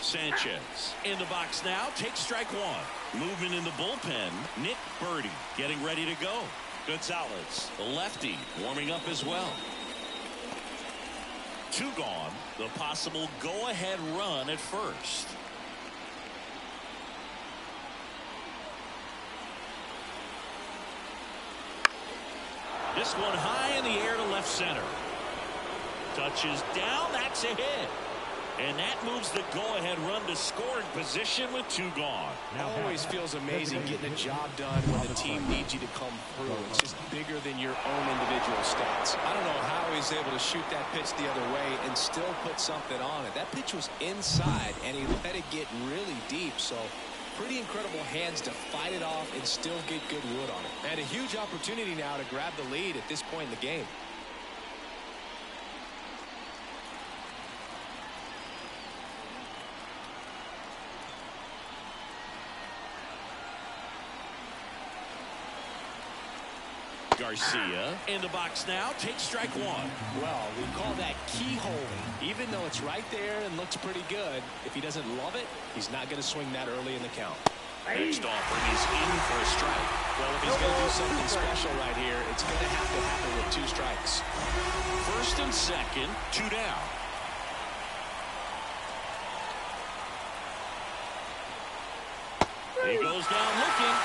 Sanchez in the box now, takes strike 1. Movement in the bullpen, Nick Birdie getting ready to go. Gonzalez, the lefty, warming up as well. 2 gone, the possible go-ahead run at first. This one high in the air to left center. Touches down, that's a hit. And that moves the go-ahead run to scoring position with 2 gone. Always feels amazing getting a job done when the team needs you to come through. It's just bigger than your own individual stats. I don't know how he's able to shoot that pitch the other way and still put something on it. That pitch was inside, and he let it get really deep. So pretty incredible hands to fight it off and still get good wood on it. And a huge opportunity now to grab the lead at this point in the game. Garcia in the box now, takes strike 1. Well, we call that keyholing. Even though it's right there and looks pretty good, if he doesn't love it, he's not going to swing that early in the count. Next offering is in for a strike. Well, if he's going to do something special right here, it's going to have to happen with 2 strikes. First and second, 2 down. He goes down looking.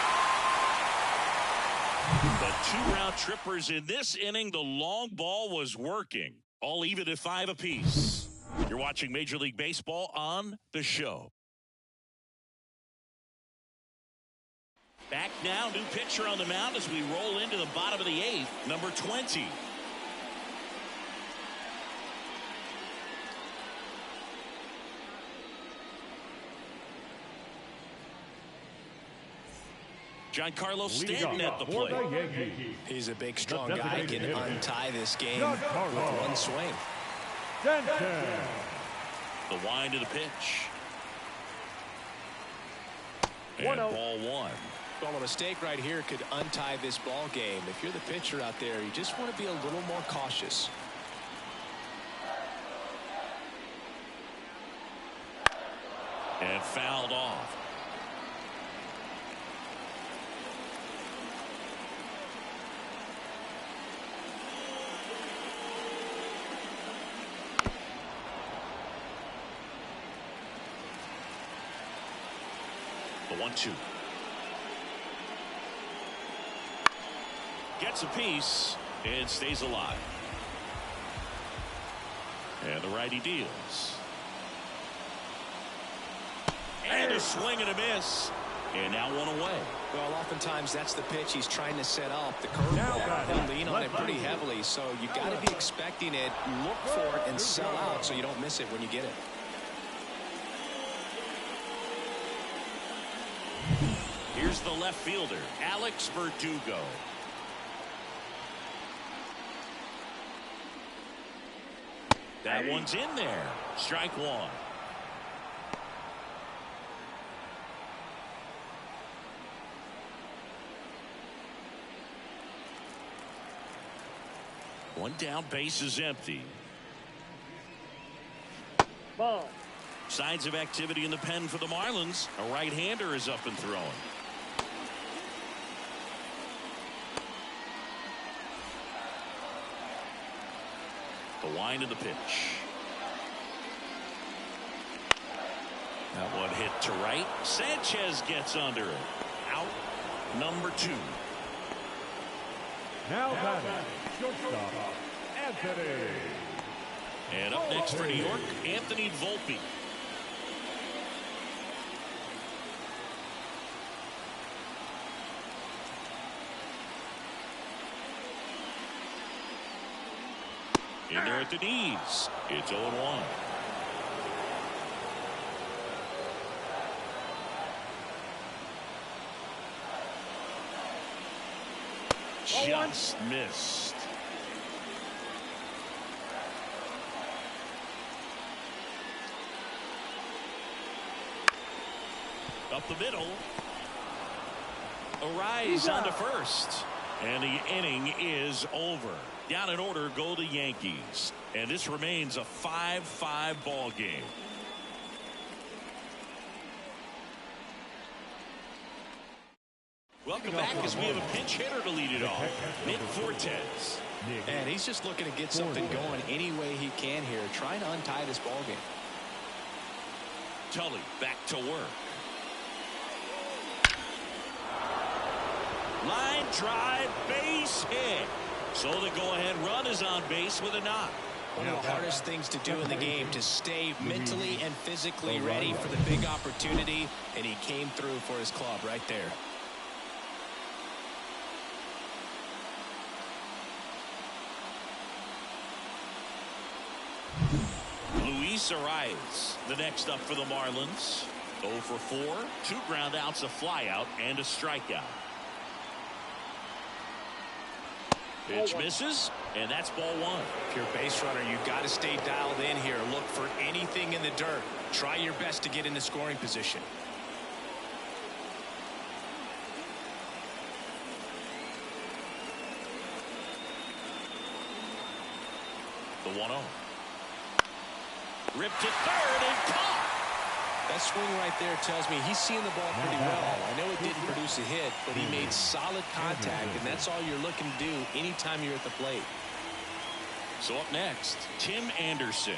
The 2 round trippers in this inning. The long ball was working. All even at 5 apiece. You're watching Major League Baseball on The Show. Back now, new pitcher on the mound as we roll into the bottom of the 8th, number 20. Giancarlo Stanton at the plate. He's a big, strong guy. Can untie this game with one swing. The wind of the pitch. And ball 1. Well, a mistake right here could untie this ball game. If you're the pitcher out there, you just want to be a little more cautious. And fouled off. The 1-2. Gets a piece and stays alive. And the righty deals. And a swing and a miss. And now 1 away. Well, oftentimes that's the pitch he's trying to set up. The curveball. He'll lean on it pretty heavily, so you got to be expecting it, look for it, and sell out so you don't miss it when you get it. Here's the left fielder, Alex Verdugo. That one's in there. Strike 1. One down, base is empty. Ball. Signs of activity in the pen for the Marlins. A right-hander is up and throwing. The wind of the pitch. That one hit to right. Sanchez gets under it. Out number 2. Now batting, shortstop, Anthony. And up next for New York, Anthony Volpe. In there at the knees. It's 0-1. Just missed. Up the middle. Arise onto first. And the inning is over. Down in order go the Yankees. And this remains a 5-5 ball game. Welcome back as we have a pinch hitter to lead it off. Nick Fortes. And he's just looking to get something going any way he can here, trying to untie this ball game. Tully back to work. Line drive, base hit. So the go-ahead run is on base with a knock. One of the hardest things to do in the game, to stay mentally and physically ready for the big opportunity, and he came through for his club right there. Luis Arias, the next up for the Marlins. 0 for 4, 2 ground outs, a flyout, and a strikeout. Pitch misses, and that's ball 1. If you're a base runner, you've got to stay dialed in here. Look for anything in the dirt. Try your best to get into scoring position. The 1-0. Ripped to third and caught. That swing right there tells me he's seeing the ball pretty well. I know it didn't produce a hit, but he made solid contact, and that's all you're looking to do anytime you're at the plate. So up next, Tim Anderson.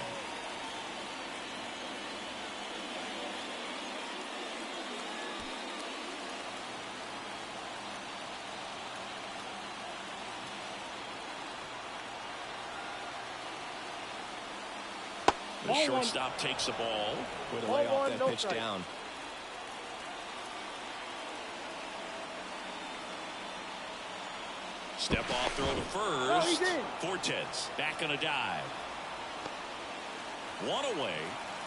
The shortstop takes the ball. Way to lay off that pitch down. Step off throw to first. Fortes back on a dive. One away.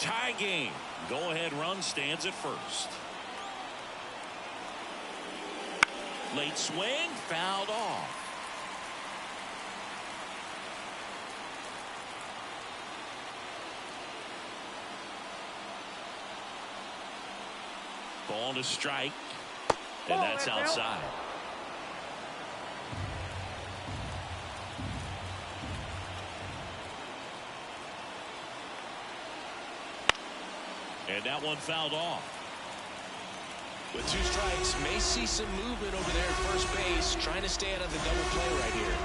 Tie game. Go ahead run stands at first. Late swing, fouled off. Ball to strike, and that's outside. And that one fouled off. With 2 strikes, may see some movement over there at first base, trying to stay out of the double play right here.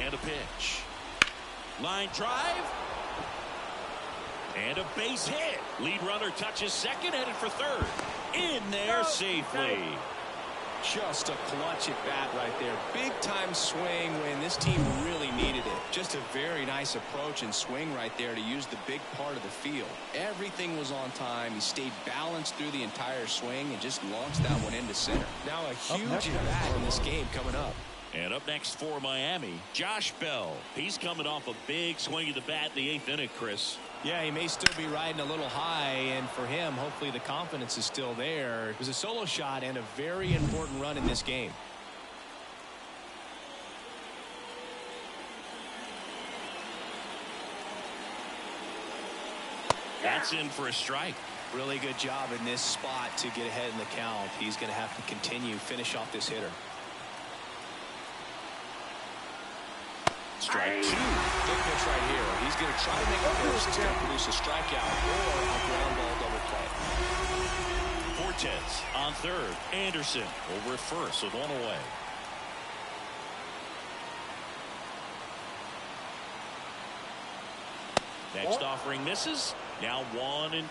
And a pitch. Line drive. And a base hit. Lead runner touches second, headed for third. In there safely. Just a clutch at bat right there. Big time swing when this team really needed it. Just a very nice approach and swing right there to use the big part of the field. Everything was on time. He stayed balanced through the entire swing and just launched that one into center. Now a huge bat in this game coming up. And up next for Miami, Josh Bell. He's coming off a big swing of the bat in the 8th inning, Chris. Yeah, he may still be riding a little high, and for him, hopefully the confidence is still there. It was a solo shot and a very important run in this game. That's in for a strike. Really good job in this spot to get ahead in the count. He's going to have to finish off this hitter. Strike 2. Big pitch right here. He's going to try to make a pitch that's going to produce a strikeout or a ground ball double play. Fortes on third. Anderson over at first with one away. Next offering misses. Now 1-2.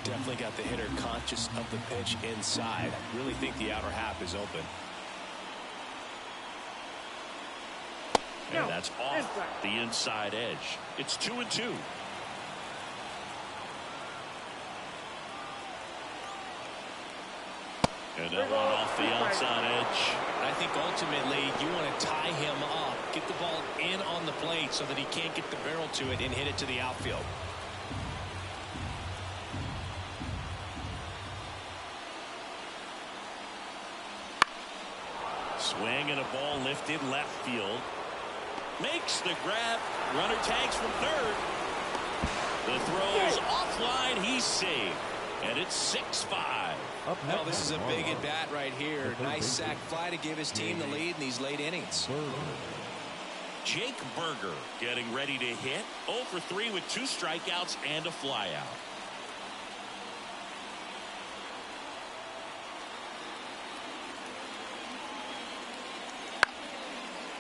Definitely got the hitter conscious of the pitch inside. Really think the outer half is open. And that's off the inside edge. It's 2-2. And that one off the outside edge. I think ultimately you want to tie him up, get the ball in on the plate so that he can't get the barrel to it and hit it to the outfield. Swing and a ball lifted left field. Makes the grab. Runner tags from third. The throw's offline. He's saved. And it's 6-5. Well, this is a big at bat right here. Nice sac fly to give his team the lead in these late innings. Jake Burger getting ready to hit. 0 for 3 with 2 strikeouts and a flyout.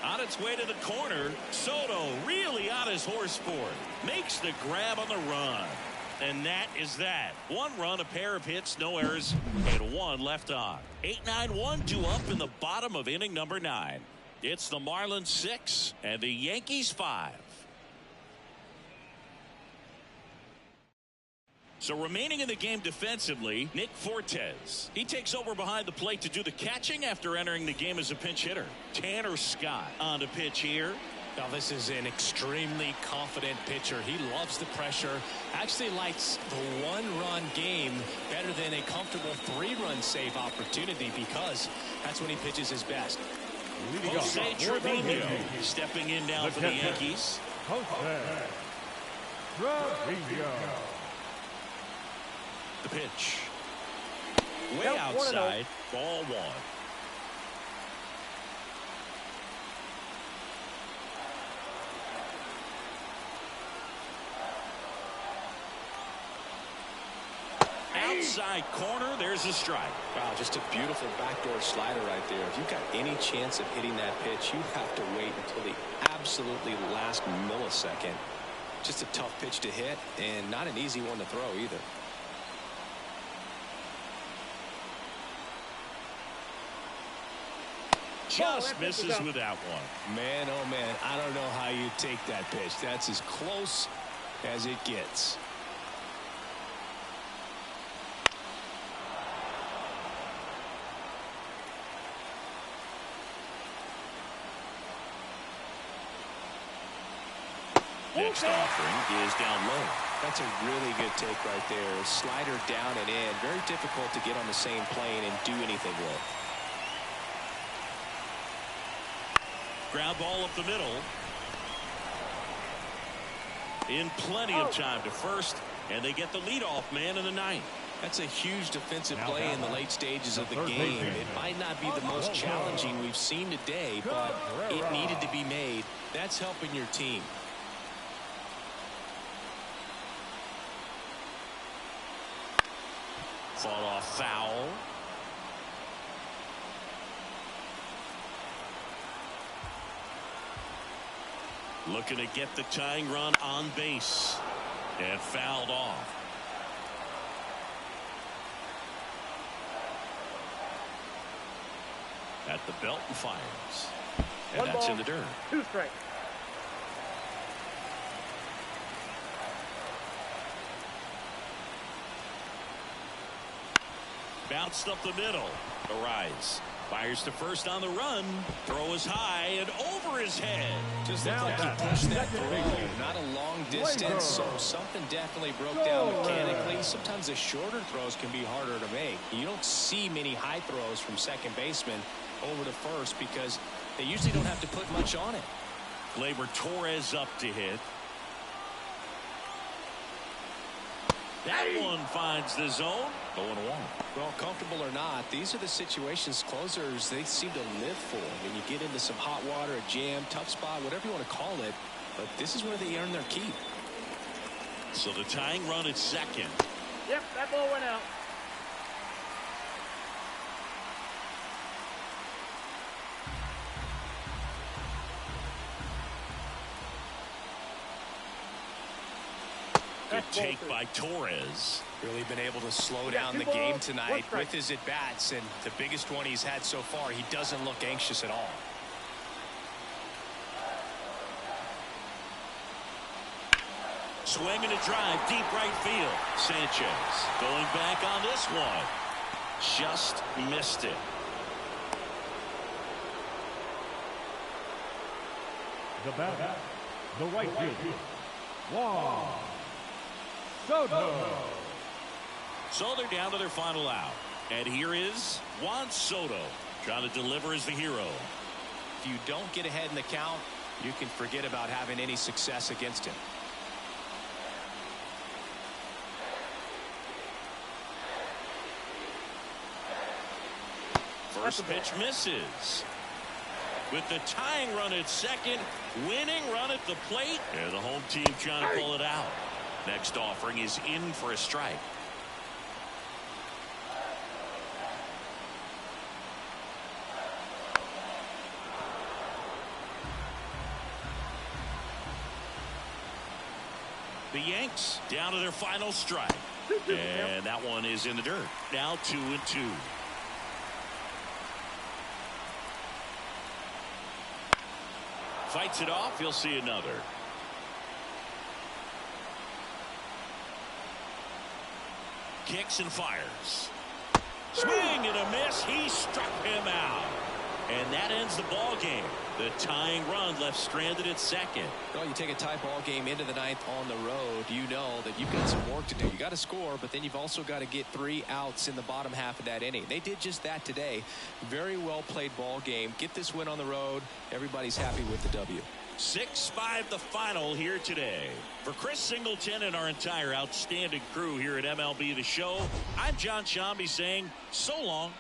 On its way to the corner, Soto really on his horse for it. Makes the grab on the run. And that is that. 1 run, a pair of hits, no errors, and 1 left on. 8-9, 1-2 up in the bottom of inning number 9. It's the Marlins 6 and the Yankees 5. So remaining in the game defensively, Nick Fortes. He takes over behind the plate to do the catching after entering the game as a pinch hitter. Tanner Scott on the pitch here. Now this is an extremely confident pitcher. He loves the pressure. Actually likes the 1-run game better than a comfortable 3-run save opportunity because that's when he pitches his best. Jose Trevino stepping in now for the Yankees. The pitch. Way outside. Ball 1. Outside corner, there's a strike. Wow, just a beautiful backdoor slider right there. If you've got any chance of hitting that pitch, you have to wait until the absolutely last millisecond. Just a tough pitch to hit and not an easy one to throw either. just misses with that one. Man, oh man, I don't know how you take that pitch. That's as close as it gets. Next offering is down low. That's a really good take right there. Slider down and in. Very difficult to get on the same plane and do anything with. Ground ball up the middle. In plenty of time to first, and they get the leadoff man in the ninth. That's a huge defensive play in the late stages of the game. It might not be the most challenging we've seen today, but it needed to be made. That's helping your team. Fought off foul. Looking to get the tying run on base. And fouled off. At the belt and fires. And that's in the dirt. 2 strikes. Bounced up the middle. Arise. Fires to first on the run. Throw is high and over his head. Just looked like he pushed that throw. Not a long distance, so something definitely broke down mechanically. Sometimes the shorter throws can be harder to make. You don't see many high throws from second baseman over to first because they usually don't have to put much on it. Gleyber Torres up to hit. That one finds the zone. 0-1. Well, comfortable or not, these are the situations closers they seem to live for. When you get into some hot water, a jam, tough spot, whatever you want to call it, but this is where they earn their keep. So the tying run at second. Yep, that ball went out. Good take by Torres. Really been able to slow down the game tonight with his at-bats, and the biggest one he's had so far, he doesn't look anxious at all. Swinging a drive, deep right field. Sanchez going back on this one. Just missed it. The batter, the right fielder, Juan Soto. So they're down to their final out. And here is Juan Soto trying to deliver as the hero. If you don't get ahead in the count, you can forget about having any success against him. First pitch misses. With the tying run at second, winning run at the plate, and the home team trying to pull it out. Next offering is in for a strike. The Yanks down to their final strike. And that one is in the dirt. Now 2-2. Fights it off. He'll see another. Kicks and fires. Swing and a miss. He struck him out. And that ends the ball game. The tying run left stranded at second. Well, you take a tie ball game into the ninth on the road, you know that you've got some work to do. You got to score, but then you've also got to get 3 outs in the bottom half of that inning. They did just that today. Very well played ball game. Get this win on the road. Everybody's happy with the W. 6-5 the final here today. For Chris Singleton and our entire outstanding crew here at MLB The Show, I'm John Shambi saying so long.